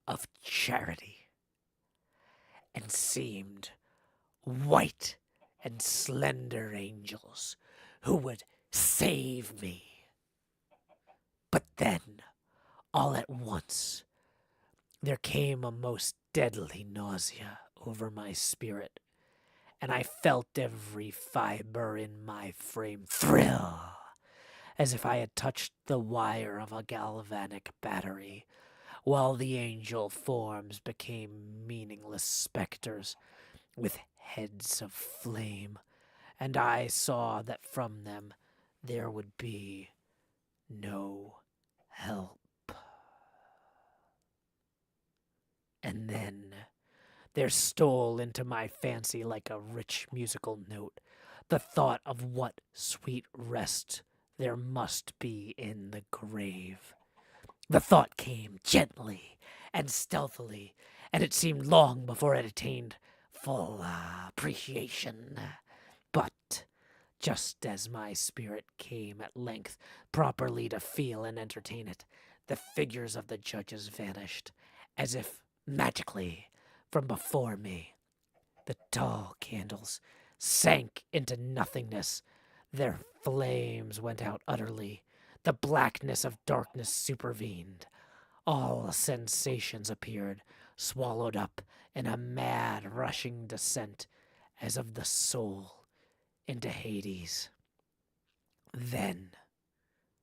of charity, and seemed white and slender angels who would save me. But then, all at once, there came a most deadly nausea over my spirit, and I felt every fiber in my frame thrill, as if I had touched the wire of a galvanic battery, while the angel forms became meaningless specters with heads of flame, and I saw that from them there would be no help. And then there stole into my fancy like a rich musical note the thought of what sweet rest there must be in the grave. The thought came gently and stealthily, and it seemed long before it attained full appreciation. But just as my spirit came at length properly to feel and entertain it, the figures of the judges vanished, as if magically, from before me. The tall candles sank into nothingness. Their flames went out utterly. The blackness of darkness supervened. All sensations appeared, swallowed up in a mad rushing descent, as of the soul into Hades. Then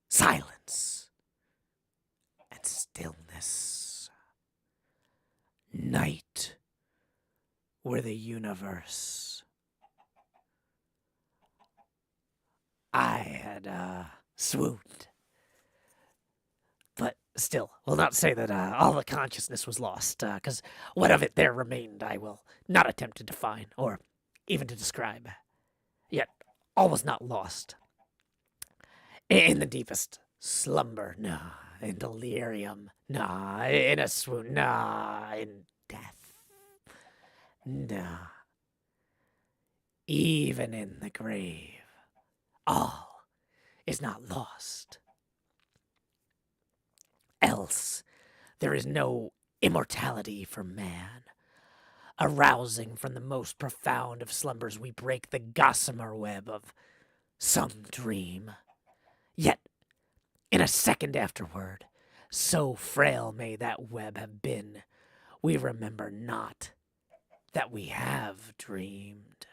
silence and stillness. Night were the universe. I had swooned. But still, will not say that all the consciousness was lost, because what of it there remained I will not attempt to define, or even to describe. Yet all was not lost. In the deepest slumber, nah. In delirium, nah. In a swoon, nah. In death, nah. Even in the grave, all is not lost. Else there is no immortality for man. Arousing from the most profound of slumbers, we break the gossamer web of some dream. Yet, in a second afterward, so frail may that web have been, we remember not that we have dreamed.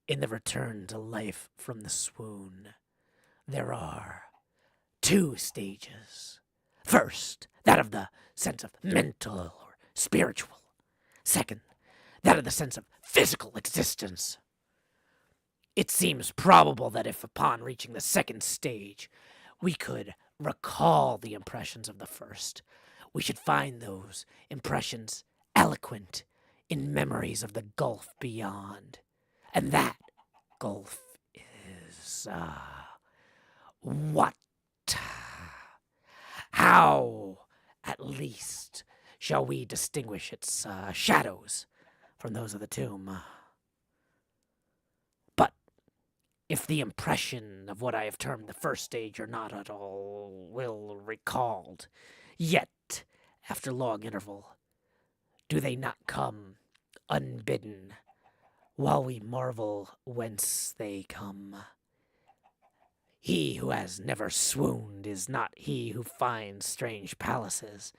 In the return to life from the swoon, there are 2 stages. First, that of the sense of mental or spiritual. Second, that of the sense of physical existence. It seems probable that if upon reaching the second stage, we could recall the impressions of the first, we should find those impressions eloquent in memories of the gulf beyond. And that gulf is, what? How, at least, shall we distinguish its shadows from those of the tomb? But if the impression of what I have termed the first stage are not at all well recalled, yet, after long interval, do they not come unbidden, while we marvel whence they come? He who has never swooned is not he who finds strange palaces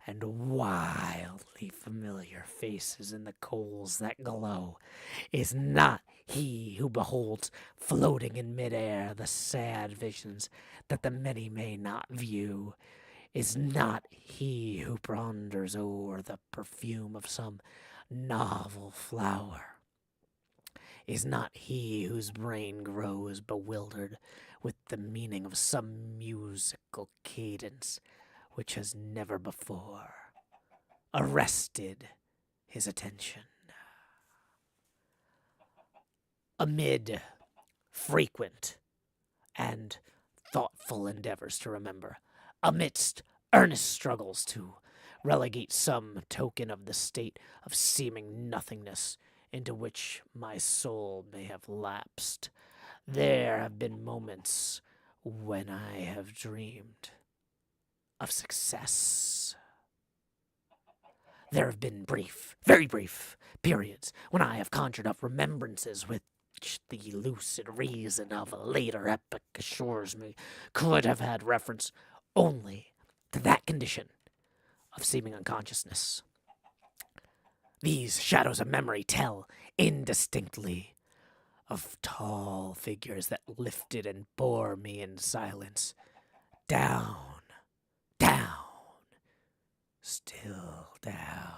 and wildly familiar faces in the coals that glow, is not he who beholds floating in midair the sad visions that the many may not view, is not he who ponders o'er the perfume of some novel flower, is not he whose brain grows bewildered with the meaning of some musical cadence which has never before arrested his attention. Amid frequent and thoughtful endeavors to remember, amidst earnest struggles to relegate some token of the state of seeming nothingness into which my soul may have lapsed, there have been moments when I have dreamed of success. There have been brief, very brief, periods when I have conjured up remembrances which the lucid reason of a later epoch assures me could have had reference only to that condition of seeming unconsciousness. These shadows of memory tell indistinctly of tall figures that lifted and bore me in silence down, down, still down,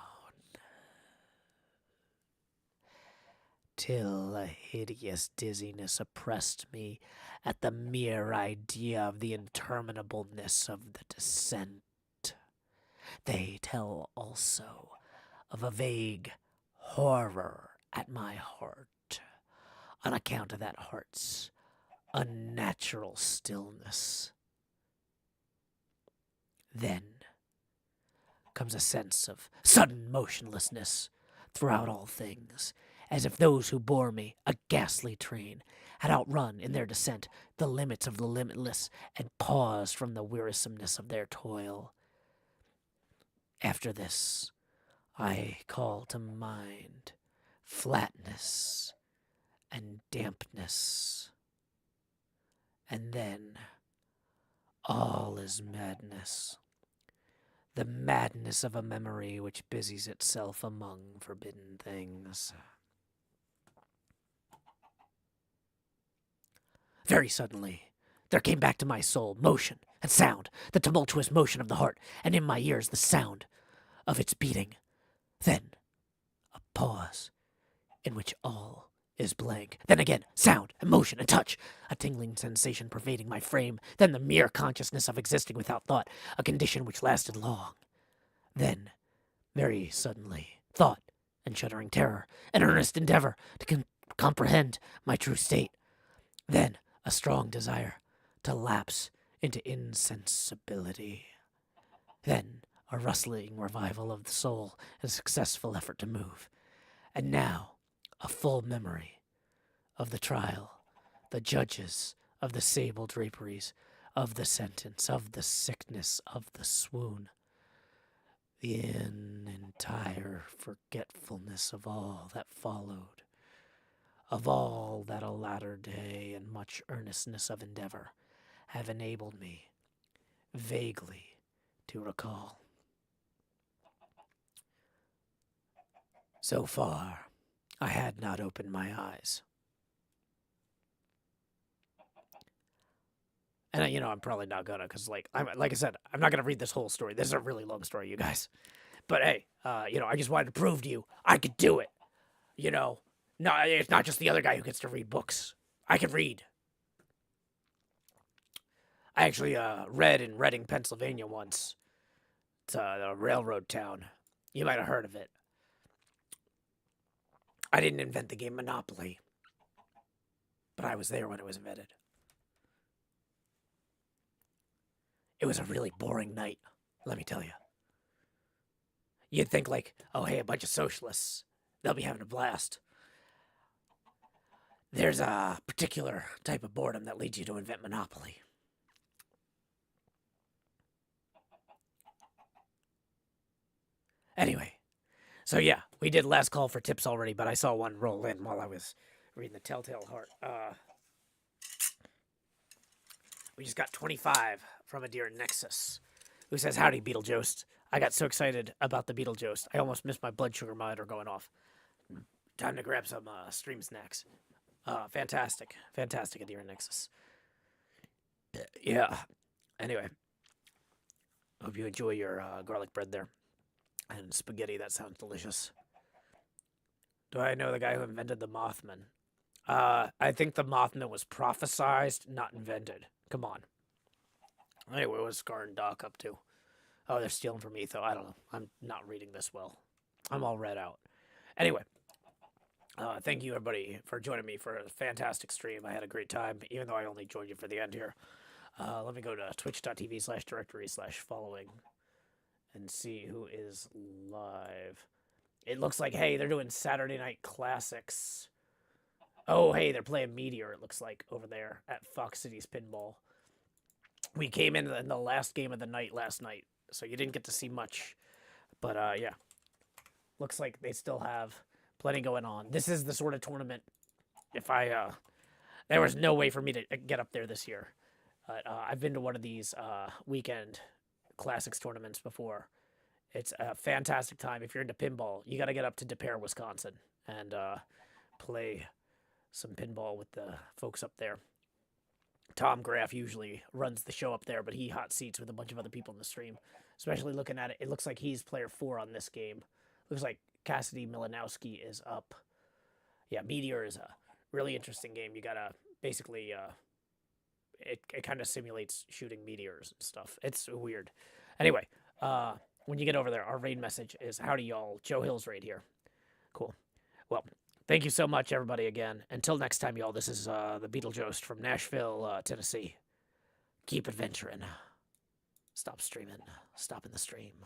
till a hideous dizziness oppressed me at the mere idea of the interminableness of the descent. They tell also of a vague horror at my heart, on account of that heart's unnatural stillness. Then comes a sense of sudden motionlessness throughout all things, as if those who bore me, a ghastly train, had outrun in their descent the limits of the limitless and paused from the wearisomeness of their toil. After this, I call to mind flatness and dampness, and then all is madness, the madness of a memory which busies itself among forbidden things. Very suddenly, there came back to my soul motion and sound, the tumultuous motion of the heart, and in my ears the sound of its beating. Then a pause in which all is blank. Then again, sound and motion and touch, a tingling sensation pervading my frame. Then the mere consciousness of existing without thought, a condition which lasted long. Then, very suddenly, thought and shuddering terror, an earnest endeavor to comprehend my true state. Then a strong desire to lapse into insensibility. Then a rustling revival of the soul and a successful effort to move. And now a full memory of the trial, the judges, of the sable draperies, of the sentence, of the sickness, of the swoon. in entire forgetfulness of all that followed, of all that a latter day and much earnestness of endeavor have enabled me vaguely to recall. So far, I had not opened my eyes. And, I'm probably not gonna, because, like I said, I'm not gonna read this whole story. This is a really long story, you guys. But, hey, I just wanted to prove to you I could do it. No, it's not just the other guy who gets to read books. I can read. I actually read in Reading, Pennsylvania once. It's a railroad town. You might have heard of it. I didn't invent the game Monopoly, but I was there when it was invented. It was a really boring night, let me tell you. You'd think like, oh, hey, a bunch of socialists. They'll be having a blast. There's a particular type of boredom that leads you to invent Monopoly. Anyway, so yeah, we did last call for tips already, but I saw one roll in while I was reading the Telltale Heart. We just got 25 from a dear Nexus, who says, "Howdy, Beetlejuice. I got so excited about the Beetlejuice, I almost missed my blood sugar monitor going off. Time to grab some stream snacks." Fantastic, a dear Nexus. Yeah. Anyway, hope you enjoy your garlic bread there. And spaghetti, that sounds delicious. Do I know the guy who invented the Mothman? I think the Mothman was prophesized, not invented. Come on. Anyway, what's Scar and Doc up to? Oh, they're stealing from Etho. I don't know. I'm not reading this well. I'm all read out. Anyway, thank you, everybody, for joining me for a fantastic stream. I had a great time, even though I only joined you for the end here. Let me go to twitch.tv/directory/following and see who is live. It looks like, hey, they're doing Saturday Night Classics. Oh, hey, they're playing Meteor, it looks like, over there at Fox Cities Pinball. We came in the last game of the night last night, so you didn't get to see much. But, yeah. Looks like they still have plenty going on. This is the sort of tournament, if I, there was no way for me to get up there this year. I've been to one of these weekend Classics tournaments before. It's a fantastic time. If you're into pinball, you got to get up to DePere, Wisconsin, and play some pinball with the folks up there. Tom Graff usually runs the show up there, but he hot seats with a bunch of other people in the stream. Especially looking at it, it looks like he's player 4 on this game. Looks like Cassidy Milanowski is up. Yeah, Meteor is a really interesting game. You gotta basically, it kind of simulates shooting meteors and stuff. It's weird. Anyway, when you get over there, our raid message is, howdy y'all, Joe Hill's raid here. Cool. Well, thank you so much, everybody, again. Until next time, y'all, this is the Beetlejuice from Nashville, Tennessee. Keep adventuring. Stop streaming. Stop in the stream.